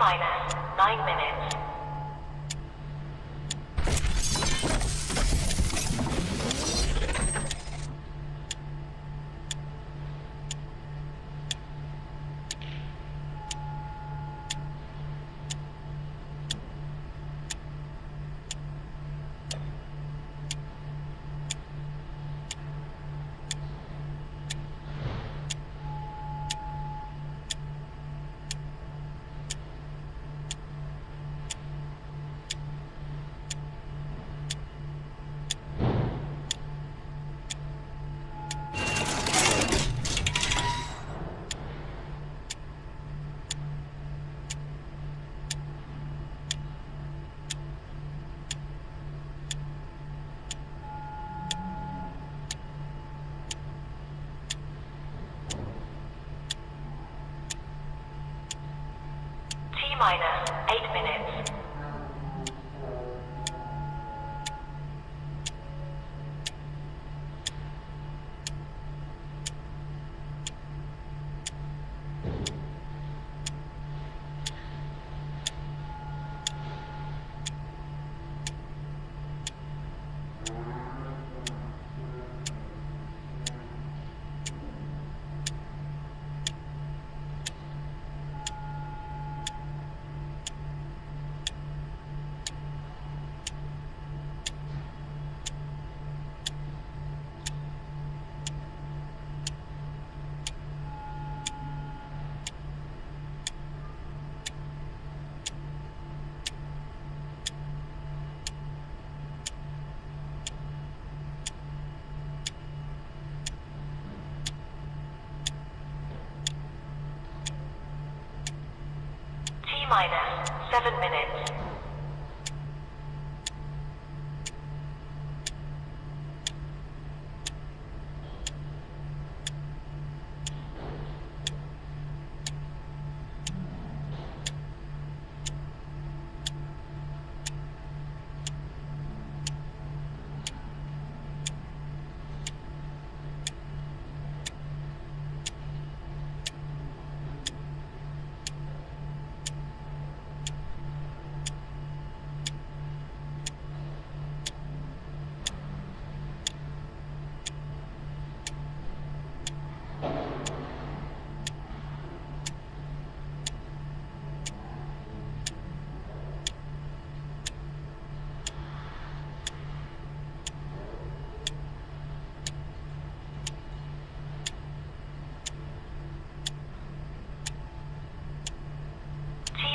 minus 9 minutes. Minus 8 minutes. Minus 7 minutes.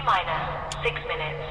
Minus 6 minutes.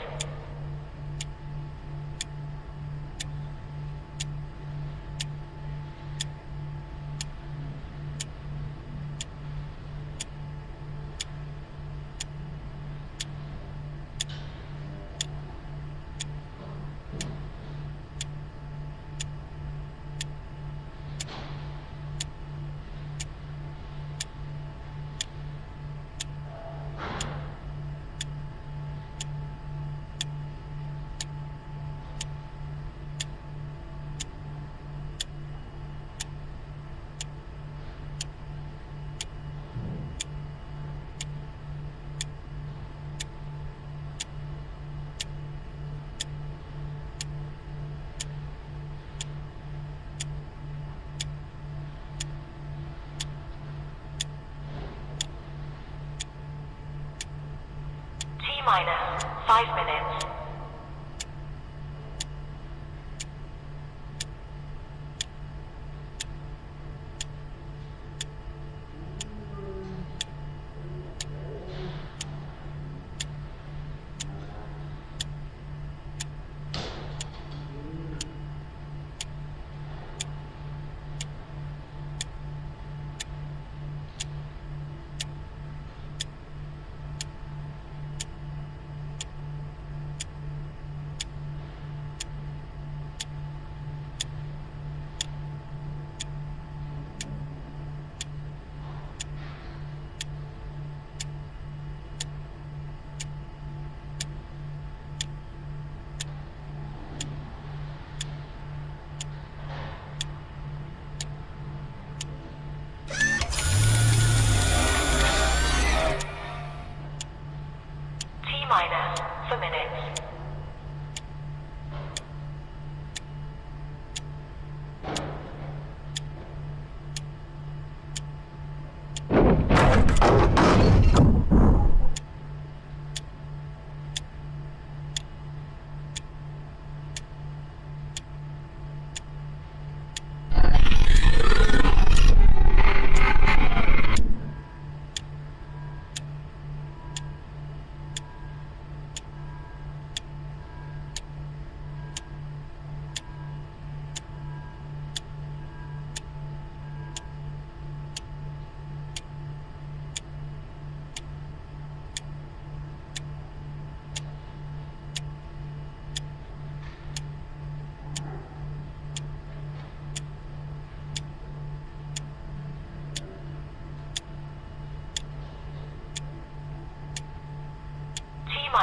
Minus 5 minutes.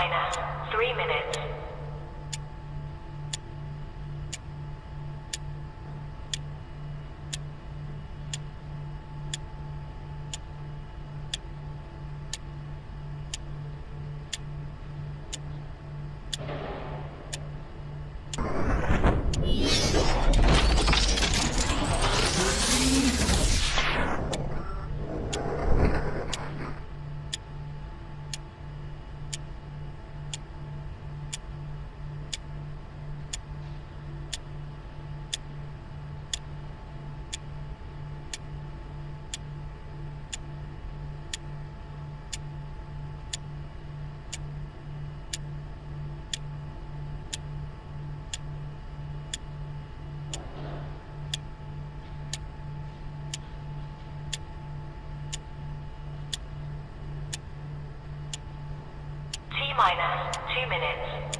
minus 3 minutes. T minus 2 minutes.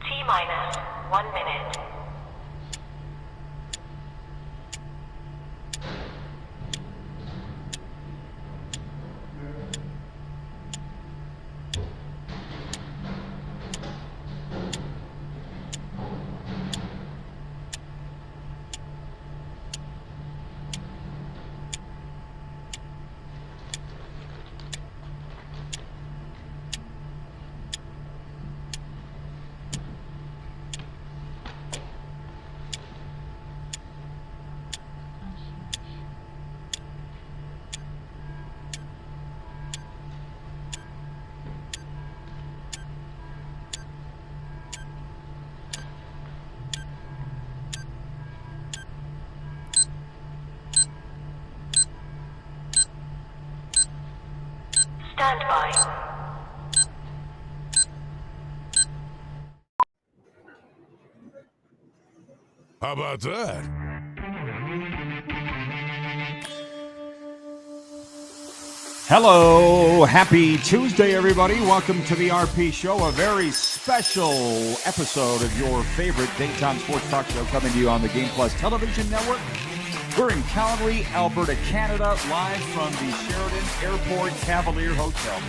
T minus 1 minute. Stand by. How about that? Hello, happy Tuesday, everybody. Welcome to the RP Show, a very special episode of your favorite daytime sports talk show coming to you on the Game Plus television network. We're in Calgary, Alberta, Canada, live from the Sheridan Airport Cavalier Hotel.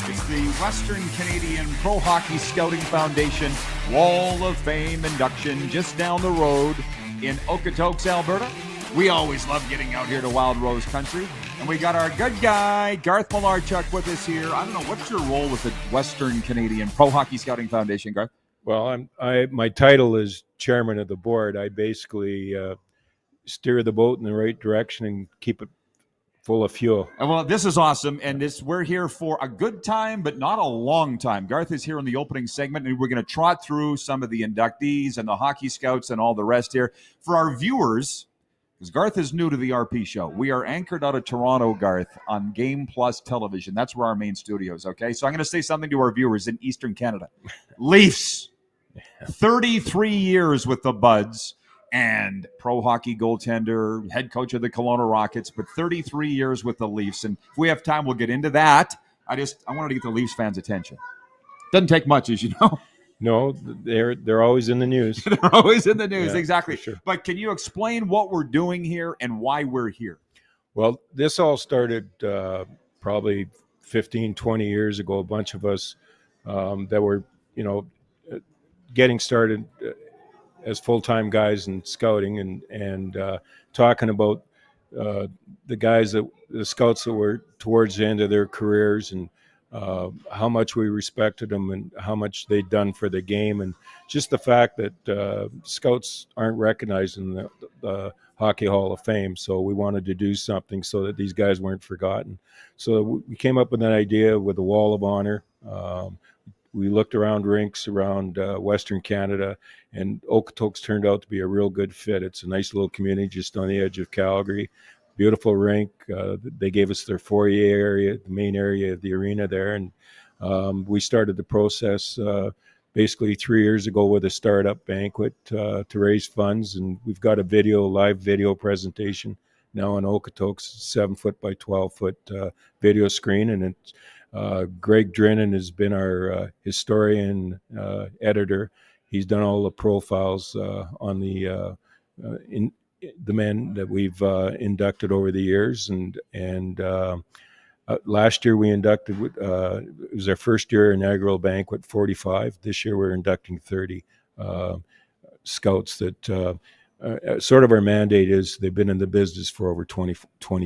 It's the Western Canadian Pro Hockey Scouting Foundation Wall of Fame induction just down the road in Okotoks, Alberta. We always love getting out here to Wild Rose Country. And we got our good guy, Garth Malarchuk, with us here. I don't know, what's your role with the Western Canadian Pro Hockey Scouting Foundation, Garth? Well, my title is chairman of the board. I basically steer the boat in the right direction and keep it full of fuel. Well, this is awesome, and we're here for a good time, but not a long time. Garth is here in the opening segment, and we're going to trot through some of the inductees and the hockey scouts and all the rest here. For our viewers, because Garth is new to the RP Show, we are anchored out of Toronto, Garth, on Game Plus television. That's where our main studio is, okay? So I'm going to say something to our viewers in Eastern Canada. Leafs, 33 years with the Buds, and pro hockey goaltender, head coach of the Kelowna Rockets, but 33 years with the Leafs. And if we have time, we'll get into that. I wanted to get the Leafs fans' attention. Doesn't take much, as you know. No, they're always in the news. They're always in the news, Yeah, exactly. for sure. But can you explain what we're doing here and why we're here? Well, this all started probably 15, 20 years ago. A bunch of us that were, getting started as full-time guys in scouting and talking about the scouts that were towards the end of their careers and how much we respected them and how much they'd done for the game, and just the fact that scouts aren't recognized in the Hockey Hall of Fame. So we wanted to do something so that these guys weren't forgotten. So we came up with an idea with the Wall of Honor. We looked around rinks around Western Canada, and Okotoks turned out to be a real good fit. It's a nice little community just on the edge of Calgary. Beautiful rink. They gave us their foyer area, the main area of the arena there, and we started the process basically 3 years ago with a startup banquet to raise funds, and we've got a live video presentation now on Okotoks, 7-foot by 12-foot video screen, and it's Greg Drinnan has been our historian editor. He's done all the profiles on the men that we've inducted over the years, and last year we inducted. It was our first year inaugural banquet, 45. This year we're inducting 30 scouts that. Sort of our mandate is they've been in the business for over 20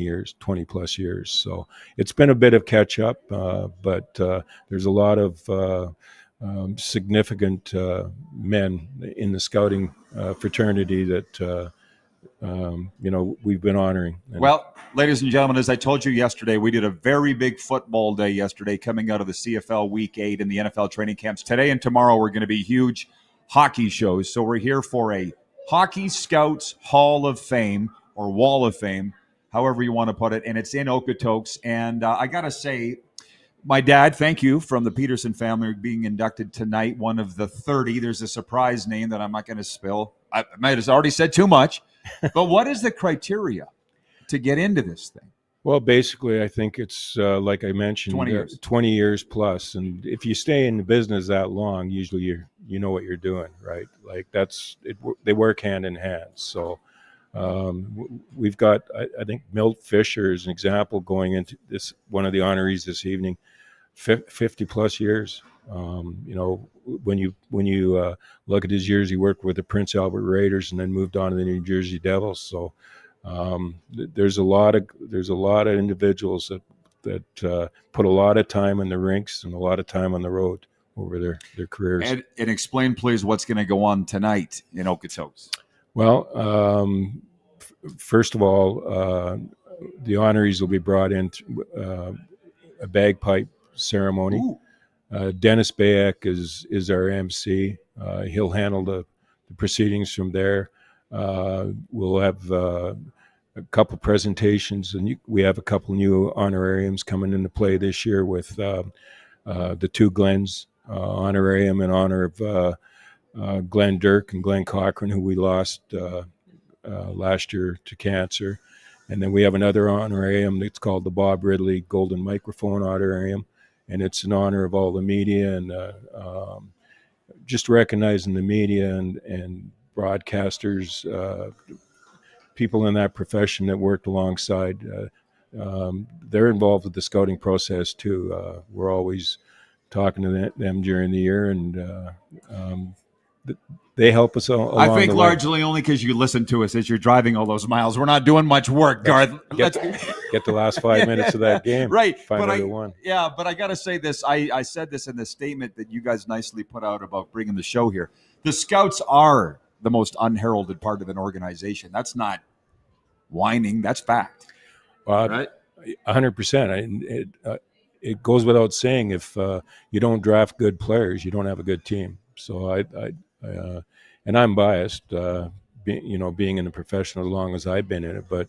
years, 20 plus years. So it's been a bit of catch up, but there's a lot of significant men in the scouting fraternity that, we've been honoring. Well, ladies and gentlemen, as I told you yesterday, we did a very big football day yesterday coming out of the CFL Week 8 and the NFL training camps. Today and tomorrow we're going to be huge hockey shows. So we're here for a Hockey Scouts Hall of Fame, or Wall of Fame, however you want to put it, and it's in Okotoks. And I got to say, my dad, thank you, from the Peterson family, being inducted tonight, one of the 30. There's a surprise name that I'm not going to spill. I might have already said too much. But what is the criteria to get into this thing? Well, basically, I think it's like I mentioned, 20 years. 20 years plus. And if you stay in the business that long, usually you know what you're doing, right? Like they work hand in hand. So we've got, I think Milt Fisher is an example going into this, one of the honorees this evening, 50 plus years. When you look at his years, he worked with the Prince Albert Raiders and then moved on to the New Jersey Devils. So there's a lot of individuals that put a lot of time in the rinks and a lot of time on the road over their careers. And explain, please, what's going to go on tonight in Okotoks. Well, first of all, the honorees will be brought in a bagpipe ceremony. Dennis Bayek is our MC. He'll handle the proceedings from there. We'll have a couple presentations, and we have a couple new honorariums coming into play this year with the two Glens honorarium in honor of Glenn Dirk and Glenn Cochran, who we lost last year to cancer. And then we have another honorarium that's called the Bob Ridley Golden Microphone Honorarium, and it's in honor of all the media and just recognizing the media and broadcasters, people in that profession that worked alongside. They're involved with the scouting process too. We're always talking to them during the year, and they help us along I think the largely only because you listen to us as you're driving all those miles. We're not doing much work, Garth. Get the last 5 minutes of that game. Right. Finally won. Yeah, but I got to say this. I said this in the statement that you guys nicely put out about bringing the show here. The Scouts are the most unheralded part of an organization. That's not whining. That's fact. Right? 100%. It goes without saying, if you don't draft good players, you don't have a good team. So and I'm biased, being in the profession as long as I've been in it. But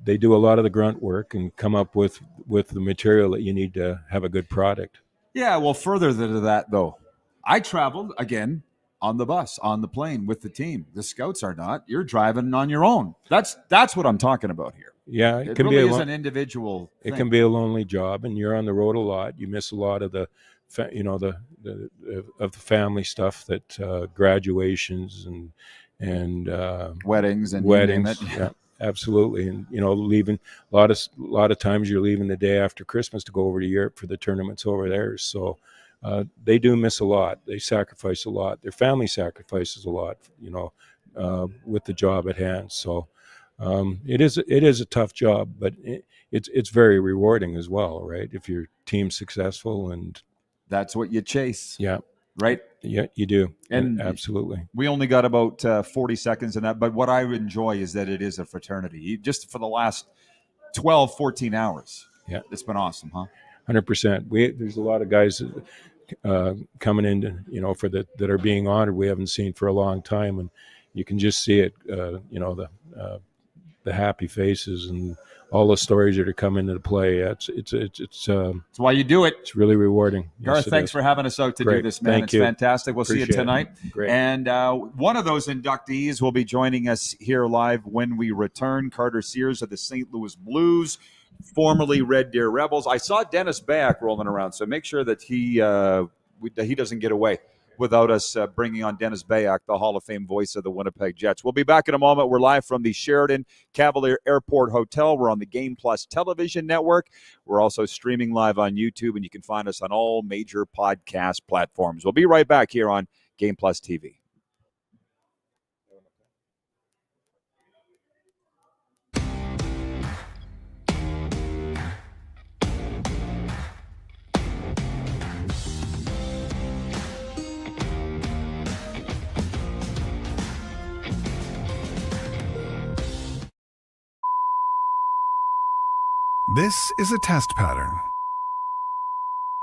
they do a lot of the grunt work and come up with the material that you need to have a good product. Yeah. Well, further to that, though, I traveled again on the bus, on the plane with the team. The Scouts are not. You're driving on your own. That's what I'm talking about here. Yeah, it can really is an individual thing. It can be a lonely job, and you're on the road a lot. You miss a lot of the family stuff, that graduations and weddings and weddings. Yeah, absolutely. And leaving a lot of times you're leaving the day after Christmas to go over to Europe for the tournaments over there. So they do miss a lot. They sacrifice a lot. Their family sacrifices a lot. With the job at hand. So. it is a tough job, but it's very rewarding as well, right? If your team's successful, and That's what you chase, yeah, right? yeah, you do, And absolutely. We only got about 40 seconds in that, but what I enjoy is that it is a fraternity. Just for the last 12, 14 hours. Yeah. It's been awesome, huh? 100%. There's a lot of guys coming in, for that are being honored we haven't seen for a long time, and you can just see it. The happy faces and all the stories that are coming into play. It's That's why you do it. it's really rewarding. Garth, Yes, it thanks is. for having us out to do Great. this, man. Thank It's you. fantastic. We'll see you Appreciate it. tonight. Great. And one of those inductees will be joining us here live when we return. Carter Sears of the St. Louis Blues, formerly Red Deer Rebels. I saw Dennis Bayak rolling around, so make sure that he doesn't get away without us bringing on Dennis Bayak, the Hall of Fame voice of the Winnipeg Jets. We'll be back in a moment. We're live from the Sheraton Cavalier Airport Hotel. We're on the Game Plus television network. We're also streaming live on YouTube, and you can find us on all major podcast platforms. We'll be right back here on Game Plus TV. This is a test pattern.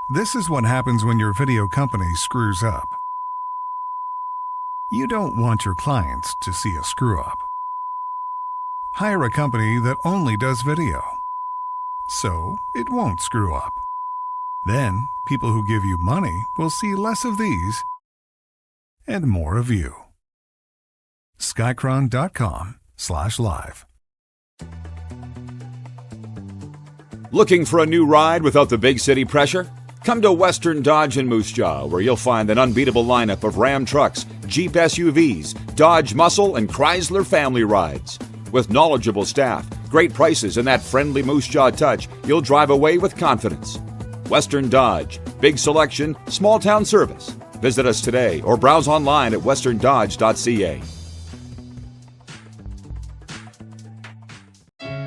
This is what happens when your video company screws up. You don't want your clients to see a screw-up. Hire a company that only does video, so it won't screw up. Then, people who give you money will see less of these and more of you. Skycron.com/live. Looking for a new ride without the big city pressure? Come to Western Dodge in Moose Jaw, where you'll find an unbeatable lineup of Ram trucks, Jeep SUVs, Dodge Muscle, and Chrysler family rides. With knowledgeable staff, great prices, and that friendly Moose Jaw touch, you'll drive away with confidence. Western Dodge. Big selection, small town service. Visit us today or browse online at westerndodge.ca.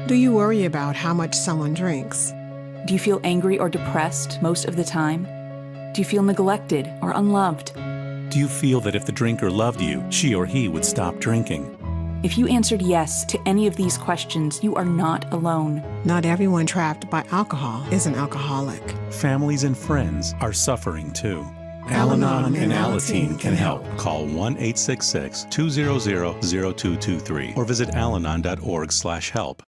Do you worry about how much someone drinks? Do you feel angry or depressed most of the time? Do you feel neglected or unloved? Do you feel that if the drinker loved you, she or he would stop drinking? If you answered yes to any of these questions, you are not alone. Not everyone trapped by alcohol is an alcoholic. Families and friends are suffering too. Al-Anon and Alateen can help. Call 1-866-200-0223 or visit alanon.org/help.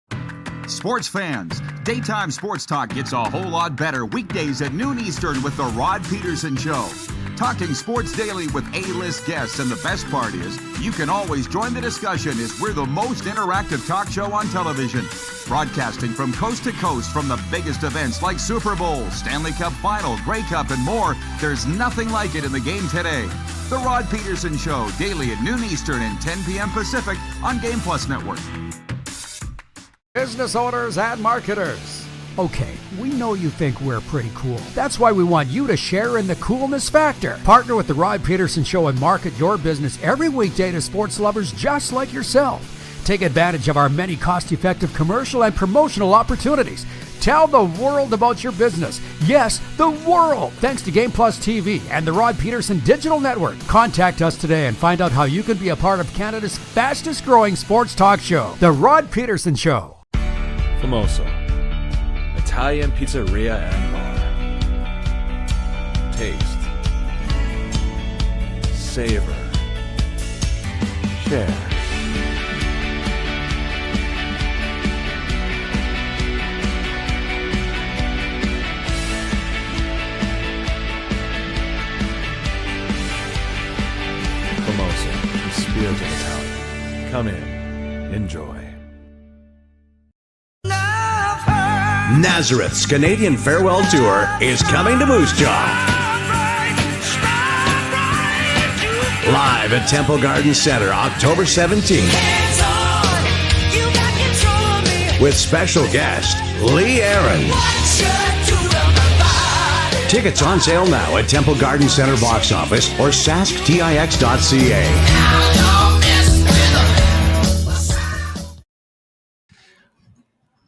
Sports fans, daytime sports talk gets a whole lot better weekdays at noon Eastern with The Rod Peterson Show. Talking sports daily with A-list guests, and the best part is you can always join the discussion as we're the most interactive talk show on television. Broadcasting from coast to coast from the biggest events like Super Bowl, Stanley Cup Final, Grey Cup, and more. There's nothing like it in the game today. The Rod Peterson Show, daily at noon Eastern and 10 p.m. Pacific on Game Plus Network. Business owners and marketers. Okay, we know you think we're pretty cool. That's why we want you to share in the coolness factor. Partner with The Rod Peterson Show and market your business every weekday to sports lovers just like yourself. Take advantage of our many cost-effective commercial and promotional opportunities. Tell the world about your business. Yes, the world. Thanks to Game Plus TV and the Rod Peterson Digital Network. Contact us today and find out how you can be a part of Canada's fastest growing sports talk show, The Rod Peterson Show. Famoso, Italian pizzeria and bar. Taste, savor, share. Famoso, the spirit of Italian. Come in, enjoy. Nazareth's Canadian Farewell Tour is coming to Moose Jaw. Live at Temple Garden Center, October 17th. With special guest, Lee Aaron. Tickets on sale now at Temple Garden Center box office or SaskTIX.ca.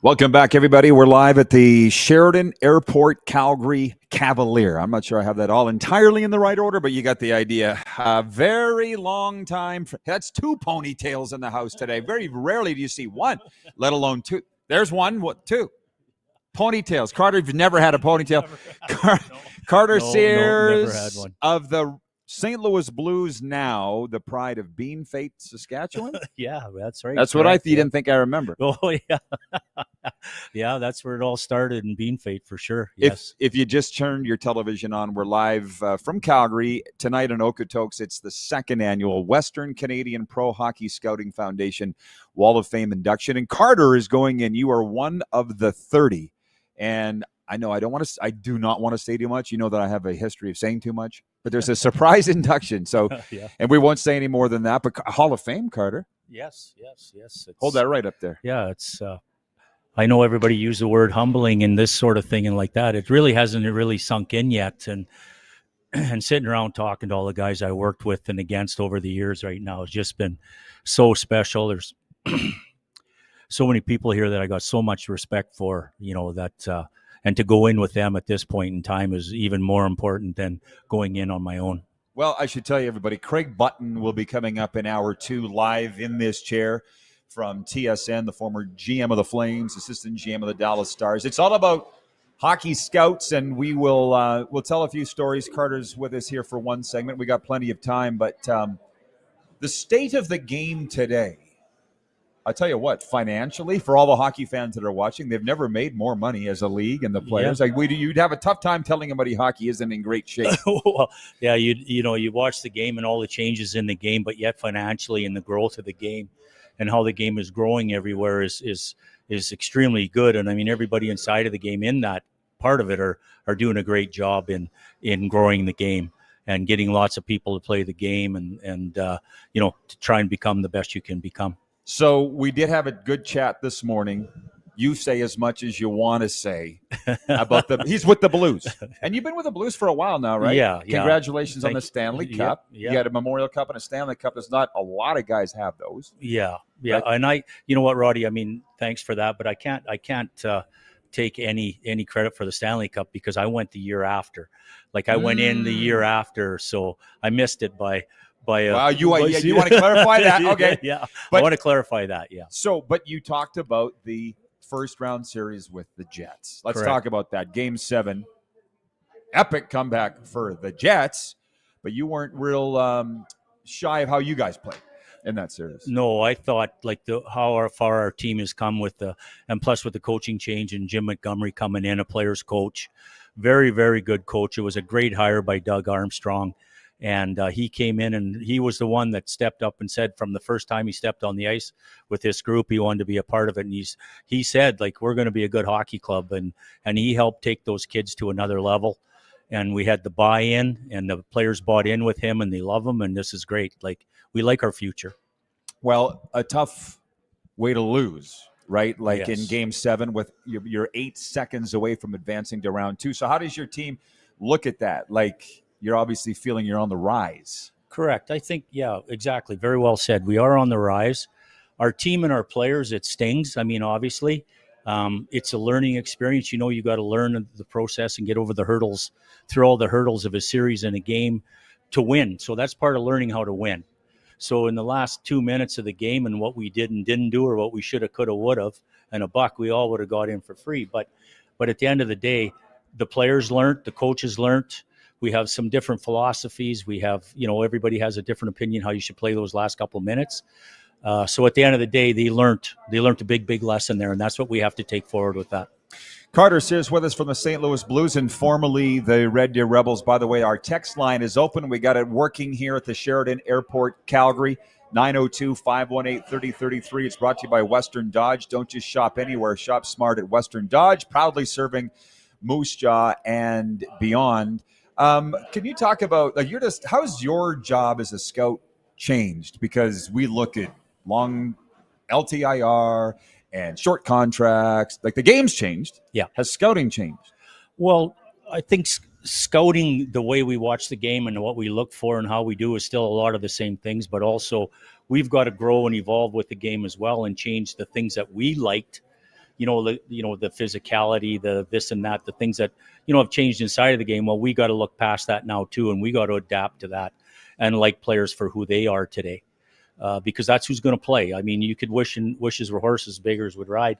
Welcome back, everybody. We're live at the Sheridan Airport Calgary Cavalier. I'm not sure I have that all entirely in the right order, but you got the idea. A very long time. That's 2 ponytails in the house today. Very rarely do you see one, let alone 2. There's one, two. Ponytails. Carter, you've never had a ponytail. Carter Sears never had one. of the St. Louis Blues, now the pride of Bean Fate, Saskatchewan. Yeah, that's right. That's what you didn't think I remember. Oh, yeah. Yeah, that's where it all started in Bean Fate for sure. Yes. If you just turned your television on, we're live from Calgary tonight in Okotoks. It's the 2nd annual Western Canadian Pro Hockey Scouting Foundation Wall of Fame induction. And Carter is going in. You are one of the 30. And I know I do not want to say too much. You know that I have a history of saying too much. But there's a surprise induction. So, Yeah. And we won't say any more than that. But Hall of Fame, Carter. Yes. Hold that right up there. Yeah, it's. I know everybody used the word humbling and this sort of thing and like that. It really hasn't really sunk in yet. And sitting around talking to all the guys I worked with and against over the years right now has just been so special. There's so many people here that I got so much respect for, that and to go in with them at this point in time is even more important than going in on my own. Well, I should tell you, everybody, Craig Button will be coming up in hour 2 live in this chair from TSN, the former GM of the Flames, assistant GM of the Dallas Stars. It's all about hockey scouts, and we'll tell a few stories. Carter's with us here for one segment. We got plenty of time, but the state of the game today, I tell you what, financially, for all the hockey fans that are watching, they've never made more money as a league and the players. Yeah. You'd have a tough time telling anybody hockey isn't in great shape. Well, yeah, you watch the game and all the changes in the game, but yet financially and the growth of the game and how the game is growing everywhere is extremely good. And I mean, everybody inside of the game in that part of it are doing a great job in growing the game and getting lots of people to play the game and to try and become the best you can become. So we did have a good chat this morning. You say as much as you want to say about he's with the Blues. And you've been with the Blues for a while now, right? Yeah. Congratulations on the Stanley Cup. Yeah. You had a Memorial Cup and a Stanley Cup. There's not a lot of guys have those. Yeah. Right? And you know what, Roddy, I mean, thanks for that, but I can't take any credit for the Stanley Cup because I went the year after. Like I went in the year after, so I missed it by wow, you want to clarify that? Okay. Yeah. But, I want to clarify that, yeah. So, but you talked about the first round series with the Jets. Let's Correct. talk about that. Game 7, epic comeback for the Jets, but you weren't real shy of how you guys played in that series. No, I thought like how far our team has come and plus with the coaching change and Jim Montgomery coming in, a player's coach, very, very good coach. It was a great hire by Doug Armstrong. And he came in and he was the one that stepped up and said from the first time he stepped on the ice with this group, he wanted to be a part of it. And he said, like, we're going to be a good hockey club. And he helped take those kids to another level. And we had the buy-in and the players bought in with him and they love him. And this is great. Like, we like our future. Well, a tough way to lose, right? Like Yes. in Game 7 with you're 8 seconds away from advancing to round 2. So how does your team look at that? Like, you're obviously feeling you're on the rise. Correct. I think, yeah, exactly. Very well said. We are on the rise. Our team and our players, it stings. I mean, obviously, it's a learning experience. You got to learn the process and get over the hurdles, through all the hurdles of a series and a game to win. So that's part of learning how to win. So in the last 2 minutes of the game and what we did and didn't do or what we should have, could have, would have, and a buck, we all would have got in for free. But at the end of the day, the players learned, the coaches learned. We have some different philosophies. We have, everybody has a different opinion how you should play those last couple of minutes. So at the end of the day, they learned a big, big lesson there, and that's what we have to take forward with that. Carter Sears with us from the St. Louis Blues and formerly the Red Deer Rebels. By the way, our text line is open. We got it working here at the Sheridan Airport, Calgary, 902-518-3033. It's brought to you by Western Dodge. Don't just shop anywhere. Shop smart at Western Dodge, proudly serving Moose Jaw and beyond. Can you talk about, like, how's your job as a scout changed? Because we look at long LTIR and short contracts. Like, the game's changed. Yeah. Has scouting changed? Well, I think scouting, the way we watch the game and what we look for and how we do is still a lot of the same things, but also we've got to grow and evolve with the game as well and change the things that we liked the physicality, the this and that, the things that have changed inside of the game. Well, we got to look past that now too, and we got to adapt to that and like players for who they are today, because that's who's going to play. I mean, you could wishes were horses, beggars would ride.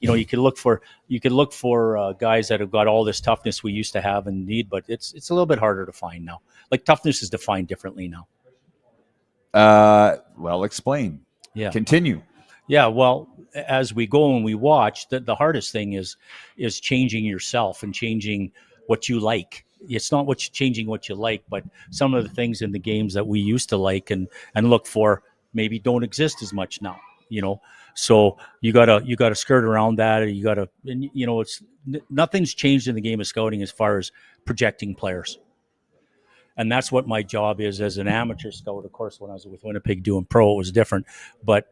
You could look for guys that have got all this toughness we used to have and need, but it's a little bit harder to find now. Like toughness is defined differently now. Well, explain. Yeah. Continue. Yeah. Well, as we go and we watch, the hardest thing is changing yourself and changing what you like. It's not changing what you like, but some of the things in the games that we used to like and look for maybe don't exist as much now. So you gotta skirt around that, or you gotta, and it's nothing's changed in the game of scouting as far as projecting players. And that's what my job is as an amateur scout. Of course, when I was with Winnipeg doing pro, it was different. But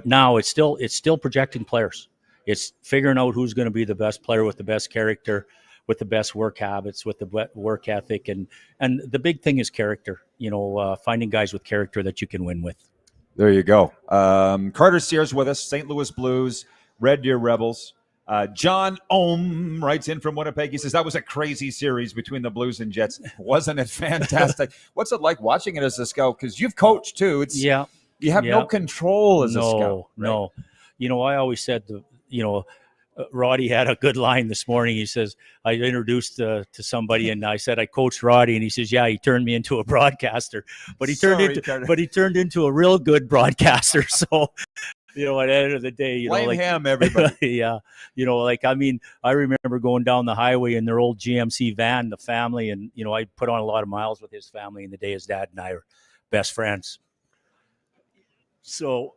now it's still projecting players. It's figuring out who's going to be the best player with the best character, with the best work habits, with the work ethic, and the big thing is character. Finding guys with character that you can win with. There you go. Carter Sears with us, St. Louis Blues, Red Deer Rebels. John Ohm writes in from Winnipeg. He says, that was a crazy series between the Blues and Jets. Wasn't it fantastic? What's it like watching it as a scout? Because you've coached too. You have no control as a scout. Right? No. I always said, Roddy had a good line this morning. He says, I introduced to somebody and I said, I coached Roddy. And he says, yeah, he turned me into a broadcaster. But he turned into a real good broadcaster. So at the end of the day, blame him, everybody. Yeah. I remember going down the highway in their old GMC van, the family, and, I put on a lot of miles with his family in the day. His dad and I are best friends. So,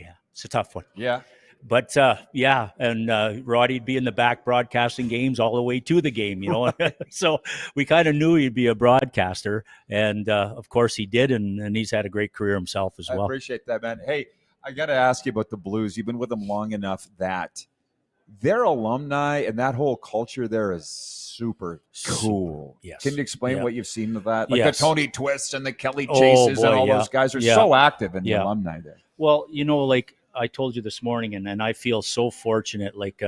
yeah, it's a tough one. Yeah. But, and Roddy'd be in the back broadcasting games all the way to the game, So we kind of knew he'd be a broadcaster. And, of course, he did, and he's had a great career himself as well. I appreciate that, man. Hey, I got to ask you about the Blues. You've been with them long enough that their alumni and that whole culture there is super cool. Yes. Can you explain what you've seen of that? Like Yes. the Tony Twists and the Kelly Chases and all those guys are so active in the alumni there. Well, like I told you this morning, and I feel so fortunate. Like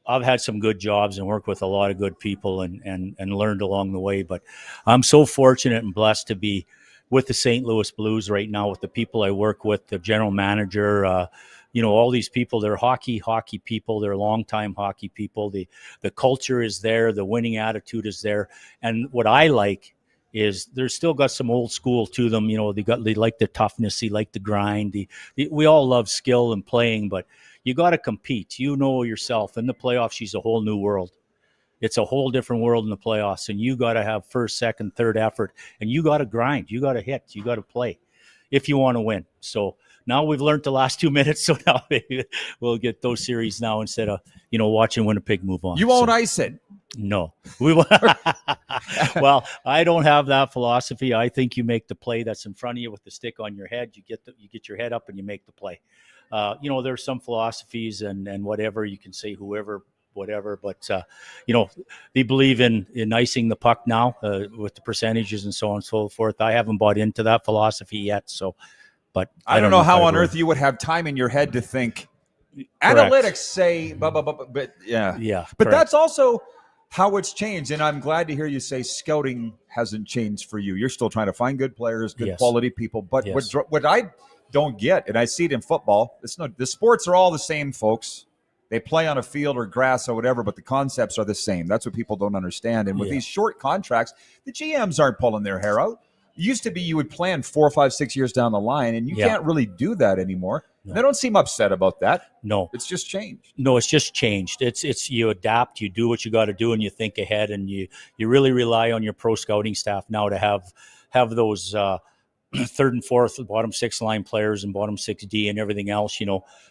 I've had some good jobs and worked with a lot of good people and learned along the way. But I'm so fortunate and blessed to be with the St. Louis Blues right now, with the people I work with, the general manager, all these people. They're hockey people. They're longtime hockey people. The culture is there. The winning attitude is there. And what I like is they're still got some old school to them. They like the toughness. They like the grind. We all love skill and playing, but you got to compete. Yourself in the playoffs. She's a whole new world. It's a whole different world in the playoffs, and you got to have first, second, third effort, and you got to grind. You got to hit. You got to play if you want to win. So now we've learned the last 2 minutes, so now we'll get those series now instead of watching Winnipeg move on. You won't ice it. No, we will. Well, I don't have that philosophy. I think you make the play that's in front of you with the stick on your head. You get your head up and you make the play. There's some philosophies and whatever you can say, whoever. Whatever, but they believe in icing the puck now with the percentages and so on and so forth. I haven't bought into that philosophy yet, but I don't know how on earth you would have time in your head to think. Correct. Analytics say, but yeah. But correct. that's also how it's changed, and I'm glad to hear you say scouting hasn't changed for you. You're still trying to find good players, good quality people. But what I don't get, and I see it in football, the sports are all the same, folks. They play on a field or grass or whatever, but the concepts are the same. That's what people don't understand. And with these short contracts, the GMs aren't pulling their hair out. It used to be you would plan 4, 5, 6 years down the line, and you can't really do that anymore. No. They don't seem upset about that. No. It's just changed. No, it's just changed. It's you adapt, you do what you got to do, and you think ahead, and you really rely on your pro scouting staff now to have those third and fourth, bottom six line players and bottom 6D and everything else,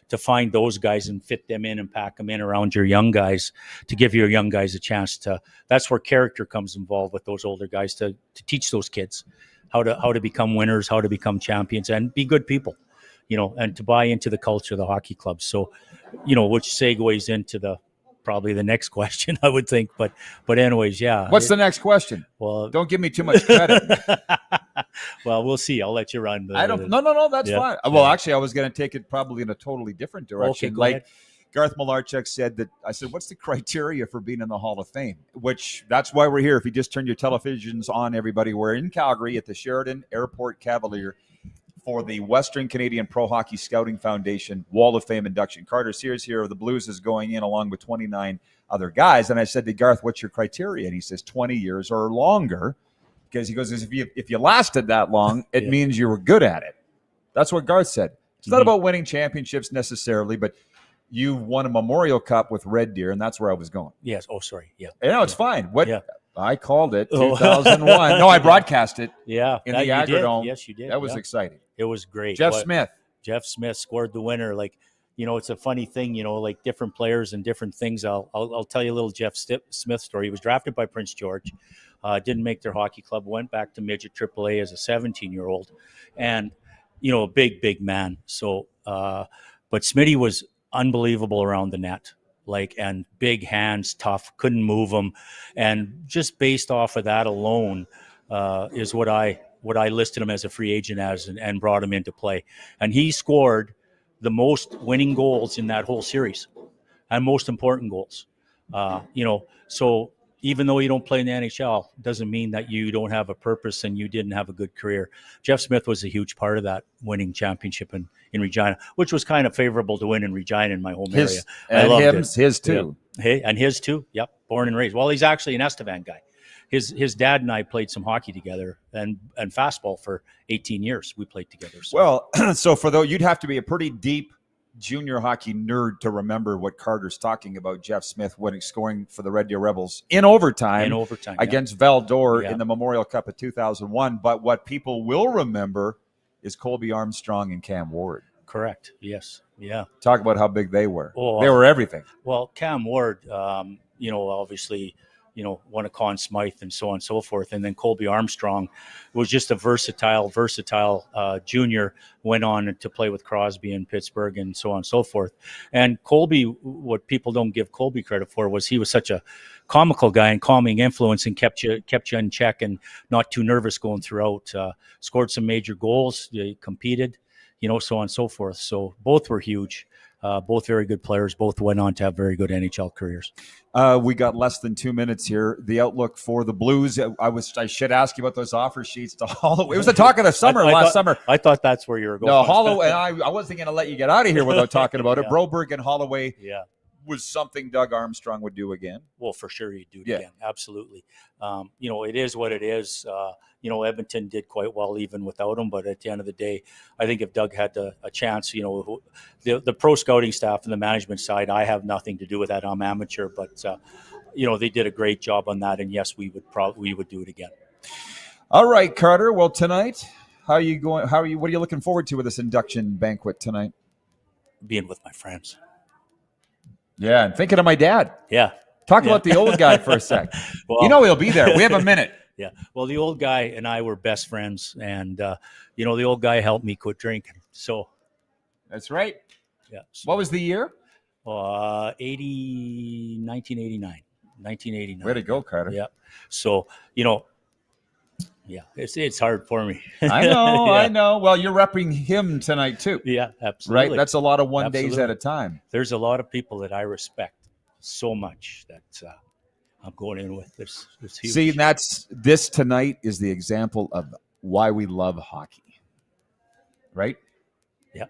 to find those guys and fit them in and pack them in around your young guys to give your young guys a chance to. That's where character comes involved with those older guys to teach those kids how to become winners, how to become champions, and be good people, and to buy into the culture of the hockey club. So, which segues into probably the next question, I would think. But anyways, yeah. What's the next question? Well, don't give me too much credit. Well, we'll see. I'll let you run. No, that's fine. Well, actually, I was going to take it probably in a totally different direction. Okay, Garth Malarchuk said that, I said, what's the criteria for being in the Hall of Fame? Which, that's why we're here. If you just turn your televisions on, everybody, we're in Calgary at the Sheridan Airport Cavalier for the Western Canadian Pro Hockey Scouting Foundation Wall of Fame induction. Carter Sears here of the Blues is going in along with 29 other guys. And I said to Garth, what's your criteria? And he says 20 years or longer, because he goes, if you lasted that long, it means you were good at it. That's what Garth said. It's not about winning championships necessarily, but you won a Memorial Cup with Red Deer, and that's where I was going. Yes. Oh, sorry. Yeah. No, it's fine. What? Yeah. I called it 2001. No, I broadcast it. Yeah. In the Agrodome. Yes, you did. That was exciting. It was great. Jeff Smith scored the winner. Like, it's a funny thing, like different players and different things. I'll tell you a little Jeff Smith story. He was drafted by Prince George, didn't make their hockey club, went back to midget AAA as a 17-year-old, and a big man. So, but Smitty was unbelievable around the net, and big hands, tough, couldn't move them, and just based off of that alone is what I listed him as a free agent as, and brought him into play. And he scored the most winning goals in that whole series, and most important goals. So even though you don't play in the NHL, doesn't mean that you don't have a purpose and you didn't have a good career. Jeff Smith was a huge part of that winning championship in Regina, which was kind of favorable to win in Regina, in my home area. I loved his too. Yeah. Hey, and his too. Yep, born and raised. Well, he's actually an Estevan guy. His dad and I played some hockey together and fastball for 18 years. We played together. So. Well, so for though, you'd have to be a pretty deep junior hockey nerd to remember what Carter's talking about. Jeff Smith scoring for the Red Deer Rebels in overtime against Val d'Or in the Memorial Cup of 2001. But what people will remember is Colby Armstrong and Cam Ward. Correct. Yes. Yeah. Talk about how big they were. They were everything. Well, Cam Ward, obviously, won a Conn Smythe and so on and so forth. And then Colby Armstrong was just a versatile junior, went on to play with Crosby in Pittsburgh and so on and so forth. And Colby, what people don't give Colby credit for was he was such a comical guy and calming influence, and kept you in check and not too nervous going throughout. Scored some major goals, competed, so on and so forth. So both were huge. Both very good players. Both went on to have very good NHL careers. We got less than 2 minutes here. The outlook for the Blues. I should ask you about those offer sheets to Holloway. It was the talk of the summer last summer. I thought that's where you were going. No, Holloway. I wasn't going to let you get out of here without talking about it. Broberg and Holloway. Yeah. Was something Doug Armstrong would do again. Well, for sure he'd do it again. Absolutely. It is what it is. Edmonton did quite well even without him, but at the end of the day, I think if Doug had a chance, the pro scouting staff and the management side, I have nothing to do with that. I'm amateur, but they did a great job on that, and yes, we would do it again. All right, Carter. Well, tonight, how are you going? What are you looking forward to with this induction banquet tonight? Being with my friends. Yeah, and thinking of my dad. Yeah. Talk about the old guy for a sec. Well, he'll be there. We have a minute. Yeah. Well, the old guy and I were best friends, and the old guy helped me quit drinking. So. That's right. Yeah. So, what was the year? 1989. Way to go, Carter. Yeah. So, yeah, it's hard for me. I know, I know. Well, you're repping him tonight too. Yeah, absolutely. Right? That's a lot of days at a time. There's a lot of people that I respect so much that I'm going in with this huge. See, this tonight is the example of why we love hockey. Right? Yeah.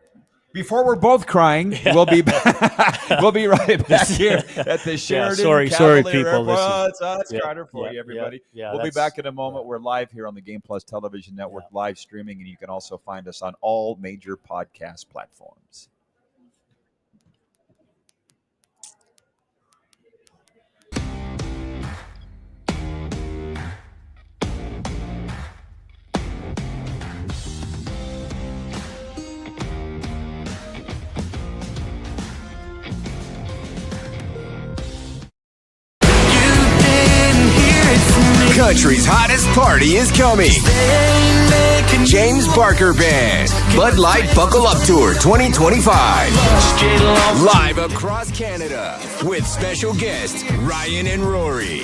Before we're both crying, we'll be back. We'll be right back here at the Sheridan. Sorry, people. It's Carter for you, everybody. We'll be back in a moment. We're live here on the Game Plus Television Network, live streaming, and you can also find us on all major podcast platforms. Country's hottest party is coming. James Barker Band, Bud Light Buckle Up Tour 2025. Live across Canada with special guests Ryan and Rory.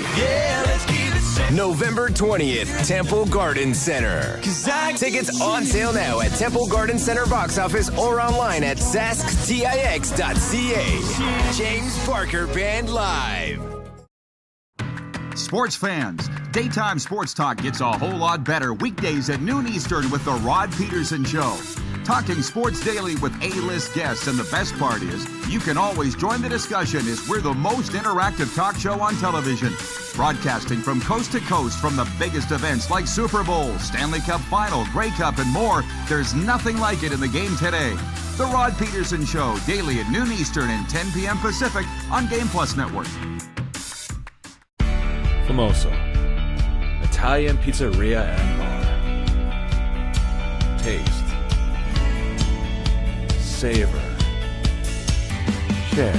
November 20th, Temple Garden Center. Tickets on sale now at Temple Garden Center box office or online at zasktix.ca. James Barker Band Live. Sports fans, daytime sports talk gets a whole lot better weekdays at noon Eastern with The Rod Peterson Show. Talking sports daily with A-list guests, and the best part is you can always join the discussion as we're the most interactive talk show on television. Broadcasting from coast to coast from the biggest events like Super Bowl, Stanley Cup Final, Grey Cup, and more. There's nothing like it in the game today. The Rod Peterson Show, daily at noon Eastern and 10 p.m. Pacific on Game Plus Network. Famoso, Italian pizzeria and bar. Taste. Savor. Share.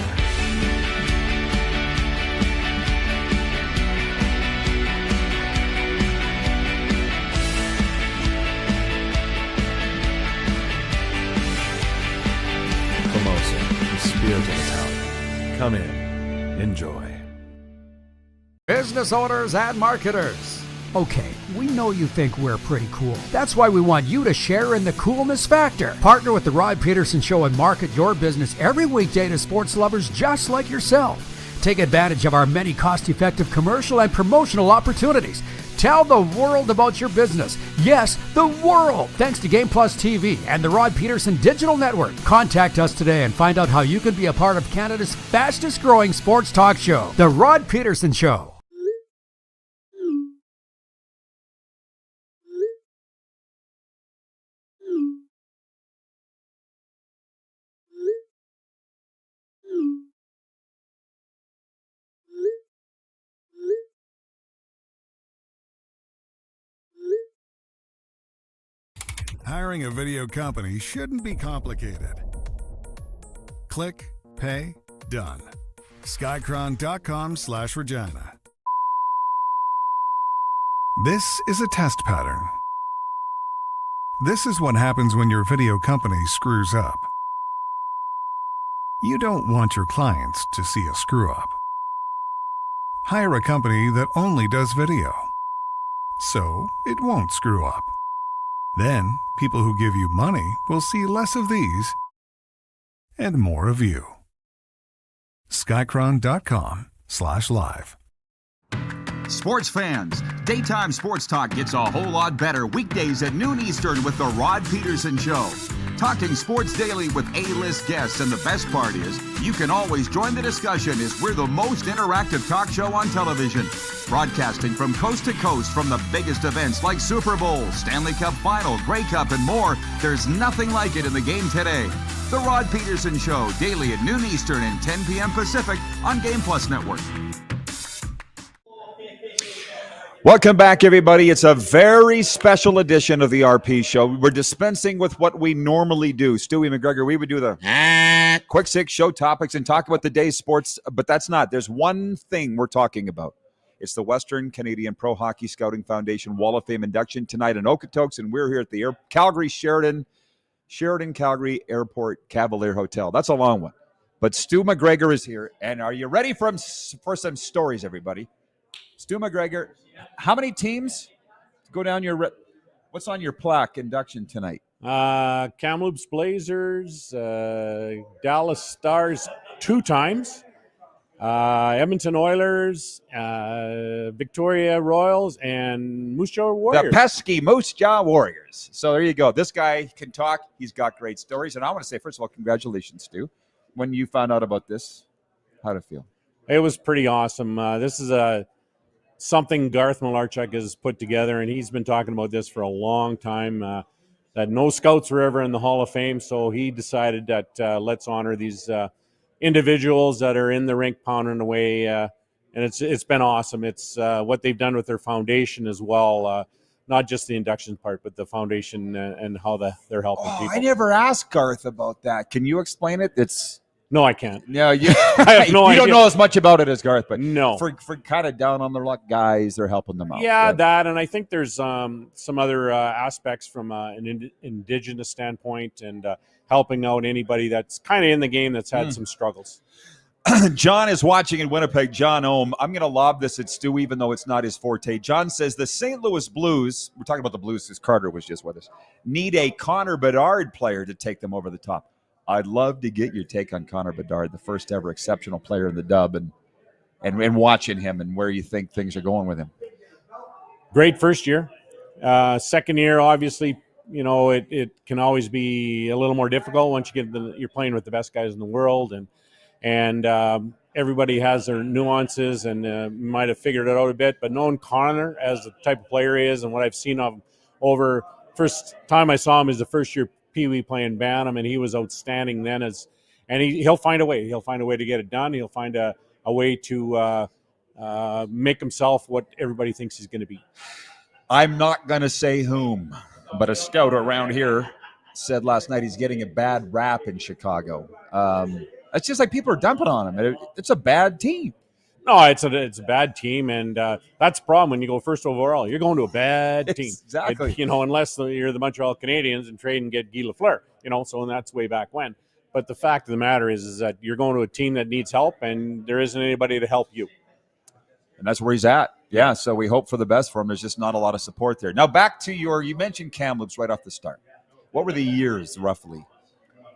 Famoso, the spirit of Italian. Come in. Enjoy. Business owners and marketers. Okay, we know you think we're pretty cool. That's why we want you to share in the coolness factor. Partner with The Rod Peterson Show and market your business every weekday to sports lovers just like yourself. Take advantage of our many cost-effective commercial and promotional opportunities. Tell the world about your business. Yes, the world. Thanks to Game Plus TV and the Rod Peterson Digital Network. Contact us today and find out how you can be a part of Canada's fastest growing sports talk show, The Rod Peterson Show. Hiring a video company shouldn't be complicated. Click, pay, done. Skycron.com/Regina. This is a test pattern. This is what happens when your video company screws up. You don't want your clients to see a screw up. Hire a company that only does video, so it won't screw up. Then, people who give you money will see less of these and more of you. Skycron.com/live. Sports fans, daytime sports talk gets a whole lot better weekdays at noon Eastern with The Rod Peterson Show. Talking sports daily with A-list guests, and the best part is you can always join the discussion as we're the most interactive talk show on television. Broadcasting from coast to coast from the biggest events like Super Bowl, Stanley Cup Final, Grey Cup, and more. There's nothing like it in the game today. The Rod Peterson Show, daily at noon Eastern and 10 p.m. Pacific on Game Plus Network. Welcome back, everybody. It's a very special edition of the RP Show. We're dispensing with what we normally do. Stewie McGregor, we would do the quick six show topics and talk about the day's sports, but that's not. There's one thing we're talking about. It's the Western Canadian Pro Hockey Scouting Foundation Wall of Fame induction tonight in Okotoks, and we're here at the Calgary Sheridan Calgary Airport Cavalier Hotel. That's a long one. But Stu McGregor is here, and are you ready for some stories, everybody? Stu McGregor, how many teams go down your what's on your plaque induction tonight? Kamloops Blazers, Dallas Stars 2 times, Edmonton Oilers, Victoria Royals, and Moose Jaw Warriors. The pesky Moose Jaw Warriors. So there you go. This guy can talk. He's got great stories. And I want to say, first of all, congratulations, Stu. When you found out about this, how'd it feel? It was pretty awesome. This is something Garth Malarchuk has put together, and he's been talking about this for a long time, that no scouts were ever in the Hall of Fame, so he decided that let's honor these individuals that are in the rink pounding away, and it's been awesome. It's what they've done with their foundation as well, not just the induction part, but the foundation and how they're helping people. I never asked Garth about that. Can you explain it? No, I can't. No, you, I have no you idea. don't know as much about it as Garth, but no. For kind of down on the luck guys, they're helping them out. Yeah, right? That, and I think there's some other aspects from an indigenous standpoint and helping out anybody that's kind of in the game that's had some struggles. John is watching in Winnipeg. John Ohm. I'm going to lob this at Stu, even though it's not his forte. John says the St. Louis Blues, we're talking about the Blues because Carter was just with us, need a Connor Bedard player to take them over the top. I'd love to get your take on Connor Bedard, the first ever exceptional player in the Dub, and watching him and where you think things are going with him. Great first year. Second year, obviously, it can always be a little more difficult once you're playing with the best guys in the world, and everybody has their nuances and might have figured it out a bit. But knowing Connor as the type of player he is and what I've seen of him over first time I saw him is the first year Pee Wee playing Bantam, and he was outstanding then. And he'll find a way. He'll find a way to get it done. He'll find a way to make himself what everybody thinks he's going to be. I'm not going to say whom, but a scout around here said last night he's getting a bad rap in Chicago. It's just like people are dumping on him. It's a bad team. No, it's a bad team, and that's the problem when you go first overall. You're going to a bad team. Exactly. Unless you're the Montreal Canadiens and trade and get Guy Lafleur, so that's way back when. But the fact of the matter is that you're going to a team that needs help, and there isn't anybody to help you. And that's where he's at. Yeah, so we hope for the best for him. There's just not a lot of support there. Now back to you mentioned Kamloops right off the start. What were the years roughly?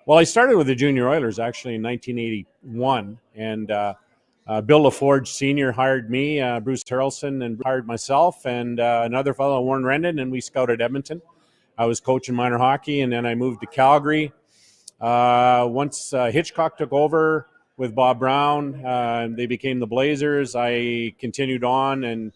Well, I started with the Junior Oilers actually in 1981, and Bill LaForge Sr. hired me, Bruce Harrelson, and hired myself and another fellow, Warren Rendon, and we scouted Edmonton. I was coaching minor hockey, and then I moved to Calgary. Once Hitchcock took over with Bob Brown, they became the Blazers. I continued on and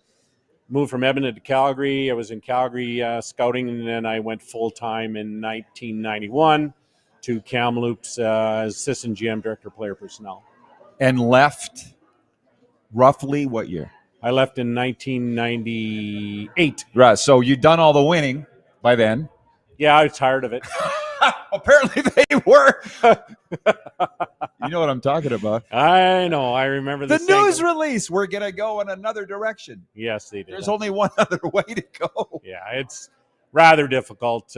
moved from Edmonton to Calgary. I was in Calgary scouting, and then I went full-time in 1991 to Kamloops as assistant GM, director of player personnel. And left roughly what year? I left in 1998. Right, so you'd done all the winning by then. Yeah, I was tired of it. Apparently they were. You know what I'm talking about. I know. I remember the news release. We're going to go in another direction. Yes, they did. There's only one other way to go. Yeah, it's rather difficult.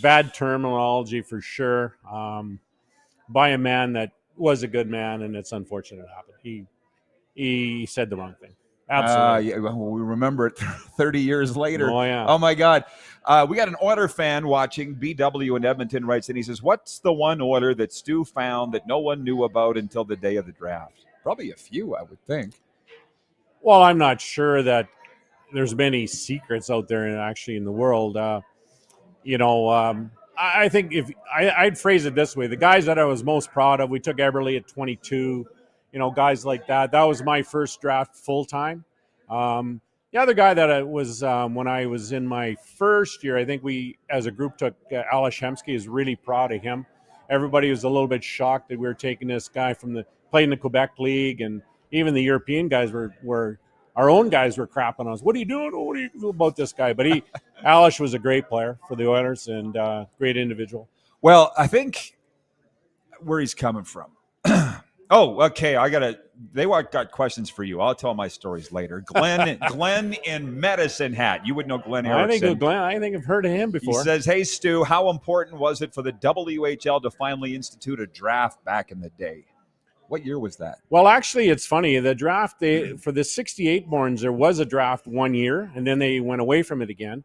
Bad terminology for sure. By a man that was a good man, and it's unfortunate it happened. He said the wrong thing. Absolutely. Yeah, well, we remember it 30 years later. Oh, yeah. Oh, my God. We got an Oiler fan watching. BW in Edmonton writes in. He says, what's the one Oiler that Stu found that no one knew about until the day of the draft? Probably a few, I would think. Well, I'm not sure that there's many secrets out there in the world. I think I'd phrase it this way. The guys that I was most proud of, we took Eberle at 22, guys like that. That was my first draft full-time. The other guy that I was when I was in my first year, I think we as a group took Ales Hemsky. Is really proud of him. Everybody was a little bit shocked that we were taking this guy playing in the Quebec League, and even the European guys were our own guys were crapping on us. What are you doing? What do you do about this guy? But Ales was a great player for the Oilers and great individual. Well, I think where he's coming from. Oh, okay. They got questions for you. I'll tell my stories later. Glenn in Medicine Hat. You would know Glenn Erickson. I think I've heard of him before. He says, hey, Stu, how important was it for the WHL to finally institute a draft back in the day? What year was that? Well, actually, it's funny. The draft, for the 68 borns, there was a draft 1 year, and then they went away from it again.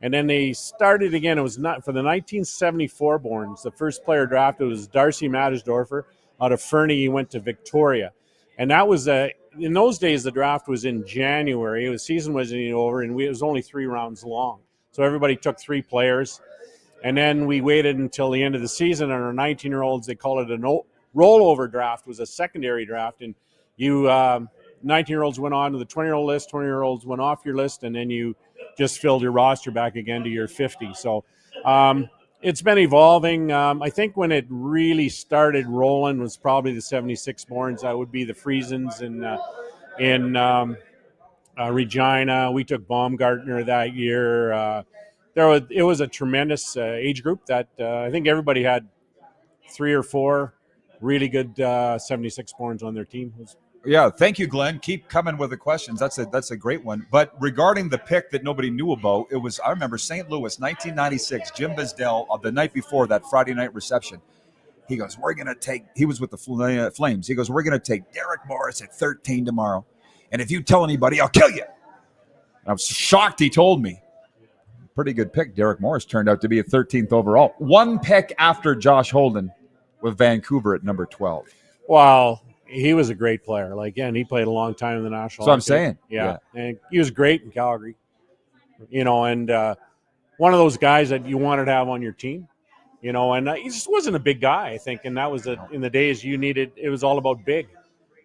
And then they started again. It was not for the 1974 borns. The first player drafted was Darcy Mattersdorfer out of Fernie. He went to Victoria. And that was, in those days, the draft was in January. The season wasn't even over, and it was only 3 rounds long. So everybody took 3 players. And then we waited until the end of the season. And our 19-year-olds, they call it a rollover draft, was a secondary draft. And you 19-year-olds went on to the 20-year-old list, 20-year-olds went off your list, and then you just filled your roster back again to your 50. So it's been evolving. I think when it really started rolling was probably the 76 borns. That would be the Friesens in Regina. We took Baumgartner that year. It was a tremendous age group that I think everybody had 3 or 4 really good 76 borns on their team. Yeah, thank you, Glenn. Keep coming with the questions. That's a great one. But regarding the pick that nobody knew about, I remember St. Louis, 1996, Jim Bizdell, the night before that Friday night reception. He goes, we're going to take, he was with the Flames. He goes, we're going to take Derek Morris at 13 tomorrow. And if you tell anybody, I'll kill you. And I was shocked he told me. Pretty good pick. Derek Morris turned out to be a 13th overall. One pick after Josh Holden with Vancouver at number 12. Well, he was a great player. Like, again, he played a long time in the National So I'm Hockey saying. League. Yeah. And he was great in Calgary. You know, and one of those guys that you wanted to have on your team. You know, and he just wasn't a big guy, I think. And that was in the days you needed, it was all about big.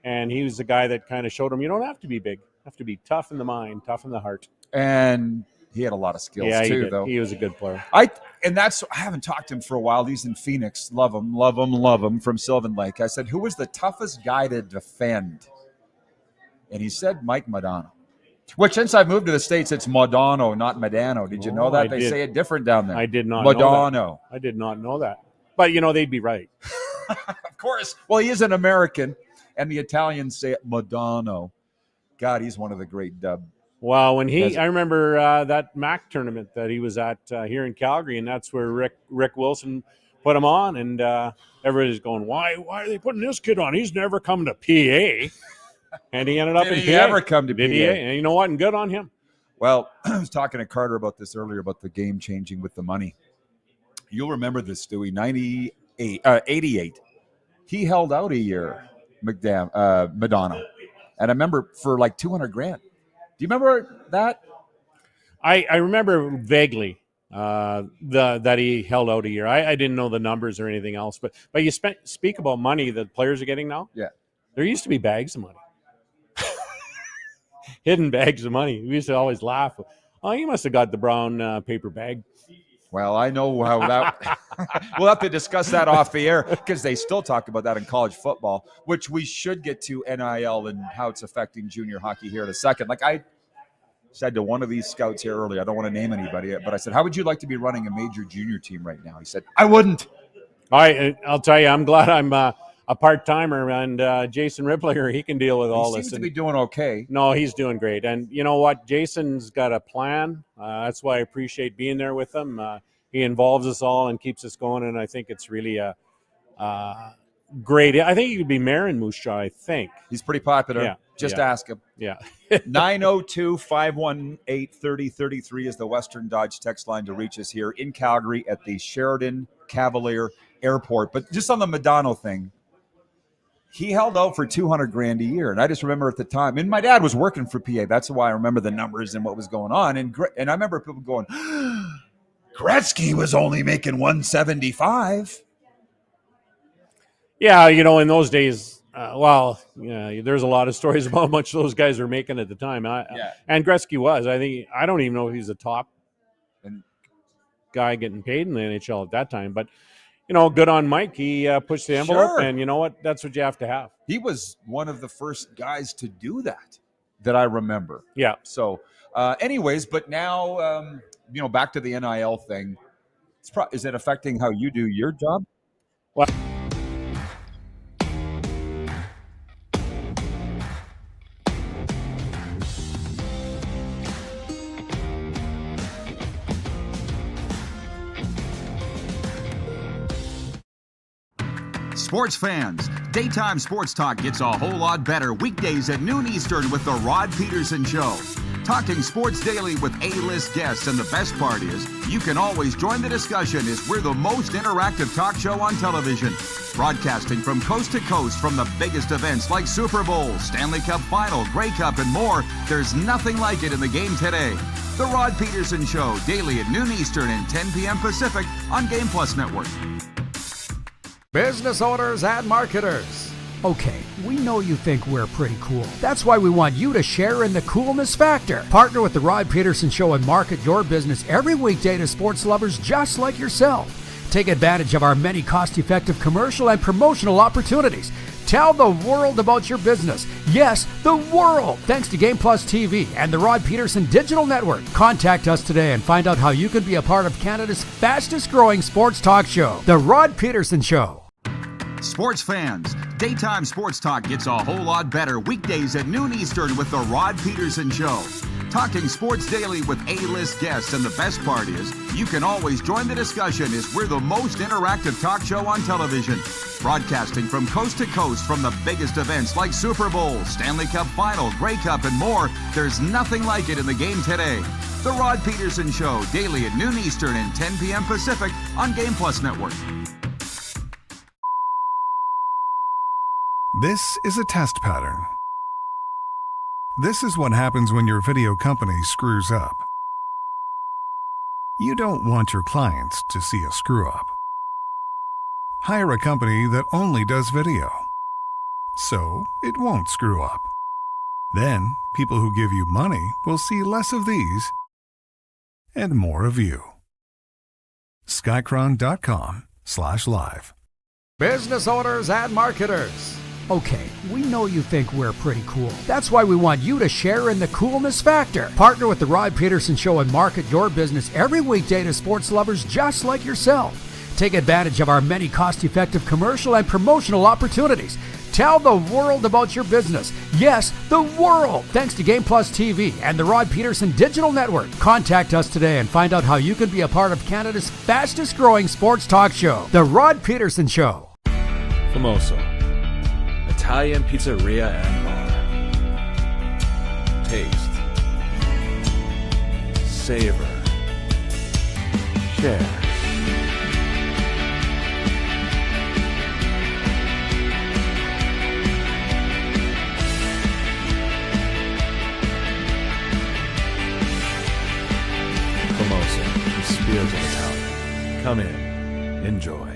And he was the guy that kind of showed him you don't have to be big. You have to be tough in the mind, tough in the heart. And he had a lot of skills too, though. He was a good player. I haven't talked to him for a while. He's in Phoenix. Love him from Sylvan Lake. I said, who was the toughest guy to defend? And he said Mike Modano. Which, since I've moved to the States, it's Modano, not Modano. Did you know that? They say it different down there. I did not Modano. know that. I did not know that. But, you know, they'd be right. Of course. Well, he is an American, and the Italians say it Modano. God, he's one of the great dub. Well, when I remember that MAC tournament that he was at here in Calgary, and that's where Rick Wilson put him on, and everybody's going, why are they putting this kid on? He's never come to PA. And he ended up in PA. Did he ever come to PA? And you know what? And good on him. Well, I was talking to Carter about this earlier, about the game changing with the money. You'll remember this, Stewie, 88. He held out a year, Modano. And I remember for like $200,000. Do you remember that? I remember vaguely that he held out a year. I didn't know the numbers or anything else. But you speak about money that players are getting now? Yeah. There used to be bags of money. Hidden bags of money. We used to always laugh. Oh, you must have got the brown paper bag. Well, I know how that. We'll have to discuss that off the air because they still talk about that in college football, which we should get to NIL and how it's affecting junior hockey here in a second. Like I said to one of these scouts here earlier, I don't want to name anybody, but I said, how would you like to be running a major junior team right now? He said, I wouldn't. I'll tell you, I'm glad I'm a part-timer, and Jason Ripplinger, he can deal with all this. He seems to be doing okay. No, he's doing great. And you know what? Jason's got a plan. That's why I appreciate being there with him. He involves us all and keeps us going, and I think it's really a great. I think he could be mayor in Moose Jaw, I think. He's pretty popular. Yeah. Just ask him. Yeah. 902-518-3033 is the Western Dodge text line to reach us here in Calgary at the Sheridan Cavalier Airport. But just on the Modano thing, he held out for $200,000 a year. And I just remember at the time, and my dad was working for PA. That's why I remember the numbers and what was going on. And I remember people going, Gretzky was only making $175. Yeah, you know, in those days, there's a lot of stories about how much those guys were making at the time. And Gretzky was. I don't even know if he's a top guy getting paid in the NHL at that time. But, you know, good on Mike. He pushed the envelope, and you know what? That's what you have to have. He was one of the first guys to do that I remember. Yeah. So, anyways, but now, back to the NIL thing. Is it affecting how you do your job? Well, Sports fans, daytime sports talk gets a whole lot better weekdays at noon Eastern with The Rod Peterson Show. Talking sports daily with A-list guests, and the best part is you can always join the discussion as we're the most interactive talk show on television. Broadcasting from coast to coast from the biggest events like Super Bowl, Stanley Cup Final, Grey Cup, and more. There's nothing like it in the game today. The Rod Peterson Show, daily at noon Eastern and 10 p.m. Pacific on Game Plus Network. Business owners and marketers. Okay, we know you think we're pretty cool. That's why we want you to share in the coolness factor. Partner with The Rod Peterson Show and market your business every weekday to sports lovers just like yourself. Take advantage of our many cost-effective commercial and promotional opportunities. Tell the world about your business. Yes, the world. Thanks to Game Plus TV and the Rod Peterson Digital Network. Contact us today and find out how you can be a part of Canada's fastest growing sports talk show, The Rod Peterson Show. Sports fans, daytime sports talk gets a whole lot better weekdays at noon Eastern with The Rod Peterson Show. Talking sports daily with A-list guests, and the best part is you can always join the discussion as we're the most interactive talk show on television. Broadcasting from coast to coast from the biggest events like Super Bowl, Stanley Cup Final, Grey Cup, and more, there's nothing like it in the game today. The Rod Peterson Show, daily at noon Eastern and 10 p.m. Pacific on Game Plus Network. This is a test pattern. This is what happens when your video company screws up. You don't want your clients to see a screw up. Hire a company that only does video, so it won't screw up. Then, people who give you money will see less of these and more of you. Skycron.com/live. Business owners and marketers. Okay, we know you think we're pretty cool. That's why we want you to share in the coolness factor. Partner with the Rod Peterson Show and market your business every weekday to sports lovers just like yourself. Take advantage of our many cost-effective commercial and promotional opportunities. Tell the world about your business. Yes, the world. Thanks to Game Plus TV and the Rod Peterson Digital Network. Contact us today and find out how you can be a part of Canada's fastest growing sports talk show, The Rod Peterson Show. Famoso, Italian pizzeria and bar. Taste, savor, share. Famoso, the spirit of Italian. Come in, enjoy.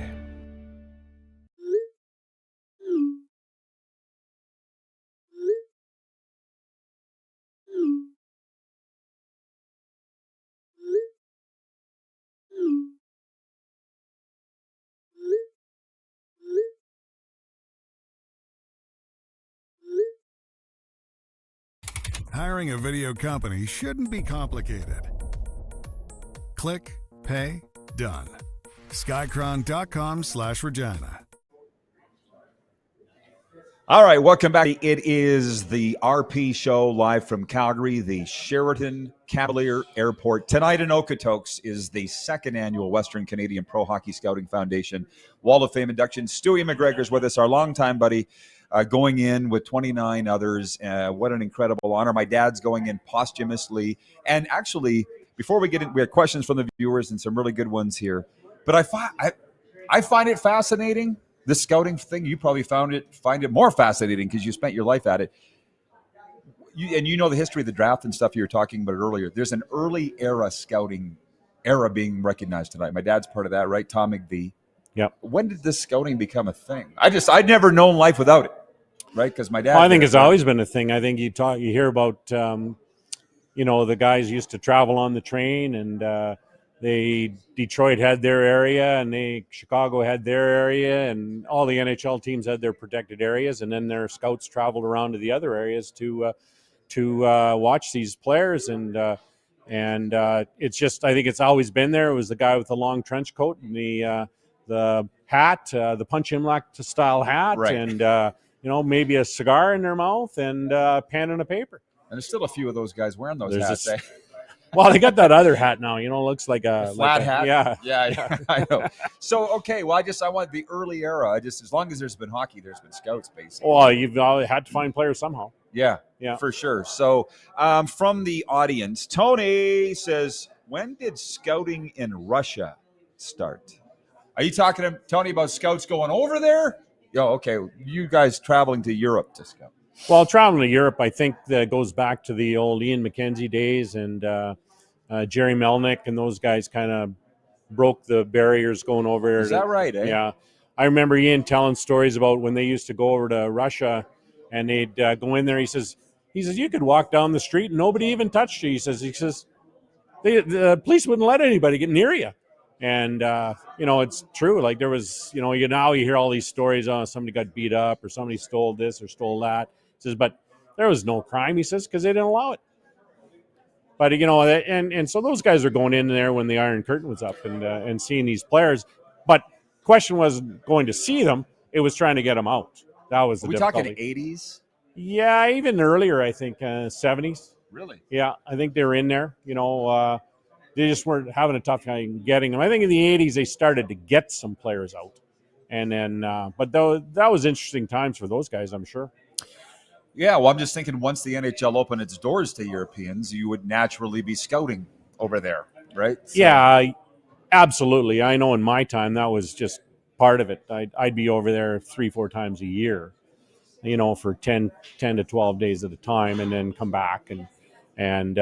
Hiring a video company shouldn't be complicated. Click, pay, done. Skycron.com/Regina. All right, welcome back. It is the RP Show live from Calgary, the Sheraton Cavalier Airport. Tonight in Okotoks is the second annual Western Canadian Pro Hockey Scouting Foundation Wall of Fame induction. Stewie McGregor's with us, our longtime buddy, going in with 29 others. What an incredible honor. My dad's going in posthumously. And actually, before we get in, we have questions from the viewers and some really good ones here. But I find it fascinating. This scouting thing, you probably find it more fascinating because you spent your life at it. You know the history of the draft and stuff you were talking about earlier. There's an early era scouting era being recognized tonight. My dad's part of that, right? Tom McVie. Yep. When did this scouting become a thing? I'd never known life without it, right? Because my dad. Well, I think it's always been a thing. I think you hear about, the guys used to travel on the train, and Detroit had their area, and Chicago had their area, and all the NHL teams had their protected areas, and then their scouts traveled around to the other areas to watch these players, and it's just, I think it's always been there. It was the guy with the long trench coat and the hat, the Punch Imlach style hat, right. And maybe a cigar in their mouth and a pen and a paper. And there's still a few of those guys wearing those hats. Well, they got that other hat now. Looks like a flat hat. Yeah, I know. So okay, well, I want the early era. As long as there's been hockey, there's been scouts, basically. Well, you've had to find players somehow. Yeah, for sure. So from the audience, Tony says, when did scouting in Russia start? Are you talking to Tony about scouts going over there? Okay. You guys traveling to Europe to scout. Well, traveling to Europe, I think that goes back to the old Ian McKenzie days, and Jerry Melnick and those guys kind of broke the barriers going over there. Is that right, eh? Yeah. I remember Ian telling stories about when they used to go over to Russia, and they'd go in there. He says, you could walk down the street and nobody even touched you. He says, the police wouldn't let anybody get near you. And, it's true. Like there was, now you hear all these stories, somebody got beat up or somebody stole this or stole that. He says, but there was no crime, he says, because they didn't allow it. But, and so those guys are going in there when the Iron Curtain was up and seeing these players. But question was going to see them. It was trying to get them out. That was the difficulty. Are we talking 80s? Yeah, even earlier, I think, 70s. Really? Yeah, I think they're in there. They just weren't having a tough time getting them. I think in the 80s they started to get some players out. And then, but that was interesting times for those guys, I'm sure. Yeah, well, I'm just thinking once the NHL opened its doors to Europeans, you would naturally be scouting over there, right? So, Yeah, absolutely. I know in my time that was just part of it. I'd be over there 3-4 times a year, for 10 to 12 days at a time, and then come back. And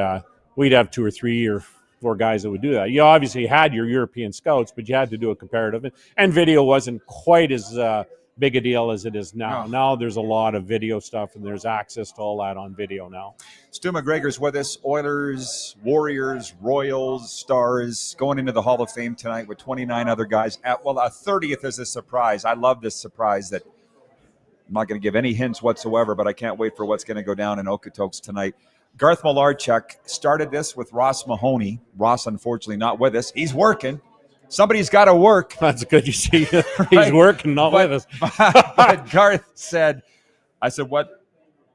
we'd have 2 or 3 or 4 guys that would do that. You obviously had your European scouts, but you had to do a comparative. And video wasn't quite as big a deal as it is now. No. Now there's a lot of video stuff, and there's access to all that on video now. Stu McGregor's with us. Oilers, Warriors, Royals, Stars going into the Hall of Fame tonight with 29 other guys. A 30th is a surprise. I love this surprise that I'm not going to give any hints whatsoever, but I can't wait for what's going to go down in Okotoks tonight. Garth Malarchuk started this with Ross Mahoney. Ross, unfortunately, not with us. He's working. Somebody's got to work. That's good. You see, he's working, not with us. But Garth said, I said, what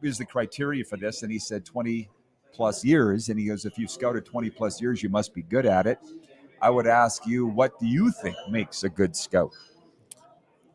is the criteria for this? And he said 20 plus years. And he goes, if you've scouted 20 plus years, you must be good at it. I would ask you, what do you think makes a good scout?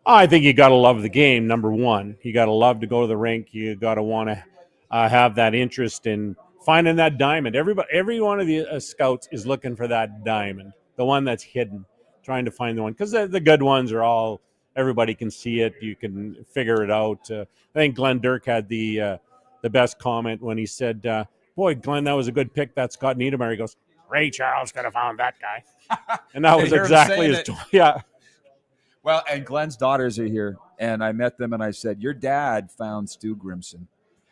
I think you got to love the game, number one. You got to love to go to the rink. You got to want to have that interest in finding that diamond. Every one of the scouts is looking for that diamond, the one that's hidden, trying to find the one. Because the good ones are all, everybody can see it. You can figure it out. I think Glenn Dirk had the best comment when he said, boy, Glenn, that was a good pick, that Scott Niedermayer. He goes, Ray Charles could have found that guy. And that was exactly his yeah. Well, and Glenn's daughters are here, and I met them, and I said, your dad found Stu Grimson.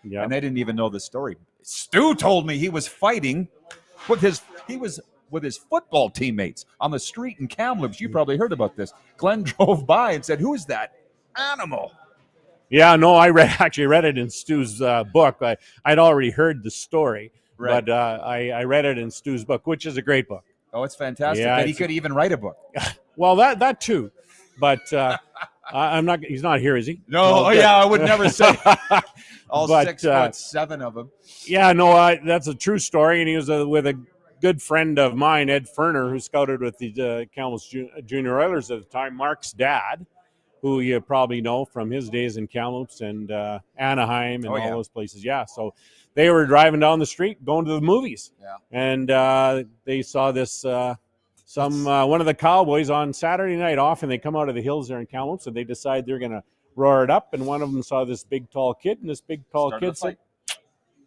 Yeah. And they didn't even know the story. Stu told me he was fighting with his football teammates on the street in Kamloops. You probably heard about this. Glenn drove by and said, who is that animal? Yeah, no, I actually read it in Stu's book. I'd already heard the story, Right. but I read it in Stu's book, which is a great book. Oh, it's fantastic. Yeah, And he could even write a book. Well, that too, but I'm not. He's not here, is he? No, I would never say. All But, 6'7" of them. Yeah, no, that's a true story, and he was with a good friend of mine, Ed Ferner, who scouted with the Kamloops Junior Oilers at the time. Mark's dad, who you probably know from his days in Kamloops and Anaheim and all those places. Yeah, so they were driving down the street, going to the movies, and they saw this. One of the Cowboys on Saturday night off, and they come out of the hills there in Kamloops, and they decide they're going to roar it up. And one of them saw this big, tall kid, and this big, tall kid said,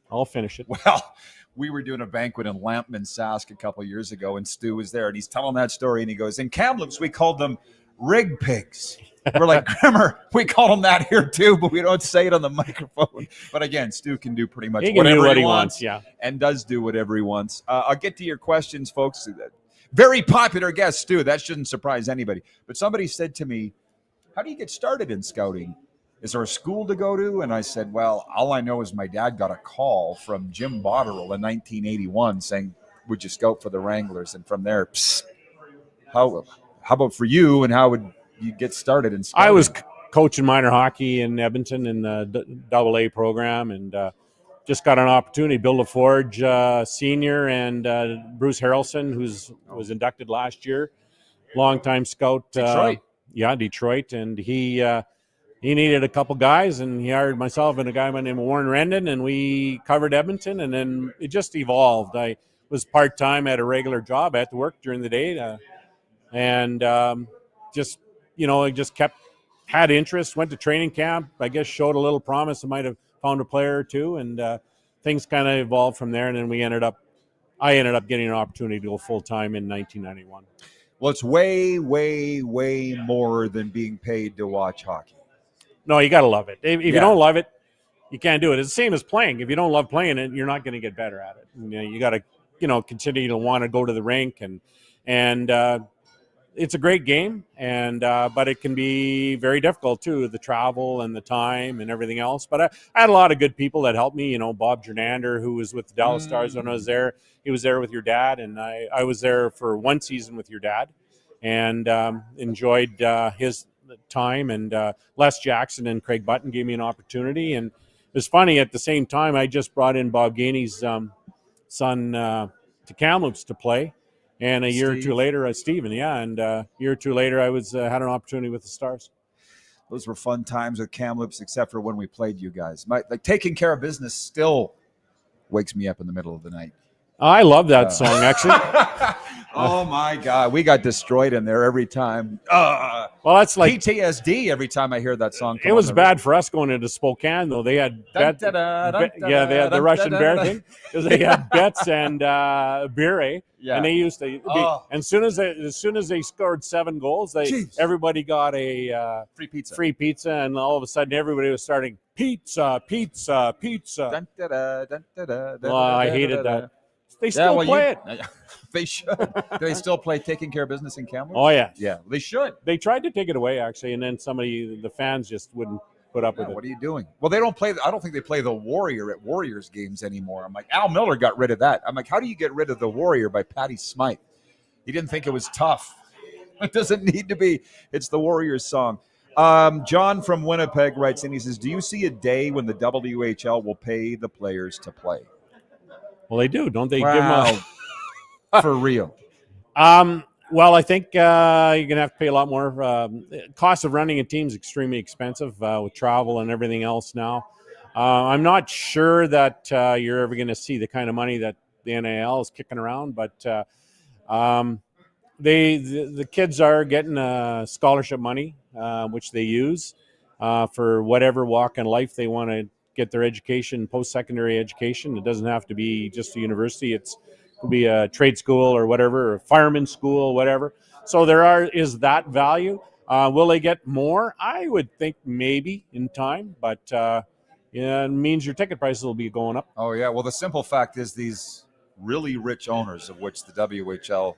I'll finish it. Well, we were doing a banquet in Lampman, Sask a couple of years ago, and Stu was there, and he's telling that story, and he goes, in Kamloops, we called them rig pigs. We're like, Grimmer, we call them that here too, but we don't say it on the microphone. But again, Stu can do pretty much whatever he wants, and does do whatever he wants. I'll get to your questions, folks. Very popular guest, Stu. That shouldn't surprise anybody. But somebody said to me, how do you get started in scouting? Is there a school to go to? And I said, well, all I know is my dad got a call from Jim Botterill in 1981 saying, would you scout for the Wranglers? And from there, how about for you, and how would you get started in scouting? I was coaching minor hockey in Edmonton in the AA program, and just got an opportunity. Bill LaForge Sr. and Bruce Harrelson, was inducted last year, longtime scout. Detroit. Detroit. And he needed a couple guys, and he hired myself and a guy by the name of Warren Rendon, and we covered Edmonton, and then it just evolved. I was part-time at a regular job. I had to work during the day, and just had interest, went to training camp, I guess showed a little promise. I might have found a player or two, and things kind of evolved from there. And then I ended up getting an opportunity to go full-time in 1991. Well, it's way, way, way more than being paid to watch hockey. No, you got to love it. If you don't love it, you can't do it. It's the same as playing. If you don't love playing it, you're not going to get better at it. You got to, continue to want to go to the rink, and it's a great game, but it can be very difficult too, the travel and the time and everything else. But I had a lot of good people that helped me. Bob Jernander, who was with the Dallas Stars when I was there. He was there with your dad, and I was there for one season with your dad, and enjoyed his time. And Les Jackson and Craig Button gave me an opportunity. And it was funny, at the same time, I just brought in Bob Gainey's son to Kamloops to play. And a year or two later, Steven, and a year or two later, I was had an opportunity with the Stars. Those were fun times with Kamloops, except for when we played you guys. Like taking care of business still wakes me up in the middle of the night. I love that song, actually. Oh my God, we got destroyed in there every time. Well, that's like PTSD every time I hear that song. It was bad for us going into Spokane, though. They had they had the Russian bear thing because they had Betts and Bire, and they used to. And as soon as they scored 7 goals, everybody got a free pizza, and all of a sudden everybody was starting pizza. Well, I hated that. They still play it. They should. Do they still play Taking Care of Business in Kamloops? Oh, yeah. Yeah, they should. They tried to take it away, actually, and then the fans just wouldn't put up with it. What are you doing? Well, they don't play. I don't think they play the Warrior at Warriors games anymore. I'm like, Al Miller got rid of that. I'm like, how do you get rid of the Warrior by Patty Smythe? He didn't think it was tough. It doesn't need to be. It's the Warriors song. John from Winnipeg writes in, he says, do you see a day when the WHL will pay the players to play? Well, they do, don't they? Wow. Give them for real. Well, I think you're going to have to pay a lot more. Cost of running a team is extremely expensive with travel and everything else now. I'm not sure that you're ever going to see the kind of money that the NAL is kicking around, but the kids are getting scholarship money, which they use for whatever walk in life they want to get their education, post-secondary education. It doesn't have to be just a university. It could be a trade school or whatever, or a fireman school, whatever. So is that value. Will they get more? I would think maybe in time, but it means your ticket prices will be going up. Oh, yeah. Well, the simple fact is these really rich owners, of which the WHL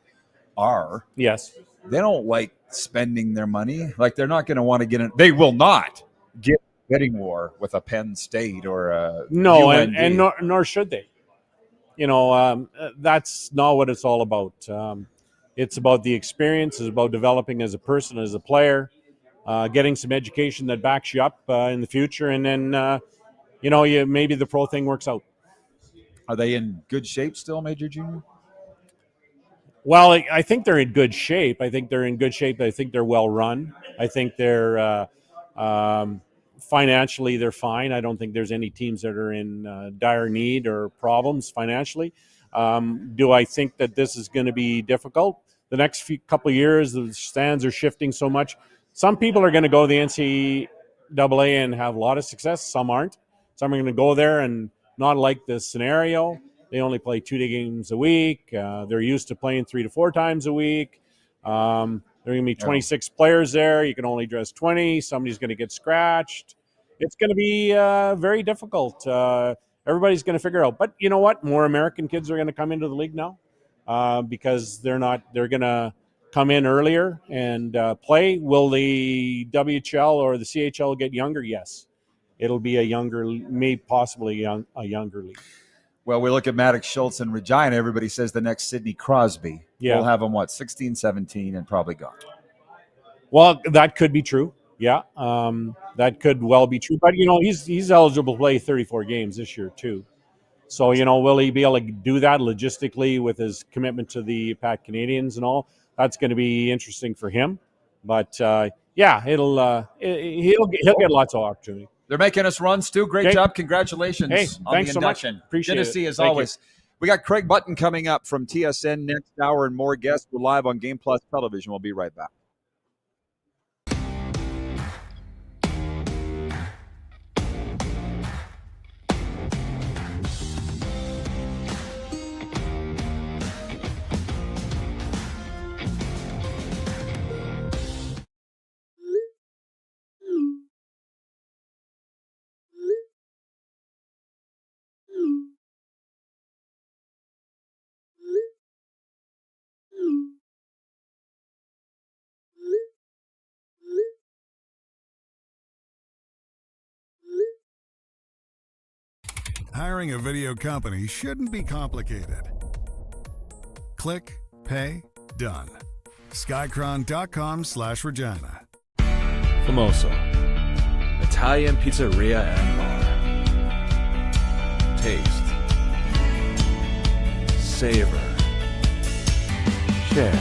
are, yes, they don't like spending their money. Like, they're not going to want to get in. They will not get bidding war with a Penn State or a no, UND. and nor should they. That's not what it's all about. It's about the experience. It's about developing as a person, as a player, getting some education that backs you up in the future, and then maybe the pro thing works out. Are they in good shape still, Major Junior? Well, I think they're in good shape. I think they're well run. I think they're financially they're fine. I don't think there's any teams that are in dire need or problems financially. Do I think that this is going to be difficult? The next couple of years, the stands are shifting so much. Some people are going to go to the NCAA and have a lot of success. Some aren't. Some are going to go there and not like the scenario. They only play 2 games a week. They're used to playing 3 to 4 times a week. There are going to be 26 players there. You can only dress 20. Somebody's going to get scratched. It's going to be very difficult. Everybody's going to figure out. But you know what? More American kids are going to come into the league now because they're going to come in earlier and play. Will the WHL or the CHL get younger? Yes. It'll be a younger, maybe possibly a younger league. Well, we look at Maddox Schultz and Regina. Everybody says the next Sidney Crosby. Yeah. We'll have him, 16, 17, and probably gone. Well, that could be true. Yeah, that could well be true. But, he's eligible to play 34 games this year, too. So, will he be able to do that logistically with his commitment to the Pat Canadians and all? That's going to be interesting for him. But, he'll get lots of opportunity. They're making us run, Stu. Great job. Congratulations on thanks the induction. So much. Appreciate Good it. to see you as Thank always. We got Craig Button coming up from TSN next hour and more guests. We're live on Game Plus Television. We'll be right back. Hiring a video company shouldn't be complicated. Click, pay, done. Skycron.com/Regina. Famoso, Italian pizzeria and bar. Taste, savor, share.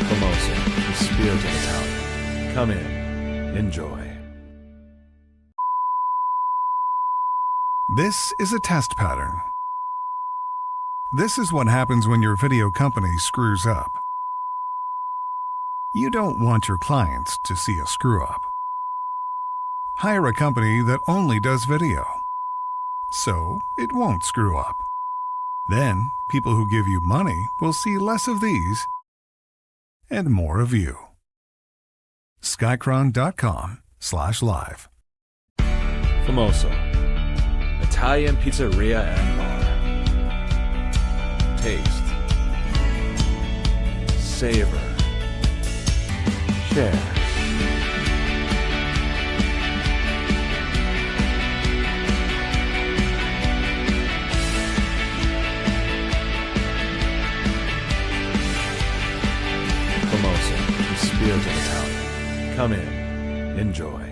Famoso, the spirit of Italian. Come in, enjoy. This is a test pattern. This is what happens when your video company screws up. You don't want your clients to see a screw up. Hire a company that only does video, so it won't screw up. Then, people who give you money will see less of these and more of you. Skycron.com/live. Famoso, Italian pizzeria and bar. Taste, savor, share. Famoso, the spirit of Italian. Come in, enjoy.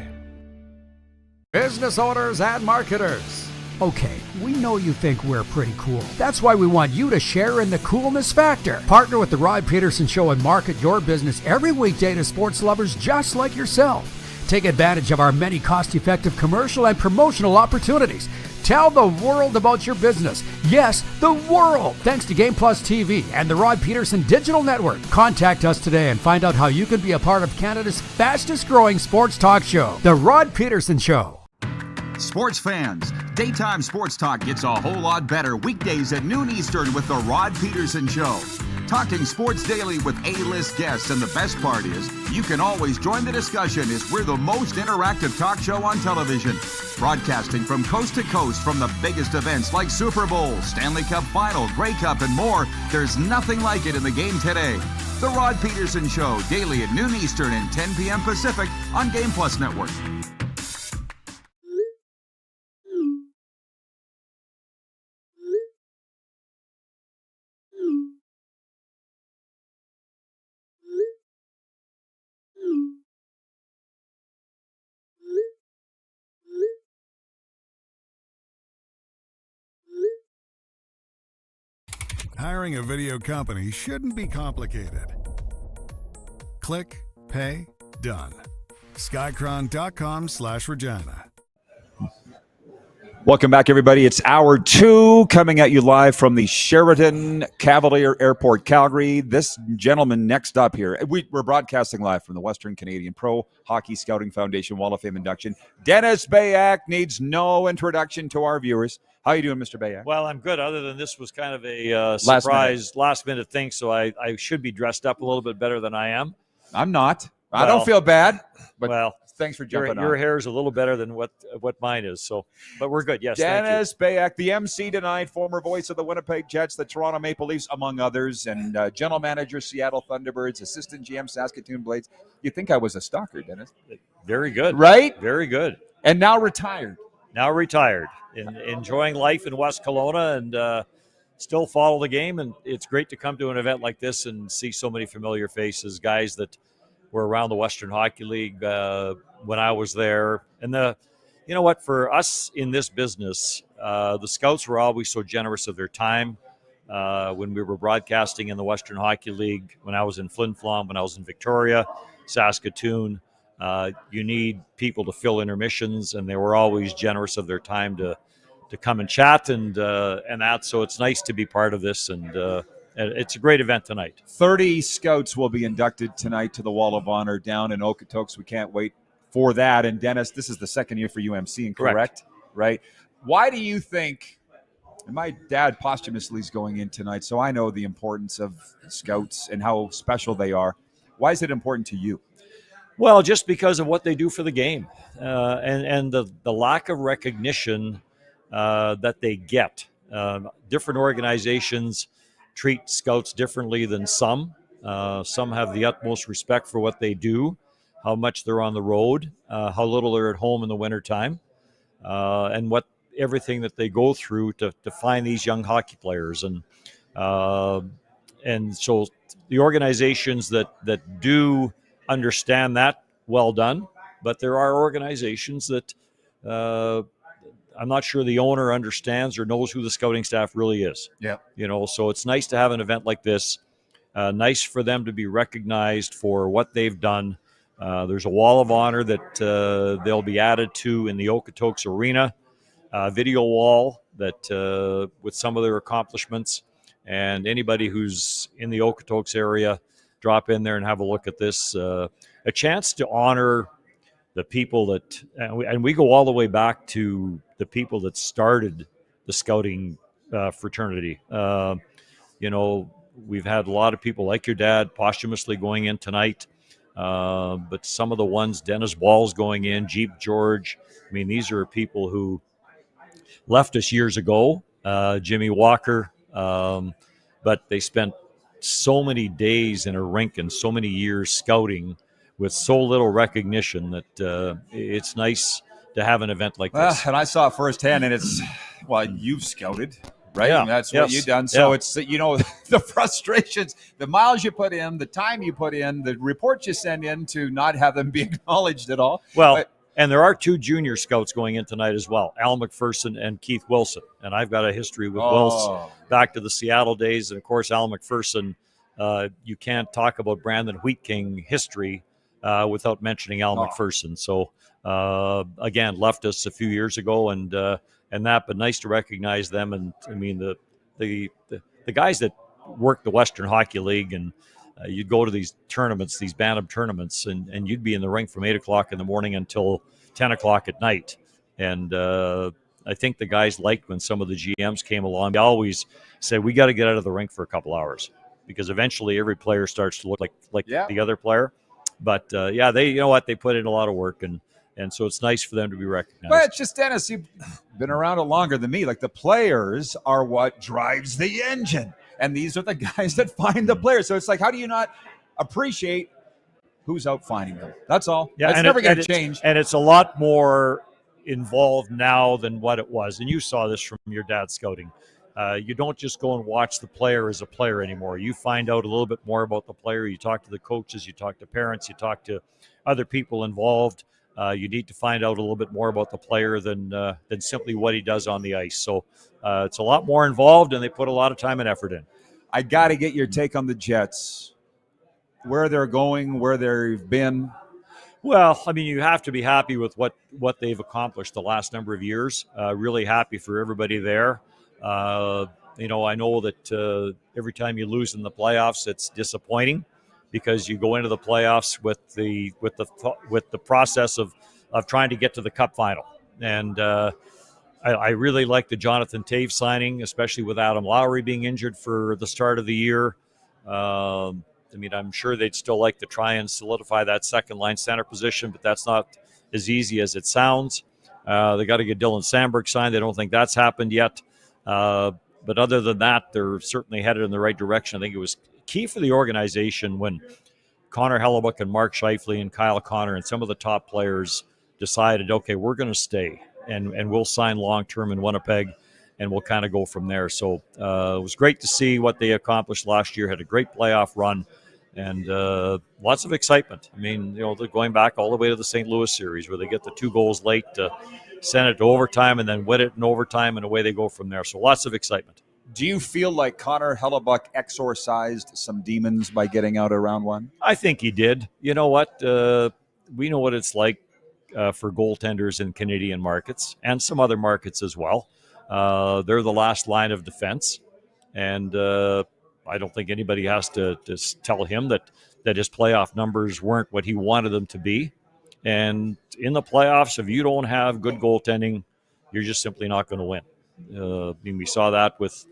Business owners and marketers. Okay, we know you think we're pretty cool. That's why we want you to share in the coolness factor. Partner with the Rod Peterson Show and market your business every weekday to sports lovers just like yourself. Take advantage of our many cost-effective commercial and promotional opportunities. Tell the world about your business. Yes, the world. Thanks to Game Plus TV and the Rod Peterson Digital Network. Contact us today and find out how you can be a part of Canada's fastest growing sports talk show, The Rod Peterson Show. Sports fans, daytime sports talk gets a whole lot better weekdays at noon Eastern with the Rod Peterson Show. Talking sports daily with A-list guests, and the best part is, you can always join the discussion as we're the most interactive talk show on television. Broadcasting from coast to coast from the biggest events like Super Bowl, Stanley Cup Final, Grey Cup, and more. There's nothing like it in the game today. The Rod Peterson Show, daily at noon Eastern and 10 p.m. Pacific on Game Plus Network. Hiring a video company shouldn't be complicated. Click, pay, done. Skycron.com/Regina. Welcome back, everybody. It's hour 2 coming at you live from the Sheraton Cavalier Airport, Calgary. This gentleman next up here, we're broadcasting live from the Western Canadian Pro Hockey Scouting Foundation Wall of Fame induction. Dennis Bayak needs no introduction to our viewers. How are you doing, Mr. Bayak? Well, I'm good, other than this was kind of a surprise last-minute thing, so I should be dressed up a little bit better than I am. I'm not. I don't feel bad, but well, thanks for jumping on. Your hair is a little better than what mine is, so but we're good. Yes, Dennis Bayak, the MC tonight, former voice of the Winnipeg Jets, the Toronto Maple Leafs, among others, and general manager, Seattle Thunderbirds, assistant GM, Saskatoon Blades. You'd think I was a stalker, Dennis. Very good. Right? Very good. And now retired. Enjoying life in West Kelowna, and still follow the game. And it's great to come to an event like this and see so many familiar faces, guys that were around the Western Hockey League when I was there. And you know what, for us in this business, the scouts were always so generous of their time. When we were broadcasting in the Western Hockey League, when I was in Flin Flon, when I was in Victoria, Saskatoon, you need people to fill intermissions, and they were always generous of their time to come and chat and that. So it's nice to be part of this, and it's a great event tonight. 30 scouts will be inducted tonight to the Wall of Honor down in Okotoks. We can't wait for that. And Dennis, this is the second year for UMC, correct? Right? Why do you think? And my dad posthumously is going in tonight, so I know the importance of scouts and how special they are. Why is it important to you? Well, just because of what they do for the game, and the lack of recognition that they get. Different organizations treat scouts differently than some. Some have the utmost respect for what they do, how much they're on the road, how little they're at home in the wintertime, and what everything that they go through to find these young hockey players. And and so the organizations that do understand that, well done. But there are organizations that I'm not sure the owner understands or knows who the scouting staff really is. Yeah. So it's nice to have an event like this. Nice for them to be recognized for what they've done. There's a wall of honor that they'll be added to in the Okotoks Arena, video wall that with some of their accomplishments. And anybody who's in the Okotoks area, drop in there and have a look at this. A chance to honor the people that, and we go all the way back to the people that started the scouting fraternity. We've had a lot of people like your dad posthumously going in tonight, but some of the ones, Dennis Ball's going in, Jeep George. I mean, these are people who left us years ago, Jimmy Walker, but they spent so many days in a rink and so many years scouting with so little recognition that it's nice to have an event like this. And I saw it firsthand, and it's, you've scouted, right? Yeah. I mean, that's what you've done. So it's, the frustrations, the miles you put in, the time you put in, the reports you send in to not have them be acknowledged at all. And there are 2 junior scouts going in tonight as well, Al McPherson and Keith Wilson. And I've got a history with Wilson back to the Seattle days. And, of course, Al McPherson, you can't talk about Brandon Wheat King history without mentioning Al McPherson. So, again, left us a few years ago and that, but nice to recognize them. And, I mean, the guys that work the Western Hockey League, and you'd go to these tournaments, these Bantam tournaments, and you'd be in the rink from 8 o'clock in the morning until 10 o'clock at night. And I think the guys liked when some of the GMs came along. They always said, we got to get out of the rink for a couple hours, because eventually every player starts to look like the other player. But, they put in a lot of work, and so it's nice for them to be recognized. But it's just, Dennis, you've been around it longer than me. Like, the players are what drives the engine. And these are the guys that find the players. So it's like, how do you not appreciate who's out finding them? That's all. Yeah, it's never going to change. And it's a lot more involved now than what it was. And you saw this from your dad's scouting. You don't just go and watch the player as a player anymore. You find out a little bit more about the player. You talk to the coaches. You talk to parents. You talk to other people involved. You need to find out a little bit more about the player than simply what he does on the ice. So it's a lot more involved, and they put a lot of time and effort in. I got to get your take on the Jets, where they're going, where they've been. Well, I mean, you have to be happy with what they've accomplished the last number of years. Really happy for everybody there. I know that every time you lose in the playoffs, it's disappointing, because you go into the playoffs with the process of trying to get to the Cup final. And I really like the Jonathan Toews signing, especially with Adam Lowry being injured for the start of the year. I'm sure they'd still like to try and solidify that second line center position, but that's not as easy as it sounds. They got to get Dylan Sandberg signed. They don't think that's happened yet. But other than that, they're certainly headed in the right direction. I think it was key for the organization when Connor Hellebuck and Mark Scheifele and Kyle Connor and some of the top players decided, okay, we're going to stay and we'll sign long-term in Winnipeg, and we'll kind of go from there. So it was great to see what they accomplished last year, had a great playoff run, and lots of excitement. I mean, they're going back all the way to the St. Louis series where they get the 2 goals late to send it to overtime and then win it in overtime, and away they go from there. So lots of excitement. Do you feel like Connor Hellebuck exorcised some demons by getting out of round 1? I think he did. You know what? We know what it's like for goaltenders in Canadian markets and some other markets as well. They're the last line of defense. And I don't think anybody has to tell him that his playoff numbers weren't what he wanted them to be. And in the playoffs, if you don't have good goaltending, you're just simply not going to win. We saw that with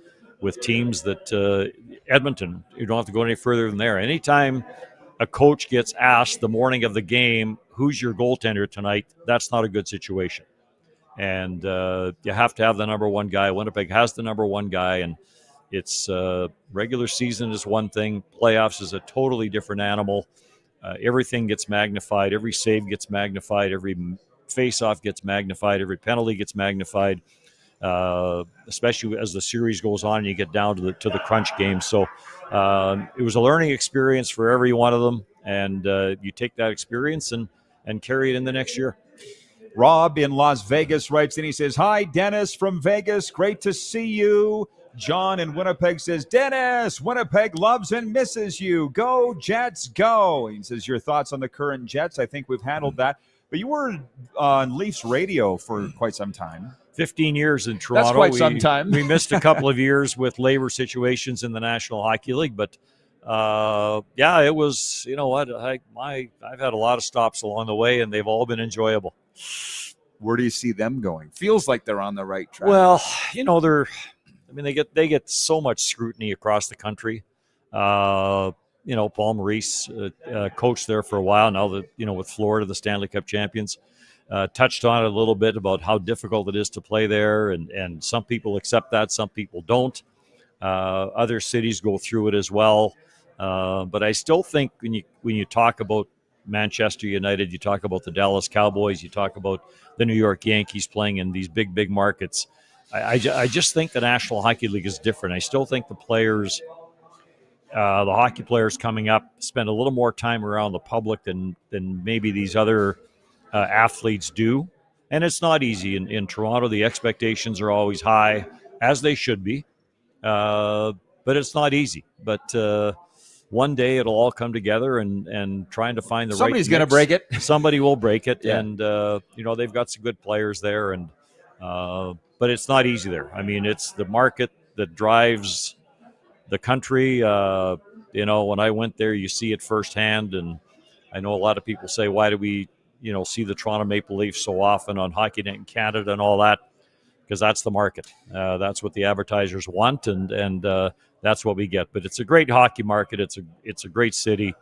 teams that Edmonton, you don't have to go any further than there. Anytime a coach gets asked the morning of the game, who's your goaltender tonight, that's not a good situation. And you have to have the number one guy. Winnipeg has the number one guy, and it's regular season is one thing. Playoffs is a totally different animal. Everything gets magnified. Every save gface-off gets magnified. Every penalty gets magnified. especially as the series goes on and you get down to the crunch games. So it was a learning experience for every one of them, and you take that experience and carry it in the next year. Rob in Las Vegas writes in. He says, "Hi, Dennis from Vegas. Great to see you." John in Winnipeg says, "Dennis, Winnipeg loves and misses you. Go, Jets, go." He says, "Your thoughts on the current Jets?" I think we've handled that. But you were on Leafs radio for quite some time. 15 years in Toronto. That's quite some time. We missed a couple of years with labor situations in the National Hockey League, but yeah, it was, you know what, I've had a lot of stops along the way, and they've all been enjoyable. Where do you see them going? Feels like they're on the right track. Well, you know, they get so much scrutiny across the country. You know, Paul Maurice coached there for a while now. That, you know, with Florida, the Stanley Cup champions, touched on it a little bit about how difficult it is to play there, and some people accept that, some people don't. Other cities go through it as well. But I still think when you talk about Manchester United, you talk about the Dallas Cowboys, you talk about the New York Yankees playing in these big markets. I just think the National Hockey League is different. I still think the players, the hockey players coming up, spend a little more time around the public than maybe these other athletes do. And it's not easy. In Toronto, the expectations are always high, as they should be. But it's not easy. But one day it'll all come together, and trying to find the Somebody's right going to break it. Somebody will break it. Yeah. And, you know, they've got some good players there. And but it's not easy there. I mean, it's the market that drives the country. You know, when I went there, you see it firsthand. And I know a lot of people say, why do we, you know, see the Toronto Maple Leafs so often on Hockey Night in Canada and all that? Because that's the market. That's what the advertisers want, and that's what we get. But it's a great hockey market. It's a great city.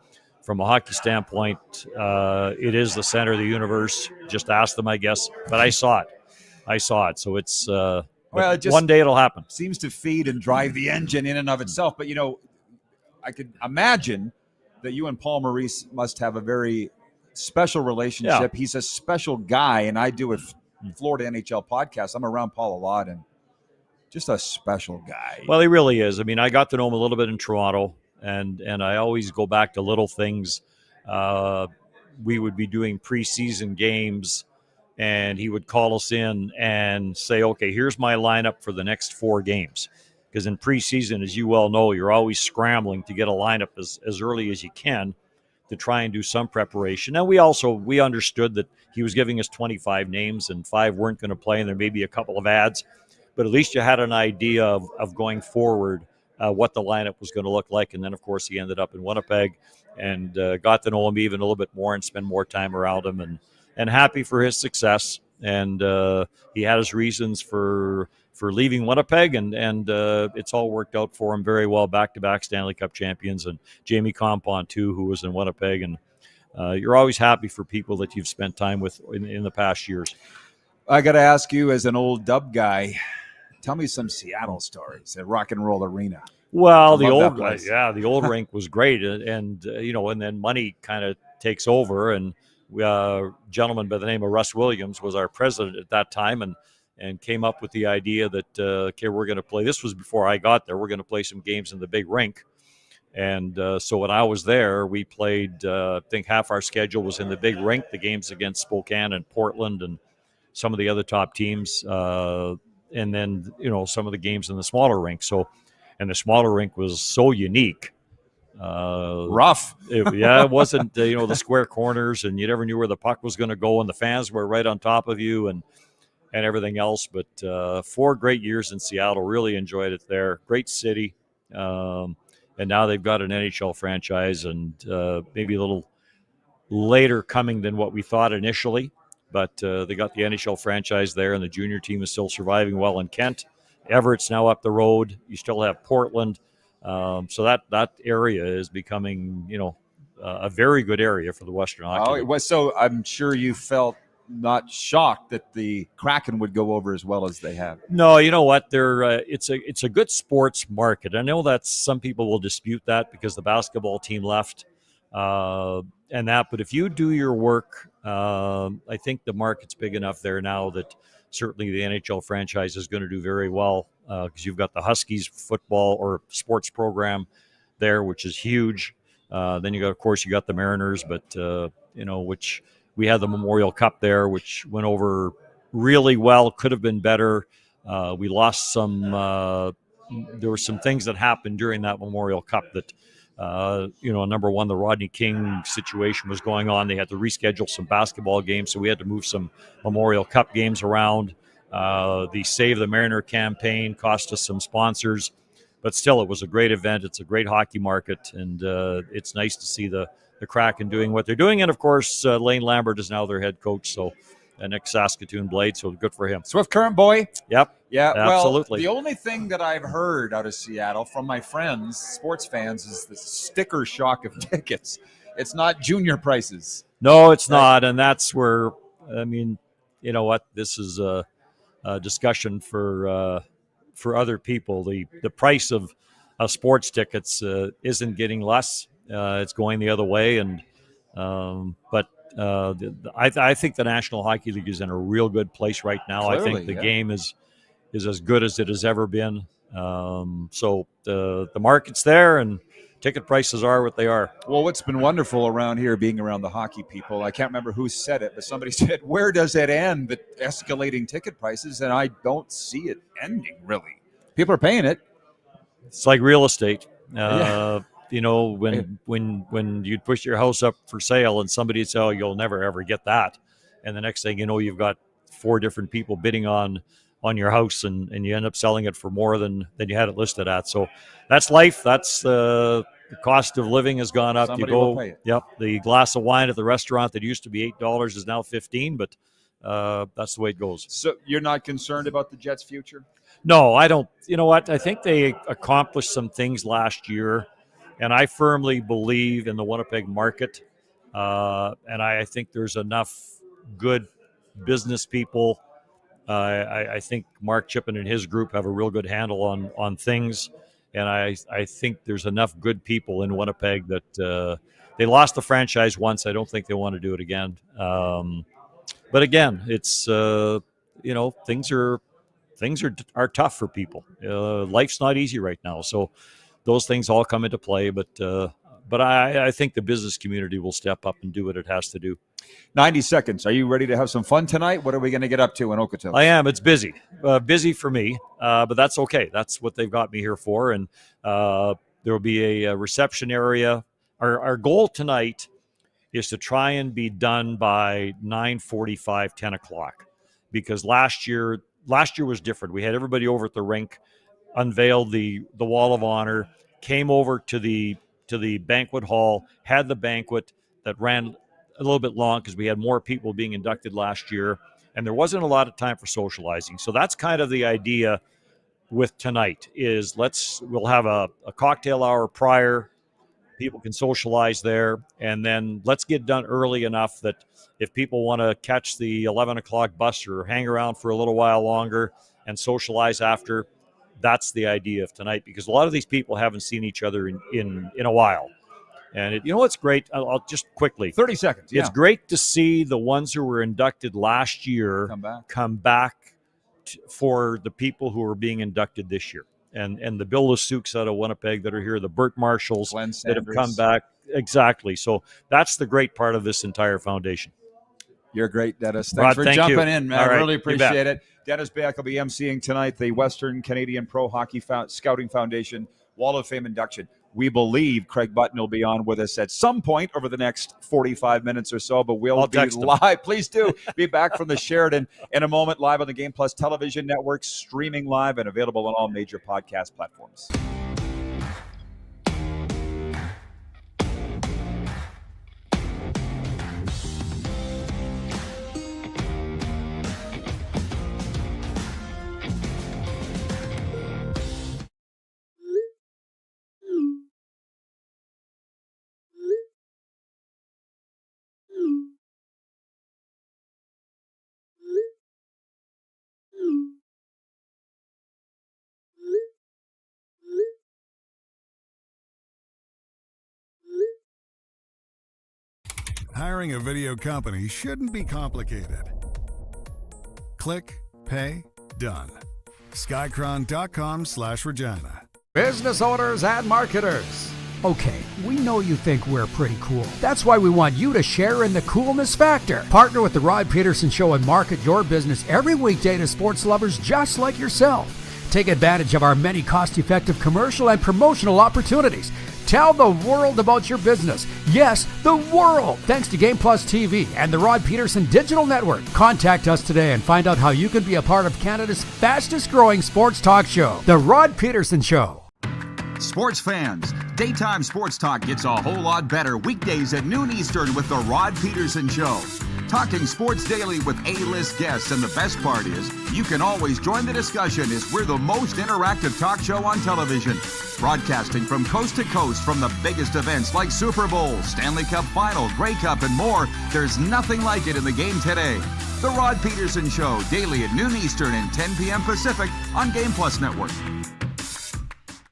From a hockey standpoint, it is the center of the universe. Just ask them, I guess. But I saw it. So it's Well, it just one day it'll happen. Seems to feed and drive the engine in and of itself. But, you know, I could imagine that you and Paul Maurice must have a very special relationship. Yeah. He's a special guy, and I do a Florida NHL podcast. I'm around Paul a lot, and just a special guy. Well, he really is. I mean, I got to know him a little bit in Toronto, and I always go back to little things. We would be doing preseason games, and he would call us in and say, okay, here's my lineup for the next 4 games. Because in preseason, as you well know, you're always scrambling to get a lineup as early as you can to try and do some preparation. And we understood that he was giving us 25 names and 5 weren't going to play, and there may be a couple of ads. But at least you had an idea of going forward what the lineup was going to look like. And then, of course, he ended up in Winnipeg and got to know him even a little bit more and spend more time around him, and happy for his success. And he had his reasons for leaving Winnipeg, and it's all worked out for him very well. Back-to-back Stanley Cup champions, and Jamie Compon, too, who was in Winnipeg. And you're always happy for people that you've spent time with in the past years. I got to ask you, as an old Dub guy, tell me some Seattle stories at Rock and Roll Arena. Well, the old rink was great, and you know, and then money kind of takes over, and a gentleman by the name of Russ Williams was our president at that time, and came up with the idea that okay, we're going to play. This was before I got there. We're going to play some games in the big rink, and so when I was there, we played. I think half our schedule was in the big rink. The games against Spokane and Portland and some of the other top teams, and then, you know, some of the games in the smaller rink. So, and the smaller rink was so unique. Rough. It wasn't, you know, the square corners, and you never knew where the puck was going to go, and the fans were right on top of you, and everything else. But 4 great years in Seattle. Really enjoyed it there. Great city. And now they've got an NHL franchise, and maybe a little later coming than what we thought initially. But they got the NHL franchise there, and the junior team is still surviving well in Kent. Everett's now up the road. You still have Portland. So that area is becoming, you know, a very good area for the Western Hockey League. It was, so I'm sure you felt not shocked that the Kraken would go over as well as they have. No, you know what? It's a good sports market. I know that some people will dispute that because the basketball team left. And that, but if you do your work, I think the market's big enough there now that certainly the NHL franchise is going to do very well because you've got the Huskies football or sports program there, which is huge. Then you got the Mariners, but which we had the Memorial Cup there, which went over really well. Could have been better. We lost some. There were some things that happened during that Memorial Cup that, number one, the Rodney King situation was going on. They had to reschedule some basketball games, so we had to move some Memorial Cup games around. The Save the Mariner campaign cost us some sponsors, but still, it was a great event. It's a great hockey market, and it's nice to see the Kraken doing what they're doing. And, of course, Lane Lambert is now their head coach, so an ex-Saskatoon Blade, so good for him. Swift Current boy. Yep. Yeah, absolutely. Well, the only thing that I've heard out of Seattle from my friends, sports fans, is the sticker shock of tickets. It's not junior prices. No, it's not, and that's where, I mean, you know what? This is a discussion for other people. The price of sports tickets isn't getting less. It's going the other way, and I think the National Hockey League is in a real good place right now. Clearly, I think the game is as good as it has ever been. So the market's there, and ticket prices are what they are. Well, what's been wonderful around here, being around the hockey people, I can't remember who said it, but somebody said, where does it end, the escalating ticket prices? And I don't see it ending, really. People are paying it. It's like real estate. Yeah. When you'd push your house up for sale and somebody'd say, oh, you'll never, ever get that. And the next thing you know, you've got 4 different people bidding on your house, and you end up selling it for more than you had it listed at. So that's life. That's the cost of living has gone up. Somebody will pay it. Yep. The glass of wine at the restaurant that used to be $8 is now $15, but that's the way it goes. So you're not concerned about the Jets' future? No, I don't. You know what? I think they accomplished some things last year, and I firmly believe in the Winnipeg market. And I think there's enough good business people. I think Mark Chippen and his group have a real good handle on things. And I think there's enough good people in Winnipeg that they lost the franchise once. I don't think they want to do it again. But again, it's, things are tough for people. Life's not easy right now. So those things all come into play. But I think the business community will step up and do what it has to do. 90 seconds. Are you ready to have some fun tonight? What are we going to get up to in Okotoks? I am. It's busy. Busy for me, but that's okay. That's what they've got me here for. And there will be a reception area. Our goal tonight is to try and be done by 9:45, 10 o'clock. Because last year was different. We had everybody over at the rink, unveiled the Wall of Honor, came over to the banquet hall, had the banquet that ran a little bit long because we had more people being inducted last year, and there wasn't a lot of time for socializing. So that's kind of the idea with tonight is we'll have a cocktail hour prior. People can socialize there, and then let's get done early enough that if people want to catch the 11 o'clock bus or hang around for a little while longer and socialize after, that's the idea of tonight, because a lot of these people haven't seen each other in a while. And you know what's great? I'll just quickly. 30 seconds. It's great to see the ones who were inducted last year come back for the people who are being inducted this year. And the Bill Lasukes out of Winnipeg that are here, the Burt Marshalls that have come back. Exactly. So that's the great part of this entire foundation. You're great, Dennis. Thanks Rod, for thank jumping you. in, man. All right, I really you appreciate bet. it. Dennis Beck will be emceeing tonight the Western Canadian Pro Hockey Scouting Foundation Wall of Fame induction. We believe Craig Button will be on with us at some point over the next 45 minutes or so, but we'll be live. Please do be back from the Sheridan in a moment, live on the Game Plus television network, streaming live and available on all major podcast platforms. Hiring a video company shouldn't be complicated. Click, pay, done. Skycron.com/Regina. Business owners and marketers. Okay, we know you think we're pretty cool. That's why we want you to share in the coolness factor. Partner with the Rod Peterson Show and market your business every weekday to sports lovers just like yourself. Take advantage of our many cost-effective commercial and promotional opportunities. Tell the world about your business. Yes, the world. Thanks to Game Plus TV and the Rod Peterson Digital Network. Contact us today and find out how you can be a part of Canada's fastest-growing sports talk show, The Rod Peterson Show. Sports fans, daytime sports talk gets a whole lot better weekdays at noon Eastern with The Rod Peterson Show. Talking sports daily with A-list guests, and the best part is, you can always join the discussion as we're the most interactive talk show on television. Broadcasting from coast to coast from the biggest events like Super Bowl, Stanley Cup Final, Grey Cup, and more, there's nothing like it in the game today. The Rod Peterson Show, daily at noon Eastern and 10 p.m. Pacific on Game Plus Network.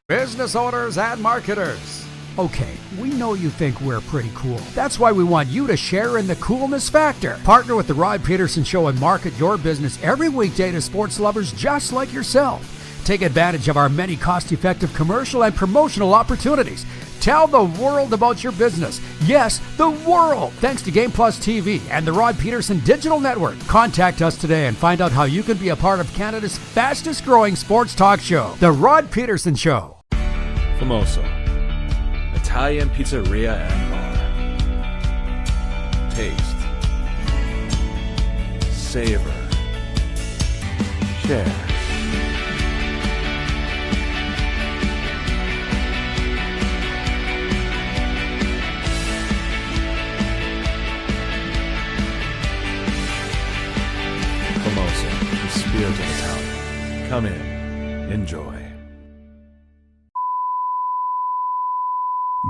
Business owners and marketers. Okay, we know you think we're pretty cool. That's why we want you to share in the coolness factor. Partner with the Rod Peterson Show and market your business every weekday to sports lovers just like yourself. Take advantage of our many cost-effective commercial and promotional opportunities. Tell the world about your business. Yes, the world. Thanks to Game Plus TV and the Rod Peterson Digital Network. Contact us today and find out how you can be a part of Canada's fastest-growing sports talk show, The Rod Peterson Show. Famoso, Italian pizzeria and bar. Taste, savor, share. Famoso, the spirit of Italian. Come in, enjoy.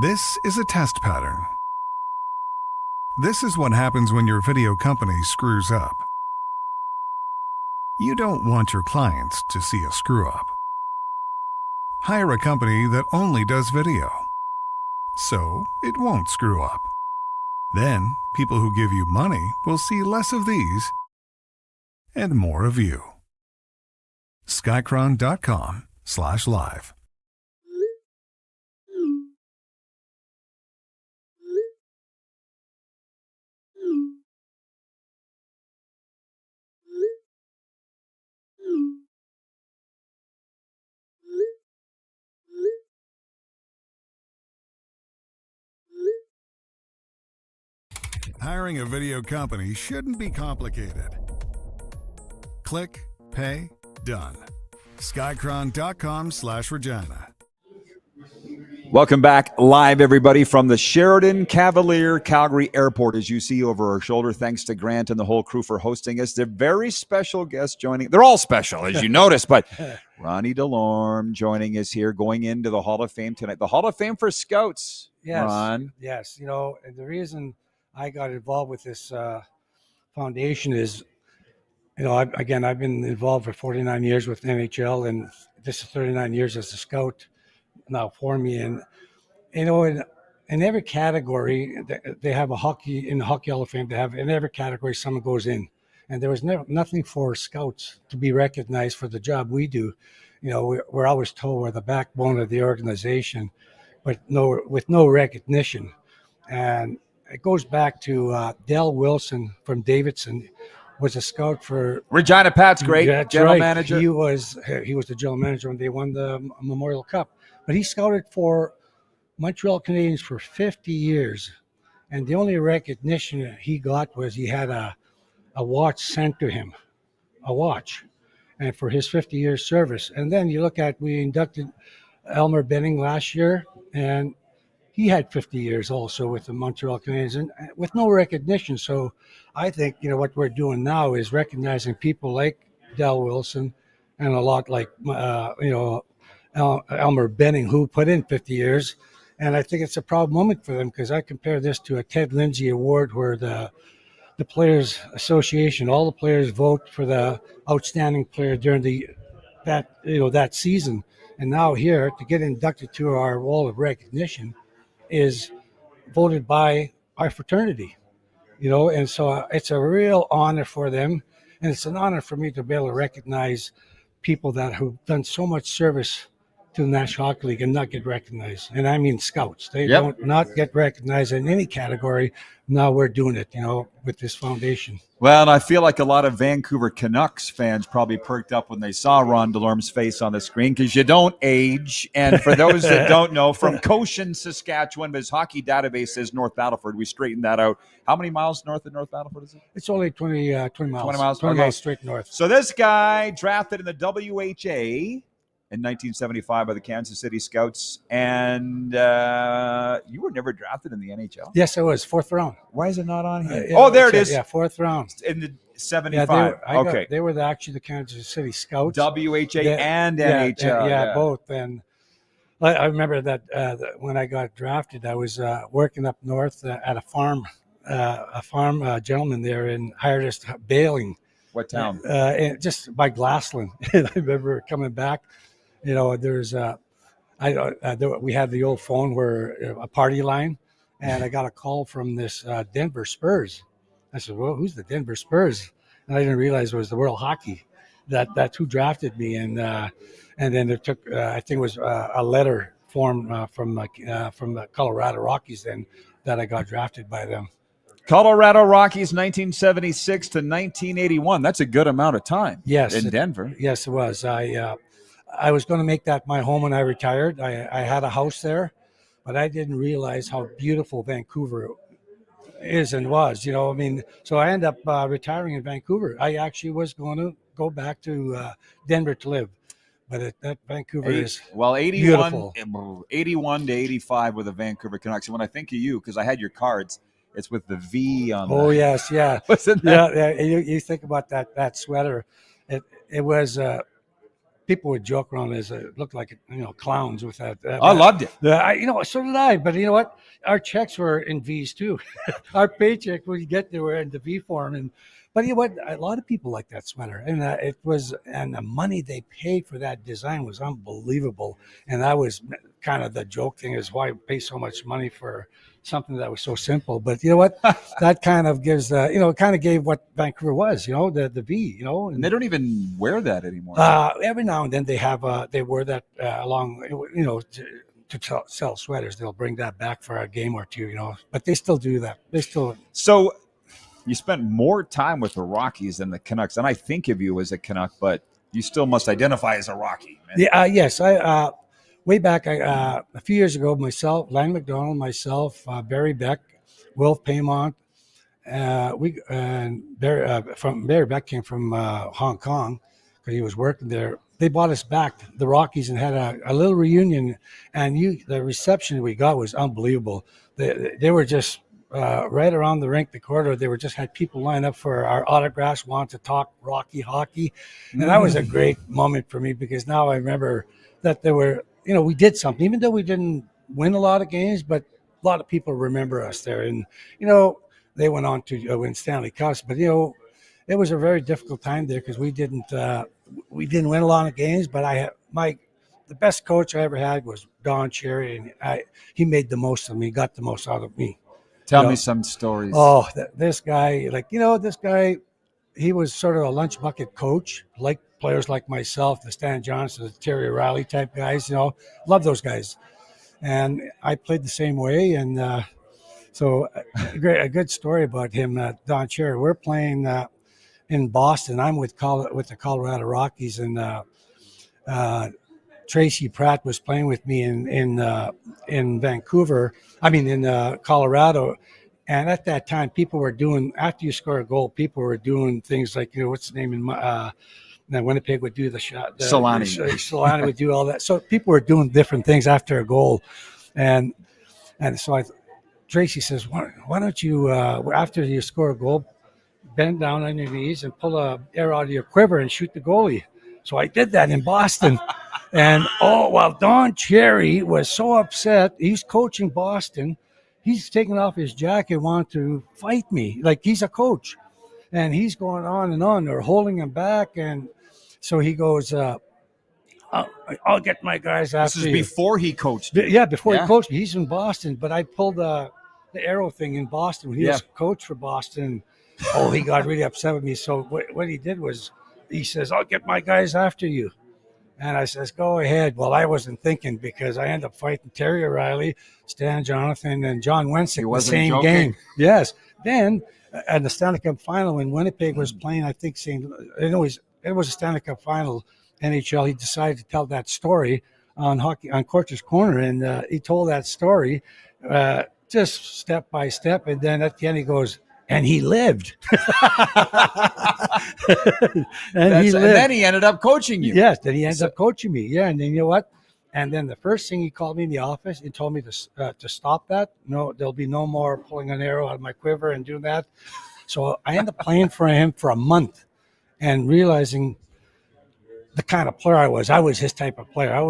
This is a test pattern. This is what happens when your video company screws up. You don't want your clients to see a screw-up. Hire a company that only does video, so it won't screw up. Then, people who give you money will see less of these and more of you. Skycron.com/live. Hiring a video company shouldn't be complicated. Click, pay, done. Skycron.com/Regina. Welcome back live, everybody, from the Sheridan Cavalier Calgary Airport. As you see over our shoulder, thanks to Grant and the whole crew for hosting us. They're very special guests joining. They're all special, as you notice, but Ronnie Delorme joining us here, going into the Hall of Fame tonight. The Hall of Fame for Scouts, yes, Ron. Yes, and the reason I got involved with this foundation is, I've been involved for 49 years with NHL, and this is 39 years as a scout now for me. And, in every category, they have in the Hockey Hall of Fame, they have in every category someone goes in. And there was nothing for scouts to be recognized for the job we do. We're always told we're the backbone of the organization, but with no recognition. And it goes back to Del Wilson from Davidson, was a scout for Regina Pat's great general manager. He was the general manager when they won the Memorial Cup. But he scouted for Montreal Canadiens for 50 years. And the only recognition he got was he had a watch sent to him, a watch, and for his 50 years service. And then you look at, we inducted Elmer Benning last year, and he had 50 years also with the Montreal Canadiens, and with no recognition. So I think, what we're doing now is recognizing people like Del Wilson and a lot like, Elmer Benning, who put in 50 years. And I think it's a proud moment for them, because I compare this to a Ted Lindsay Award, where the Players Association, all the players vote for the outstanding player during that season. And now here, to get inducted to our wall of recognition is voted by our fraternity, and so it's a real honor for them. And it's an honor for me to be able to recognize people that who've done so much service to the National Hockey League and not get recognized. And I mean scouts. They don't not get recognized in any category. Now we're doing it, with this foundation. Well, and I feel like a lot of Vancouver Canucks fans probably perked up when they saw Ron DeLorme's face on the screen, because you don't age. And for those that don't know, from Goshen, Saskatchewan, but his hockey database says North Battleford. We straightened that out. How many miles north of North Battleford is it? It's only 20 miles. 20 miles. 20 Okay. miles straight north. So this guy drafted in the WHA in 1975 by the Kansas City Scouts, and you were never drafted in the NHL? Yes, I was. 4th round. Why is it not on here? There it is. Yeah, 4th round. In the 75. Yeah, they were actually the Kansas City Scouts. WHA and NHL. Yeah, both. And I remember that when I got drafted, I was working up north at a farm gentleman there, and hired us baling. What town? And just by Glassland. I remember coming back. There's we had the old phone where a party line, and I got a call from this Denver Spurs. I said, "Well, who's the Denver Spurs?" And I didn't realize it was the World Hockey. That's who drafted me, and then there took I think it was a letter form from the Colorado Rockies then that I got drafted by them. Colorado Rockies, 1976 to 1981. That's a good amount of time. Yes, in Denver. Yes, it was. I was going to make that my home when I retired. I had a house there, but I didn't realize how beautiful Vancouver is and was. So I ended up retiring in Vancouver. I actually was going to go back to Denver to live, but that Vancouver is 81 beautiful. 81 to 85 with the Vancouver Canucks. And when I think of you, because I had your cards, it's with the V on. Oh yes, yeah. Wasn't that? Yeah. You think about that sweater. It was. People would joke around as it looked like clowns with that. I loved it. So did I. But you know what? Our checks were in V's too. Our paycheck we get there were in the V form, but you know what? A lot of people like that sweater, and the money they paid for that design was unbelievable. And that was kind of the joke thing, is why pay so much money for something that was so simple. But you know what? That kind of gives it kind of gave what Vancouver was, the V, and they don't even wear that anymore. Every now and then they wear that along, to sell sweaters. They'll bring that back for a game or two, but they still do that. So you spent more time with the Rockies than the Canucks, and I think of you as a Canuck, but you still must identify as a Rocky. Man. Yeah, yes. I way back a few years ago, myself, Lang McDonald, Barry Beck, Wilf Paymont, Barry Beck came from Hong Kong because he was working there. They brought us back, the Rockies, and had a little reunion, and the reception we got was unbelievable. They were just right around the rink, the corridor. They just had people line up for our autographs, wanted to talk Rocky hockey, and that was a great moment for me, because now I remember that there were, we did something, even though we didn't win a lot of games, but a lot of people remember us there. And, they went on to win Stanley Cups, but, it was a very difficult time there because we didn't win a lot of games, but the best coach I ever had was Don Cherry, and he made the most of me, got the most out of me. Tell me some stories. Oh, this guy, he was sort of a lunch bucket coach, like players like myself, the Stan Johnson, the Terry Riley type guys, love those guys. And I played the same way. And so a good story about him, Don Cherry. We're playing in Boston. I'm with the Colorado Rockies, and Tracy Pratt was playing with me in Vancouver. In Colorado. And at that time, people were doing, after you score a goal, people were doing things like, what's the name in Winnipeg would do the shot. Solani. Solani would do all that. So people were doing different things after a goal. And so Tracy says, why don't you, after you score a goal, bend down on your knees and pull a air out of your quiver and shoot the goalie. So I did that in Boston. And, Don Cherry was so upset. He's coaching Boston. He's taking off his jacket, wanting to fight me. Like, he's a coach. And he's going on and on. They're holding him back. And so he goes, I'll get my guys after This is before he coached. Yeah, before he coached me. He's in Boston. But I pulled the Arrow thing in Boston. He was coach for Boston. Oh, he got really upset with me. So what he did was he says, I'll get my guys after you. And I says, go ahead. Well, I wasn't thinking because I ended up fighting Terry O'Reilly, Stan Jonathan, and John Wensick the same joking. game. Yes. Then at the Stanley Cup final, when Winnipeg was playing, I think it was a Stanley Cup final, NHL, he decided to tell that story on Coach's Corner. And he told that story just step by step. And then at the end, he goes, and he lived. And then he ended up coaching you. Yes, then he ended up coaching me. Yeah, and then you know what? And then the first thing he called me in the office and told me to stop that. No, there'll be no more pulling an arrow out of my quiver and doing that. So I ended up playing for him for a month and realizing the kind of player I was. I was his type of player. I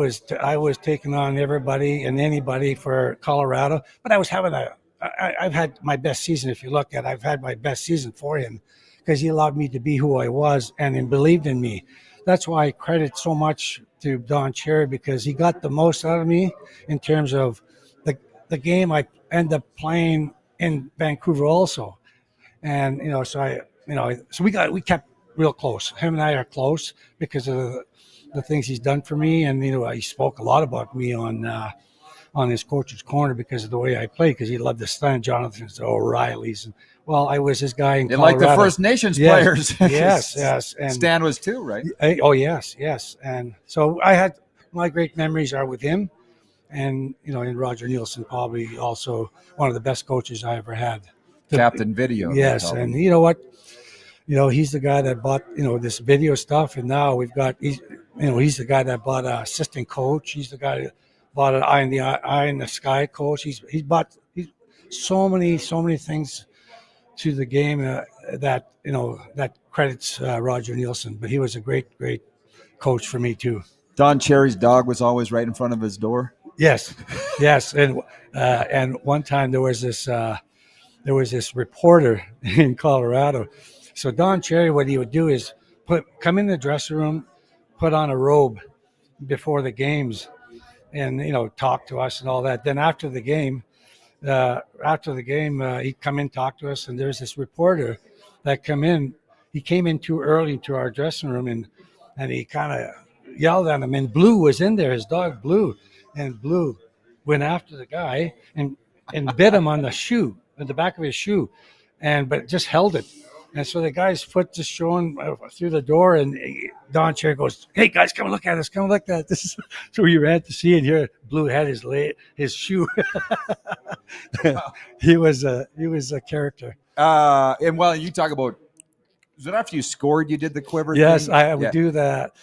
was taking on everybody and anybody for Colorado, but I was having I've had my best season. If you look at, I've had my best season for him because he allowed me to be who I was and he believed in me. That's why I credit so much to Don Cherry because he got the most out of me in terms of the game I ended up playing in Vancouver also. And, so we kept real close. Him and I are close because of the things he's done for me. And, he spoke a lot about me on his Coach's Corner because of the way I played, because he loved the Stan Jonathans, the O'Reillys. And, well, I was his guy in Colorado. Like the First Nations players. Yes. And Stan was too, right? Oh, yes. And so my great memories are with him. And, and Roger Nielsen, probably also one of the best coaches I ever had. Captain Video. Yes. And you know what? He's the guy that bought, this video stuff. And now he's the guy that bought an assistant coach. He's the guy that bought an eye in the sky coach. He's bought so many things to the game that credits Roger Nielsen. But he was a great coach for me too. Don Cherry's dog was always right in front of his door. Yes. And one time there was this reporter in Colorado. So Don Cherry, what he would do is come in the dressing room, put on a robe before the games, and talk to us and all that. Then after the game, he'd come in, talk to us, and there's this reporter that come in. He came in too early to our dressing room, and he kind of yelled at him. And Blue was in there, his dog Blue, and Blue went after the guy and bit him on the shoe, in the back of his shoe, but just held it. And so the guy's foot just showing through the door, and Don Cherry goes, "Hey guys, come look at us! Come look at this." So you had to see it here. Blue had his shoe. He was a character. And while you talk about, was it after you scored you did the quiver? Yes, thing? I would do that.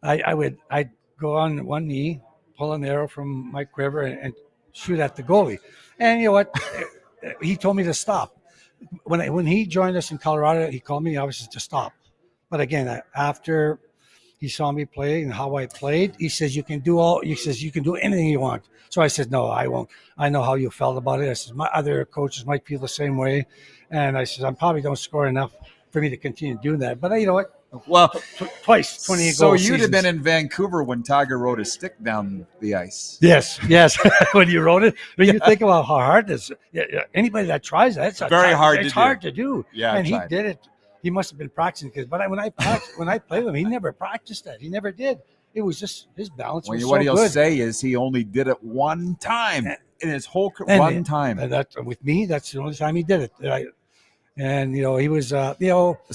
I'd go on one knee, pull an arrow from my quiver, and shoot at the goalie. And you know what? He told me to stop. When he joined us in Colorado, he called me obviously to stop. But again, after he saw me play and how I played, he says you can do anything you want. So I said, no, I won't. I know how you felt about it. I said my other coaches might feel the same way, and I said I probably don't score enough for me to continue doing that. But you know what? Well, twice 28 so goals. So you'd seasons. have been in Vancouver when Tiger rode his stick down the ice. Yes. When you rode it. When you think about how hard this, anybody that tries that, it's very hard. It's hard to do. Yeah, and he did it. He must have been practicing when I played with him, he never practiced that. He never did. It was just his balance was so good. What he'll say is he only did it one time in his whole career. One time. And that with me, that's the only time he did it. And he was so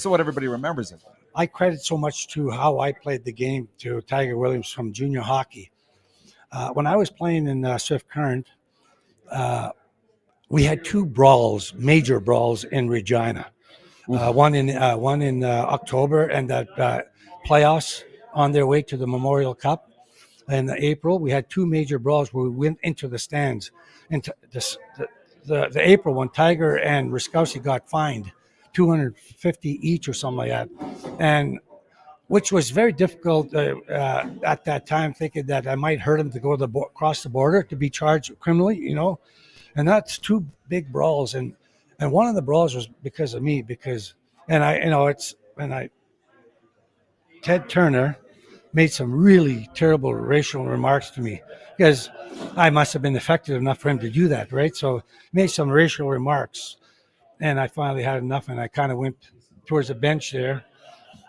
what everybody remembers it. I credit so much to how I played the game to Tiger Williams from junior hockey. When I was playing in Swift Current, we had two major brawls in Regina. One in October, and that playoffs on their way to the Memorial Cup. In April, we had two major brawls where we went into the stands. And the April one, Tiger and Ruskowski got fined $250 each or something like that, and which was very difficult at that time, thinking that I might hurt him to go across the border to be charged criminally, and that's two big brawls, and one of the brawls was because of me, Ted Turner made some really terrible racial remarks to me because I must have been effective enough for him to do that, right? So he made some racial remarks. and I finally had enough, and I kind of went towards the bench there,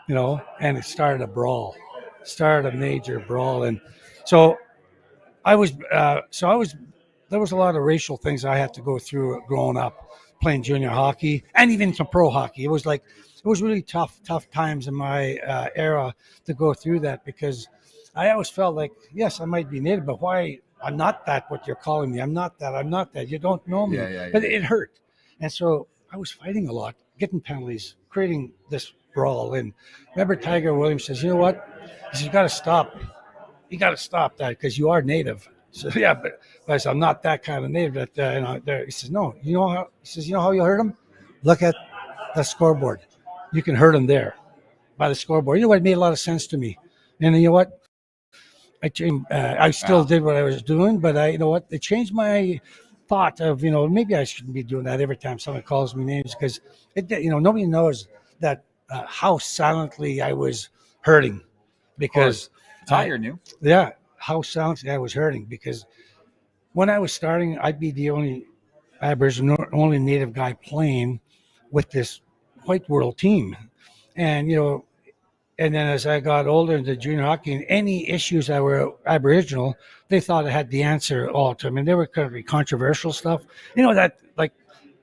and it started a brawl, started a major brawl, and so I was there was a lot of racial things I had to go through growing up, playing junior hockey and even some pro hockey. It was really tough times in my era to go through that, because I always felt like, yes, I might be Native, but why? I'm not that, what you're calling me. I'm not that. You don't know me. But it hurt. And so I was fighting a lot, getting penalties, creating this brawl. And remember, Tiger Williams says, you know what? He says, you got to stop. You got to stop that, because you are Native. So yeah, but I said, I'm not that kind of Native. That he says, no. You know how you hurt him? Look at the scoreboard. You can hurt him there by the scoreboard. You know what? It made a lot of sense to me. And you know what? I still did what I was doing, but it changed my thought of, maybe I shouldn't be doing that every time someone calls me names, because nobody knows that how silently I was hurting, because Tiger knew. Yeah, how silently I was hurting, because when I was starting, I'd be the only Aboriginal, only Native guy playing with this white world team, and then as I got older into junior hockey, and any issues that were Aboriginal, they thought I had the answer all to them. And they were kind of controversial stuff. That like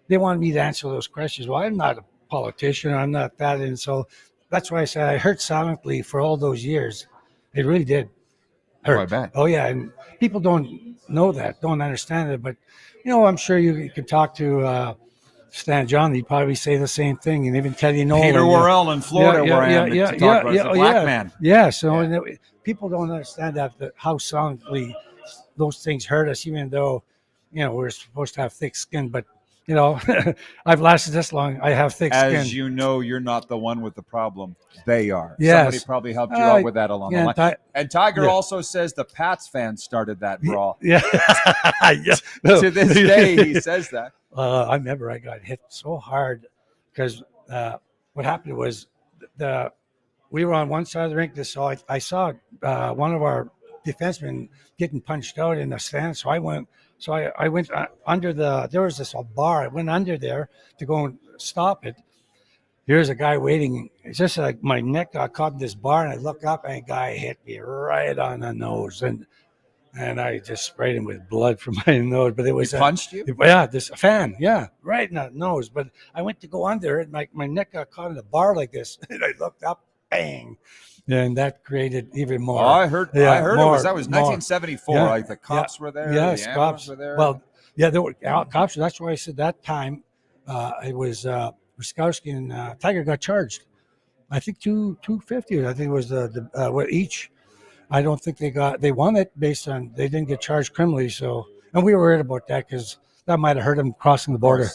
they wanted me to answer those questions. Well, I'm not a politician. I'm not that. And so that's why I said I hurt silently for all those years. It really did hurt. Oh, I bet. Oh, yeah. And people don't know that, don't understand it. But, I'm sure you can talk to Stan John, he'd probably say the same thing, and even Teddy Nolan. Peter Worrell in Florida, where I am, to talk about as a black man. Yeah, so people don't understand how silently those things hurt us, even though, we're supposed to have thick skin. But, I've lasted this long. I have thick skin. As you know, you're not the one with the problem. They are. Yes. Somebody probably helped you out with that along the line. And Tiger also says the Pats fans started that brawl. Yeah. To this day, he says that. I remember I got hit so hard because what happened was we were on one side of the rink. So I saw one of our defensemen getting punched out in the stand. So I went under there was this bar. I went under there to go and stop it. Here's a guy waiting. It's just like my neck got caught in this bar, and I look up, and a guy hit me right on the nose, and I just sprayed him with blood from my nose. But it was he punched you? Yeah, this fan, yeah, right in the nose. But I went to go under it, and my neck got caught in the bar like this, and I looked up, bang. And that created even more. Oh, I heard more, it was 1974. Yeah, like the cops were there. Yes, the cops were there. Well, yeah, there were cops. That's why I said that time it was Ruskowski and Tiger got charged. I think $250. I think it was what each. I don't think they won it based on they didn't get charged criminally. So, and we were worried about that because that might have hurt them crossing the border.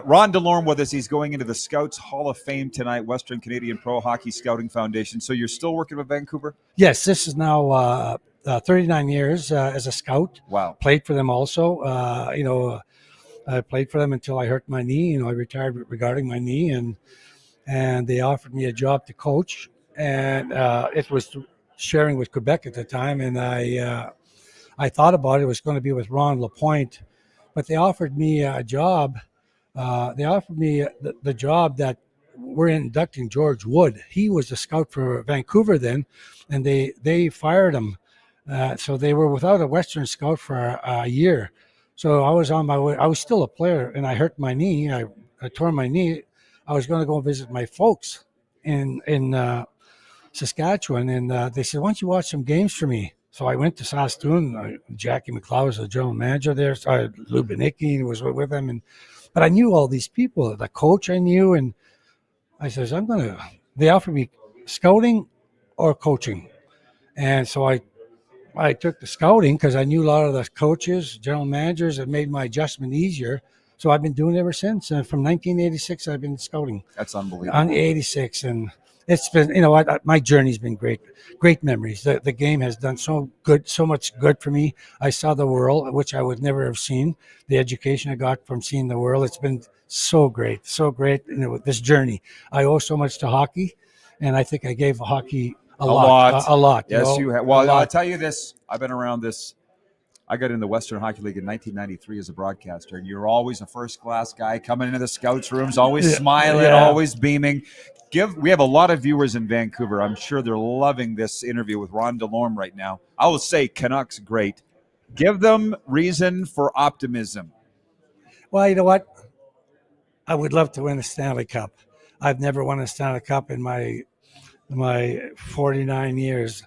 Ron DeLorme with us. He's going into the Scouts Hall of Fame tonight, Western Canadian Pro Hockey Scouting Foundation. So you're still working with Vancouver? Yes, this is now 39 years as a scout. Wow. Played for them also. I played for them until I hurt my knee. I retired regarding my knee, and they offered me a job to coach. And it was sharing with Quebec at the time, and I thought about it. It was going to be with Ron LaPointe, but they offered me a job. They offered me the job that we're inducting George Wood. He was a scout for Vancouver then, and they fired him. So they were without a Western scout for a year. So I was on my way. I was still a player, and I hurt my knee. I tore my knee. I was going to go visit my folks in Saskatchewan, and they said, "Why don't you watch some games for me?" So I went to Saskatoon. Jackie McLeod was the general manager there. So Lou Benicki was with him, but I knew all these people. The coach I knew, and I says, they offered me scouting or coaching. And so I took the scouting because I knew a lot of the coaches, general managers. It made my adjustment easier. So I've been doing it ever since. And from 1986, I've been scouting. That's unbelievable. On 86. And it's been, my journey's been great. Great memories. The game has done so much good for me. I saw the world, which I would never have seen. The education I got from seeing the world. It's been so great. This journey. I owe so much to hockey, and I think I gave hockey a lot. Yes, you have. Well, I'll tell you this. I've been around this. I got in the Western Hockey League in 1993 as a broadcaster, and you're always a first-class guy coming into the scouts' rooms, always smiling, always beaming. We have a lot of viewers in Vancouver. I'm sure they're loving this interview with Ron DeLorme right now. I will say Canucks great. Give them reason for optimism. Well, you know what? I would love to win a Stanley Cup. I've never won a Stanley Cup in my 49 years.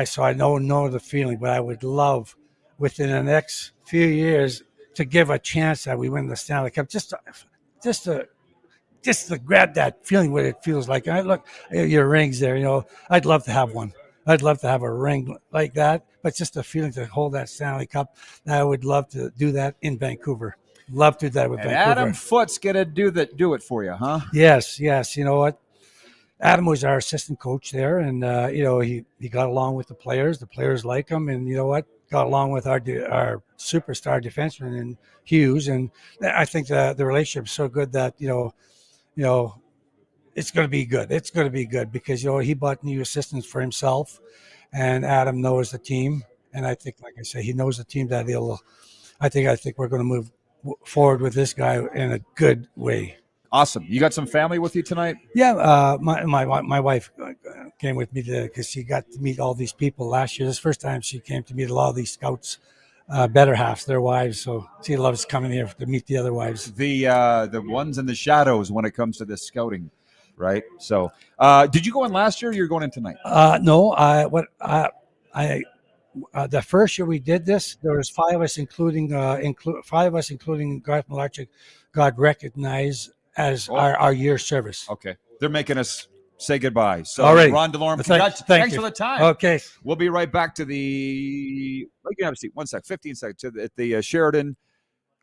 So I don't know the feeling, but I would love within the next few years to give a chance that we win the Stanley Cup. Just to grab that feeling, what it feels like. And I look at your rings there. You know, I'd love to have one. I'd love to have a ring like that, but just a feeling to hold that Stanley Cup. I would love to do that in Vancouver. Love to do that with And Vancouver. Adam Foote's gonna do it for you, huh? Yes. You know what? Adam was our assistant coach there, and he got along with the players. The players like him, and you know what? Got along with our superstar defenseman and Hughes, and I think the relationship is so good that you know it's going to be good. It's going to be good because he bought new assistants for himself, and Adam knows the team, and I think, like I say, he knows the team that I think we're going to move forward with this guy in a good way. Awesome. You got some family with you tonight? Yeah, my wife came with me because she got to meet all these people last year. This is the first time she came to meet a lot of these scouts, better halves, their wives. So she loves coming here to meet the other wives. The ones in the shadows when it comes to this scouting, right? So, did you go in last year? Or you're going in tonight? No. The first year we did this, there was five of us, including Garth Malarchuk, got recognized as our year service. Okay. They're making us say goodbye. So, Already. Ron DeLorme, Thanks thanks you. for the time. Okay. We'll be right back to you can have a seat. 15 seconds at the Sheridan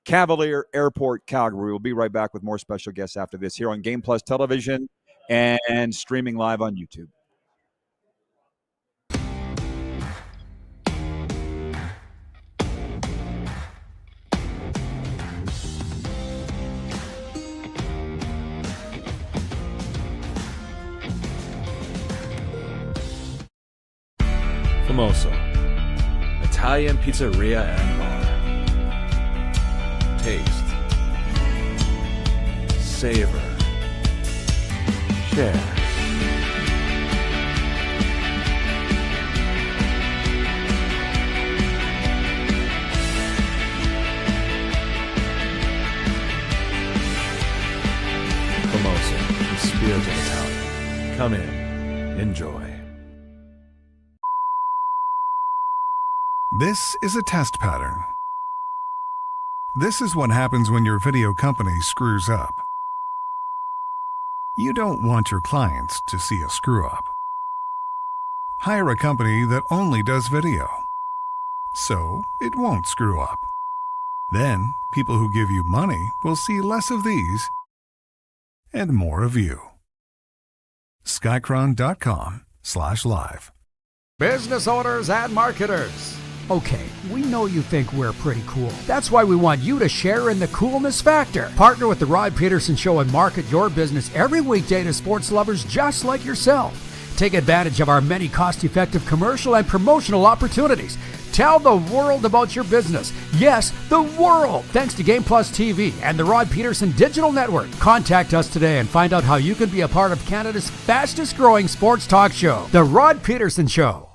Cavalier Airport, Calgary. We'll be right back with more special guests after this here on Game Plus Television and streaming live on YouTube. Famoso, Italian pizzeria and bar. Taste, savor, share. Famoso, the spirit of Italian. Come in, enjoy. This is a test pattern. This is what happens when your video company screws up. You don't want your clients to see a screw up. Hire a company that only does video, so it won't screw up. Then, people who give you money will see less of these and more of you. Skycron.com/live. Business owners and marketers. Okay, we know you think we're pretty cool. That's why we want you to share in the coolness factor. Partner with The Rod Peterson Show and market your business every weekday to sports lovers just like yourself. Take advantage of our many cost-effective commercial and promotional opportunities. Tell the world about your business. Yes, the world. Thanks to Game Plus TV and the Rod Peterson Digital Network. Contact us today and find out how you can be a part of Canada's fastest-growing sports talk show, The Rod Peterson Show.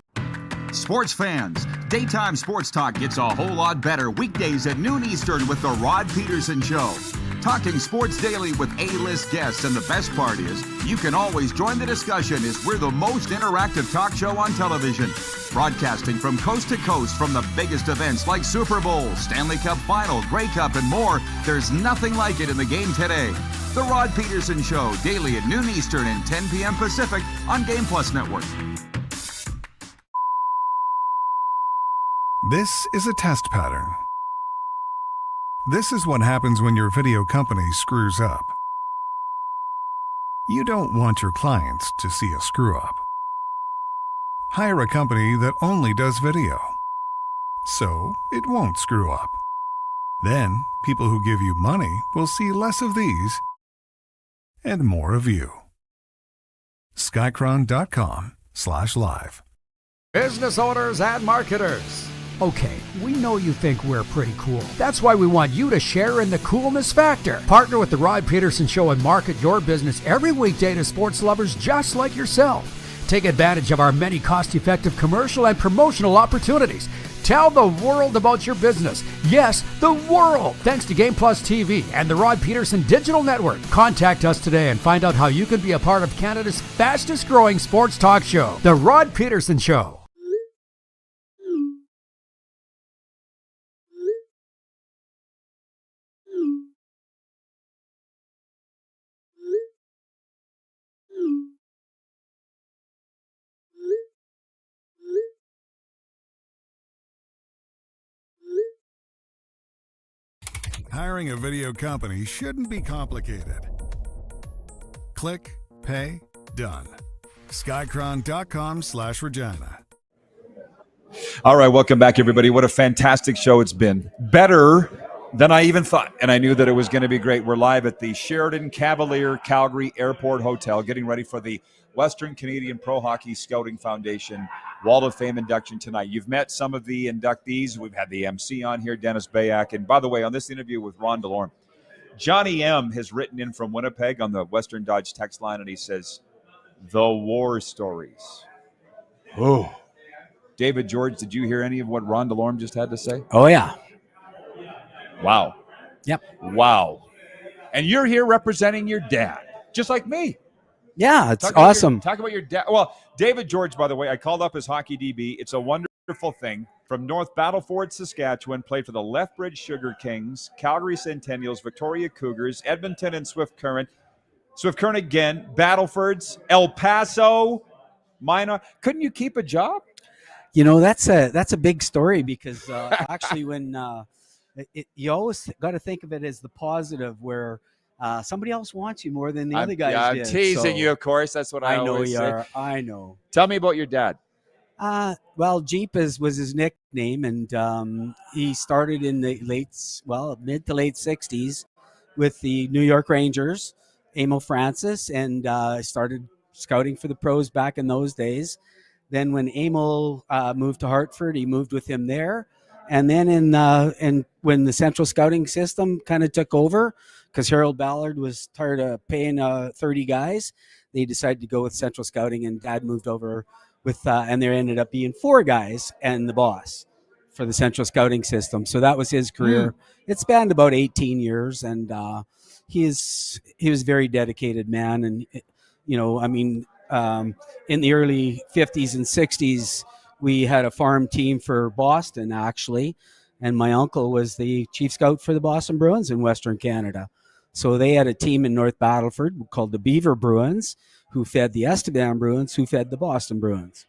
Sports fans, daytime sports talk gets a whole lot better weekdays at noon Eastern with The Rod Peterson Show. Talking sports daily with A-list guests, and the best part is you can always join the discussion as we're the most interactive talk show on television. Broadcasting from coast to coast from the biggest events like Super Bowl, Stanley Cup Final, Grey Cup, and more. There's nothing like it in the game today. The Rod Peterson Show, daily at noon Eastern and 10 p.m. Pacific on Game Plus Network. This is a test pattern. This is what happens when your video company screws up. You don't want your clients to see a screw up. Hire a company that only does video, so it won't screw up. Then, people who give you money will see less of these and more of you. Skycron.com/live. Business owners and marketers. Okay, we know you think we're pretty cool. That's why we want you to share in the coolness factor. Partner with the Rod Peterson Show and market your business every weekday to sports lovers just like yourself. Take advantage of our many cost-effective commercial and promotional opportunities. Tell the world about your business. Yes, the world. Thanks to Game Plus TV and the Rod Peterson Digital Network. Contact us today and find out how you can be a part of Canada's fastest-growing sports talk show, The Rod Peterson Show. Hiring a video company shouldn't be complicated. Click, pay, done. Skycron.com/Regina. All right, welcome back, everybody. What a fantastic show it's been. Better than I even thought, and I knew that it was going to be great. We're live at the Sheridan Cavalier Calgary Airport Hotel, getting ready for the Western Canadian Pro Hockey Scouting Foundation Wall of Fame induction tonight. You've met some of the inductees. We've had the MC on here, Dennis Bayak. And by the way, on this interview with Ron DeLorme, Johnny M. has written in from Winnipeg on the Western Dodge text line, and he says, the war stories. Oh. David George, did you hear any of what Ron DeLorme just had to say? Oh, yeah. Wow. Yep. Wow. And you're here representing your dad, just like me. Yeah, it's awesome. Talk about your dad. Well, David George, by the way, I called up his hockey DB. It's a wonderful thing. From North Battleford, Saskatchewan, played for the Lethbridge Sugar Kings, Calgary Centennials, Victoria Cougars, Edmonton and Swift Current again, Battlefords, El Paso, Minor. Couldn't you keep a job? You know, that's a big story because actually when you always got to think of it as the positive where somebody else wants you more than the other guys I'm did. teasing you, of course. That's what I always say. I know. Tell me about your dad. Well, Jeep was his nickname, and he started in the mid to late 60s with the New York Rangers, Emil Francis, and started scouting for the pros back in those days. Then when Emil moved to Hartford, he moved with him there. And then and when the Central Scouting System kind of took over, because Harold Ballard was tired of paying 30 guys, they decided to go with Central Scouting, and Dad moved over with, and there ended up being 4 guys and the boss for the Central Scouting System. So that was his career. It spanned about 18 years, and he was a very dedicated man. And, you know, I mean, in the early 50s and 60s, we had a farm team for Boston, actually, and my uncle was the chief scout for the Boston Bruins in Western Canada. So they had a team in North Battleford called the Beaver Bruins, who fed the Estevan Bruins, who fed the Boston Bruins.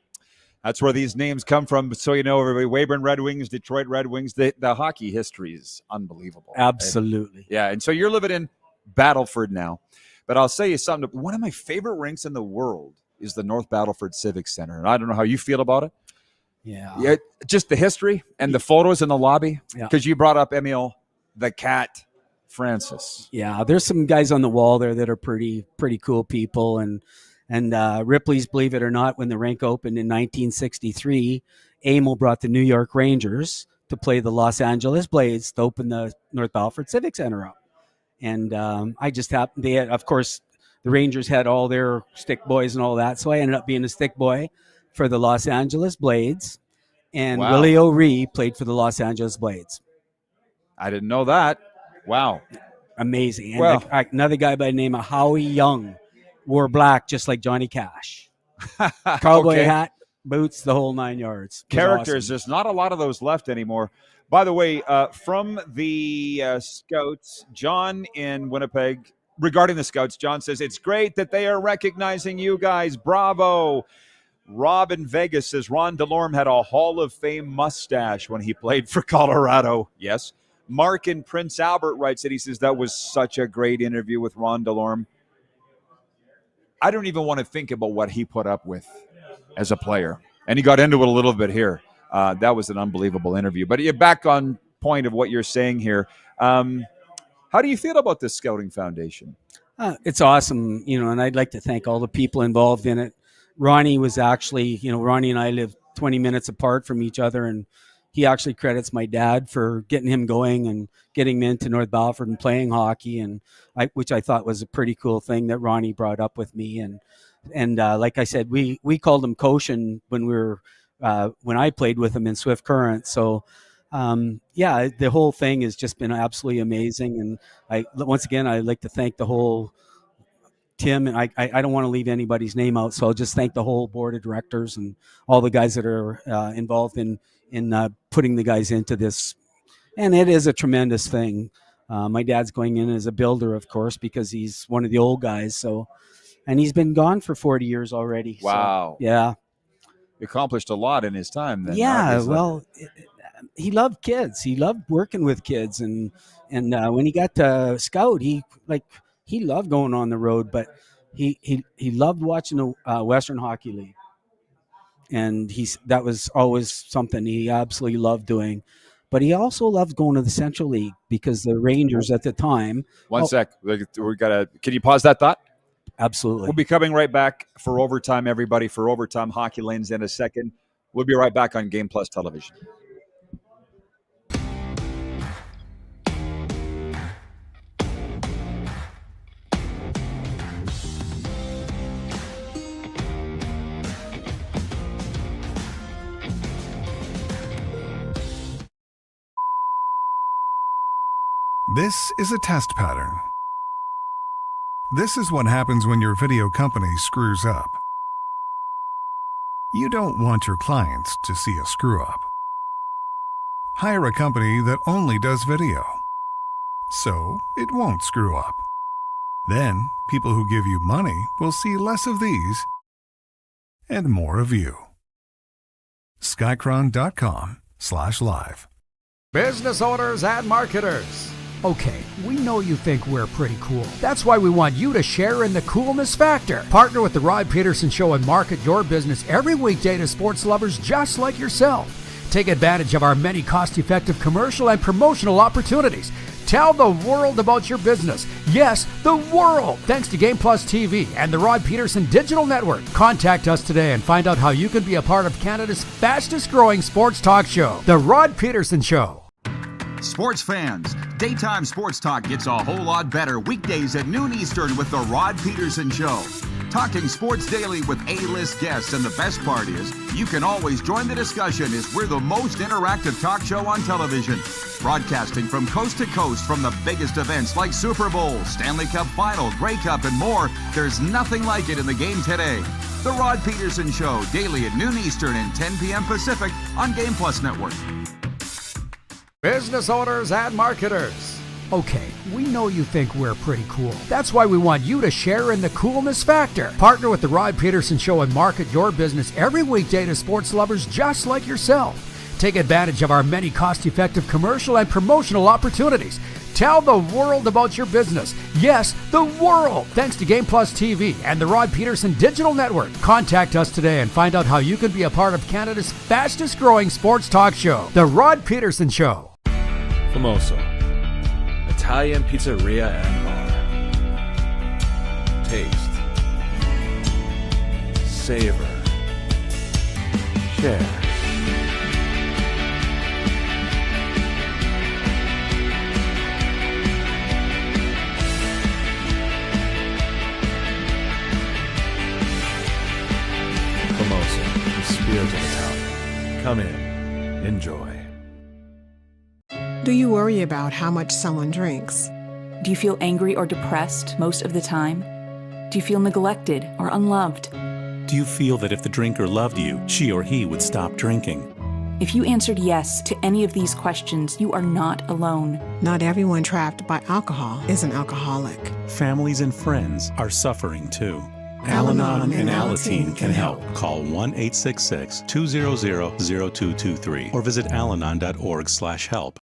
That's where these names come from. So you know, everybody, Weyburn Red Wings, Detroit Red Wings, the hockey history is unbelievable. Absolutely. Yeah, and so you're living in Battleford now. But I'll say you something. One of my favorite rinks in the world is the North Battleford Civic Center. And I don't know how you feel about it. Yeah. Just the history and the photos in the lobby. Yeah. Because you brought up Emil the Cat Francis. Yeah, there's some guys on the wall there that are pretty cool people. And Ripley's, believe it or not, when the rink opened in 1963, Emil brought the New York Rangers to play the Los Angeles Blades to open the North Battleford Civic Center up. And I just happened, of course, the Rangers had all their stick boys and all that. So I ended up being a stick boy for the Los Angeles Blades. And Wow. Willie O'Ree played for the Los Angeles Blades. I didn't know that. Wow. Amazing. And Well- another guy by the name of Howie Young wore black just like Johnny Cash. Cowboy Okay. hat, boots, the whole 9 yards. It was Characters. awesome. There's not a lot of those left anymore. By the way, from the Scouts, John in Winnipeg, regarding the Scouts, John says, it's great that they are recognizing you guys. Bravo. Rob in Vegas says, Ron DeLorme had a Hall of Fame mustache when he played for Colorado. Yes. Mark in Prince Albert writes that he says, that was such a great interview with Ron DeLorme. I don't even want to think about what he put up with as a player. And he got into it a little bit here. That was an unbelievable interview. But you're back on point of what you're saying here. How do you feel about this Scouting Foundation? It's awesome, you know, and I'd like to thank all the people involved in it. Ronnie was actually, you know, Ronnie and I live 20 minutes apart from each other, and he actually credits my dad for getting him going and getting him into North Battleford and playing hockey, and which I thought was a pretty cool thing that Ronnie brought up with me. And like I said, we called him Koshin when I played with him in Swift Current. So the whole thing has just been absolutely amazing. And once again, I'd like to thank the whole Tim, and I don't want to leave anybody's name out, so I'll just thank the whole board of directors and all the guys that are involved in putting the guys into this. And it is a tremendous thing. My dad's going in as a builder, of course, because he's one of the old guys. So, and he's been gone for 40 years already. Wow. So, yeah. He accomplished a lot in his time then. Yeah. Obviously. Well, he loved kids. He loved working with kids. And when he got to scout, he loved going on the road, but he loved watching the Western Hockey League. And that was always something he absolutely loved doing. But he also loved going to the Central League because the Rangers at the time. One sec. Can you pause that thought? Absolutely. We'll be coming right back for Overtime, everybody. For Overtime, Hockey Lanes in a second. We'll be right back on Game Plus Television. This is a test pattern. This is what happens when your video company screws up. You don't want your clients to see a screw up. Hire a company that only does video, so it won't screw up. Then, people who give you money will see less of these and more of you. Skycron.com/live. Business owners and marketers. Okay, we know you think we're pretty cool. That's why we want you to share in the coolness factor. Partner with the Rod Peterson Show and market your business every weekday to sports lovers just like yourself. Take advantage of our many cost-effective commercial and promotional opportunities. Tell the world about your business. Yes, the world. Thanks to Game Plus TV and the Rod Peterson Digital Network. Contact us today and find out how you can be a part of Canada's fastest-growing sports talk show, The Rod Peterson Show. Sports fans, daytime sports talk gets a whole lot better weekdays at noon Eastern with the Rod Peterson Show. Talking sports daily with A-list guests, and the best part is you can always join the discussion as we're the most interactive talk show on television. Broadcasting from coast to coast from the biggest events like Super Bowl, Stanley Cup Final, Grey Cup, and more. There's nothing like it in the game today. The Rod Peterson Show, daily at noon Eastern and 10 p.m. Pacific on Game Plus Network. Business owners and marketers. Okay, we know you think we're pretty cool. That's why we want you to share in the coolness factor. Partner with the Rod Peterson Show and market your business every weekday to sports lovers just like yourself. Take advantage of our many cost-effective commercial and promotional opportunities. Tell the world about your business. Yes, the world. Thanks to Game Plus TV and the Rod Peterson Digital Network. Contact us today and find out how you can be a part of Canada's fastest-growing sports talk show, The Rod Peterson Show. Famoso, Italian pizzeria and bar. Taste, savor, share. Famoso, the spirit of Italian. Come in, enjoy. Do you worry about how much someone drinks? Do you feel angry or depressed most of the time? Do you feel neglected or unloved? Do you feel that if the drinker loved you, she or he would stop drinking? If you answered yes to any of these questions, you are not alone. Not everyone trapped by alcohol is an alcoholic. Families and friends are suffering too. Al-Anon and Alateen can help. Call 1-866-200-0223 or visit alanon.org/help.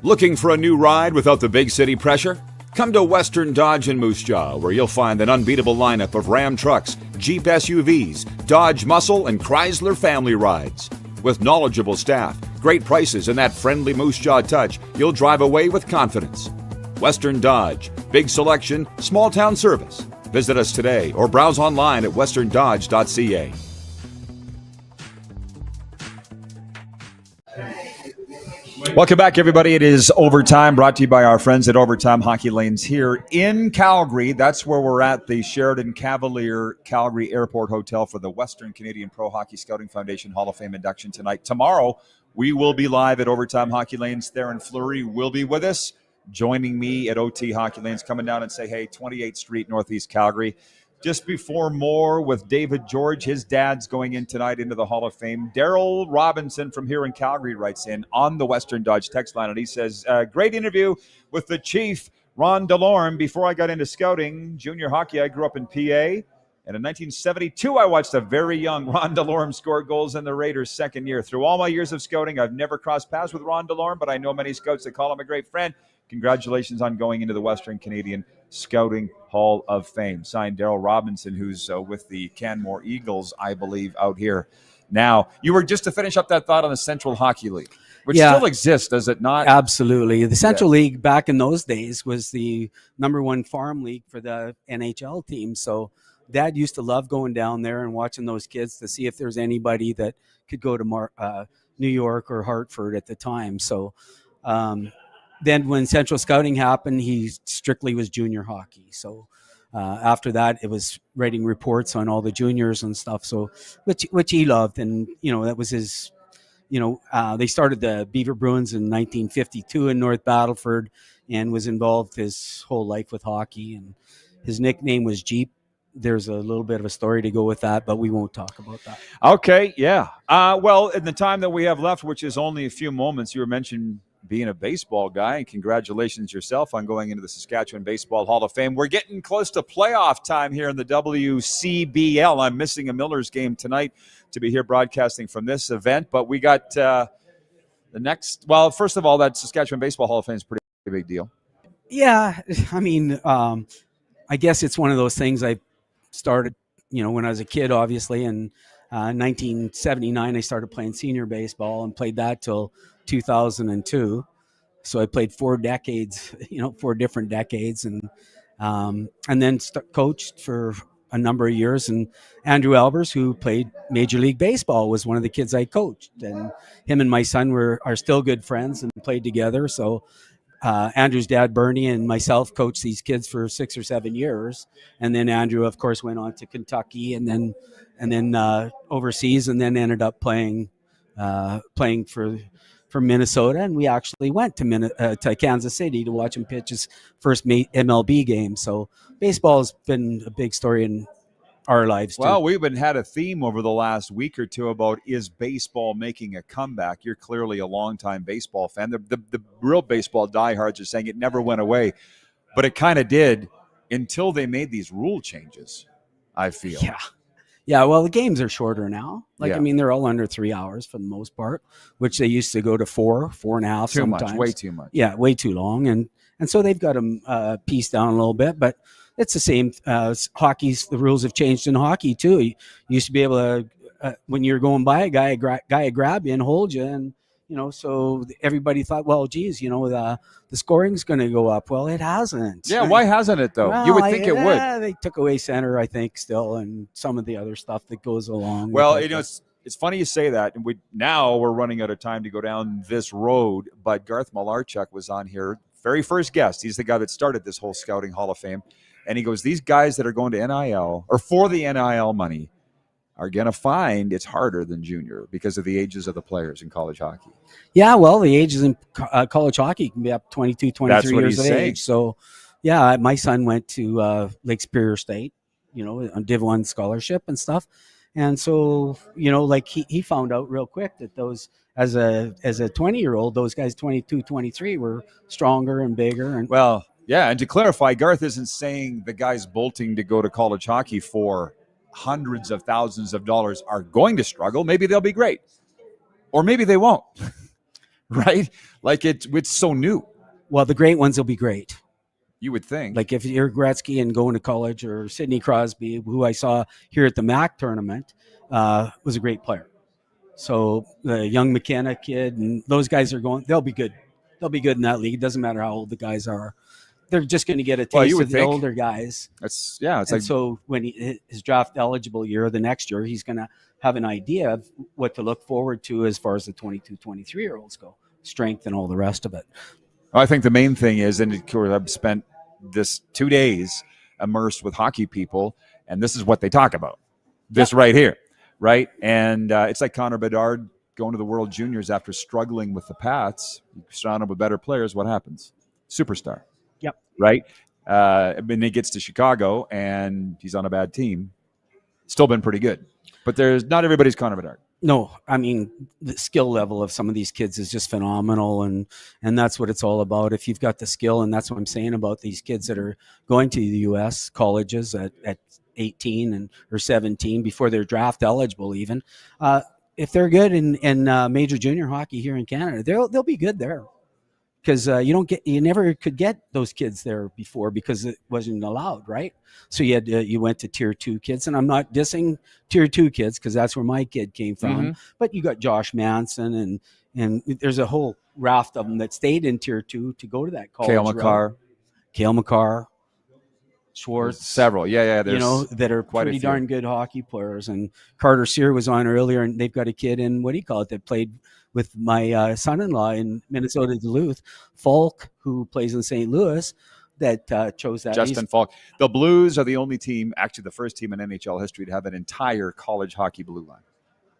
Looking for a new ride without the big city pressure? Come to Western Dodge in Moose Jaw, where you'll find an unbeatable lineup of Ram trucks, Jeep SUVs, Dodge Muscle, and Chrysler family rides. With knowledgeable staff, great prices, and that friendly Moose Jaw touch, you'll drive away with confidence. Western Dodge, big selection, small town service. Visit us today or browse online at westerndodge.ca. Welcome back, everybody. It is Overtime, brought to you by our friends at Overtime Hockey Lanes here in Calgary. That's where we're at, the Sheridan Cavalier Calgary Airport Hotel for the Western Canadian Pro Hockey Scouting Foundation Hall of Fame induction tonight. Tomorrow, we will be live at Overtime Hockey Lanes. Theron Fleury will be with us, joining me at OT Hockey Lanes, coming down and say, hey, 28th Street, Northeast Calgary. Just before more with David George, his dad's going in tonight into the Hall of Fame. Daryl Robinson from here in Calgary writes in on the Western Dodge text line, and he says, great interview with the Chief, Ron DeLorme. Before I got into scouting junior hockey, I grew up in PA, and in 1972, I watched a very young Ron DeLorme score goals in the Raiders' second year. Through all my years of scouting, I've never crossed paths with Ron DeLorme, but I know many scouts that call him a great friend. Congratulations on going into the Western Canadian Scouting Hall of Fame. Signed, Daryl Robinson, who's with the Canmore Eagles, I believe, out here now. You were just to finish up that thought on the Central Hockey League, which still exists, does it not? Absolutely. The Central League back in those days was the number one farm league for the NHL team. So Dad used to love going down there and watching those kids to see if there's anybody that could go to New York or Hartford at the time. So then when Central Scouting happened, he strictly was junior hockey. So after that, it was writing reports on all the juniors and stuff. So which he loved, and that was his. They started the Beaver Bruins in 1952 in North Battleford, and was involved his whole life with hockey. And his nickname was Jeep. There's a little bit of a story to go with that, but we won't talk about that. Okay, yeah. Well, in the time that we have left, which is only a few moments, you were mentioning being a baseball guy, and congratulations yourself on going into the Saskatchewan Baseball Hall of Fame. We're getting close to playoff time here in the WCBL. I'm missing a Miller's game tonight to be here broadcasting from this event, but we got the next. Well, first of all, that Saskatchewan Baseball Hall of Fame is a pretty big deal. Yeah, I mean, I guess it's one of those things I started, when I was a kid, obviously, and 1979 I started playing senior baseball and played that till 2002. So I played 4 decades, 4 different decades, and then coached for a number of years. And Andrew Albers, who played Major League Baseball, was one of the kids I coached, and him and my son are still good friends and played together. So Andrew's dad, Bernie, and myself coached these kids for 6 or 7 years. And then Andrew, of course, went on to Kentucky and then overseas, and then ended up playing for Minnesota. And we actually went to Kansas City to watch him pitch his first MLB game. So baseball has been a big story in our lives too. Well, we've had a theme over the last week or two about, is baseball making a comeback? You're clearly a longtime baseball fan. The real baseball diehards are saying it never went away, but it kind of did until they made these rule changes, I feel. Yeah, well, the games are shorter now. Yeah. I mean, they're all under 3 hours for the most part, which they used to go to 4.5 Too sometimes. much, way too much. Yeah, way too long. And so they've got them pieced down a little bit, but it's the same. The rules have changed in hockey too. You used to be able to, when you're going by a guy would grab you and hold you, and so everybody thought, well, geez, the scoring's going to go up. Well, it hasn't. Yeah, why hasn't it though? Well, you would think it would. They took away center, I think, still, and some of the other stuff that goes along. Well, with it. it's funny you say that, and we're running out of time to go down this road. But Garth Malarchuk was on here, very first guest. He's the guy that started this whole Scouting Hall of Fame, and he goes, these guys that are going to NIL or for the NIL money are going to find it's harder than junior because of the ages of the players in college hockey. Yeah, well, the ages in college hockey can be up 22, 23 years of age. So, yeah, my son went to Lake Superior State, on Div 1 scholarship and stuff. And so, he found out real quick that those, as a 20-year-old, those guys 22, 23 were stronger and bigger. And well, yeah, and to clarify, Garth isn't saying the guys bolting to go to college hockey for hundreds of thousands of dollars are going to struggle. Maybe they'll be great, or maybe they won't. Right? Like it's so new. Well, the great ones will be great. You would think. Like if you're Gretzky and going to college, or Sidney Crosby, who I saw here at the MAC tournament, was a great player. So the young McKenna kid and those guys they'll be good. They'll be good in that league. It doesn't matter how old the guys are. They're just going to get a taste of the older guys. It's and like, so when his draft eligible year, the next year, he's going to have an idea of what to look forward to as far as the 22, 23-year-olds go. strength and all the rest of it. I think the main thing is, and of course, I've spent this 2 days immersed with hockey people, and this is what they talk about. This right here, right? And it's like Connor Bedard going to the World Juniors after struggling with the Pats. You surround him with better players, what happens? Superstar. Yep. Right? Then he gets to Chicago, and he's on a bad team. Still been pretty good. But there's not everybody's Connor Bedard. No, I mean, the skill level of some of these kids is just phenomenal, and that's what it's all about. If you've got the skill, and that's what I'm saying about these kids that are going to the U.S. colleges at 18 or 17 before they're draft eligible even. If they're good in major junior hockey here in Canada, they'll be good there. Because you never could get those kids there before because it wasn't allowed, right? So you went to tier 2 kids, and I'm not dissing tier 2 kids because that's where my kid came from. But you got Josh Manson and there's a whole raft of them that stayed in tier 2 to go to that college. Cale Makar, Schwartz, several, that are quite pretty darn good hockey players. And Carter Sear was on earlier, and they've got a kid in that played with my son-in-law in Minnesota Duluth, Falk, who plays in St. Louis, that chose that. Justin Falk. The Blues are the only team, actually the first team in NHL history to have an entire college hockey blue line.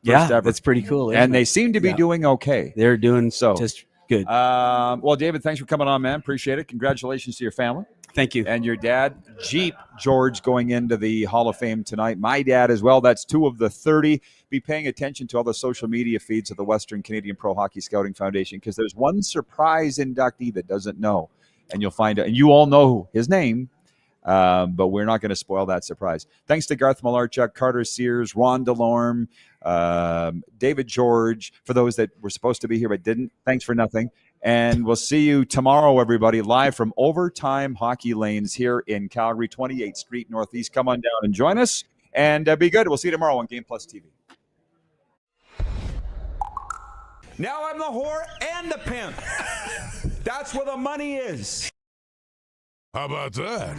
First ever. That's pretty cool. And they seem to be doing okay. They're doing just good. Well, David, thanks for coming on, man. Appreciate it. Congratulations to your family. Thank you. And your dad, Jeep George, going into the Hall of Fame tonight. My dad as well. That's 2 of the 30. Be paying attention to all the social media feeds of the Western Canadian Pro Hockey Scouting Foundation because there's one surprise inductee that doesn't know. And you'll find out. And you all know his name, but we're not going to spoil that surprise. Thanks to Garth Malarchuk, Carter Sears, Ron DeLorme, David George, for those that were supposed to be here but didn't. Thanks for nothing. And we'll see you tomorrow, everybody, live from Overtime Hockey Lanes here in Calgary, 28th Street Northeast. Come on down and join us, and be good. We'll see you tomorrow on Game Plus TV. Now I'm the whore and the pimp. That's where the money is. How about that?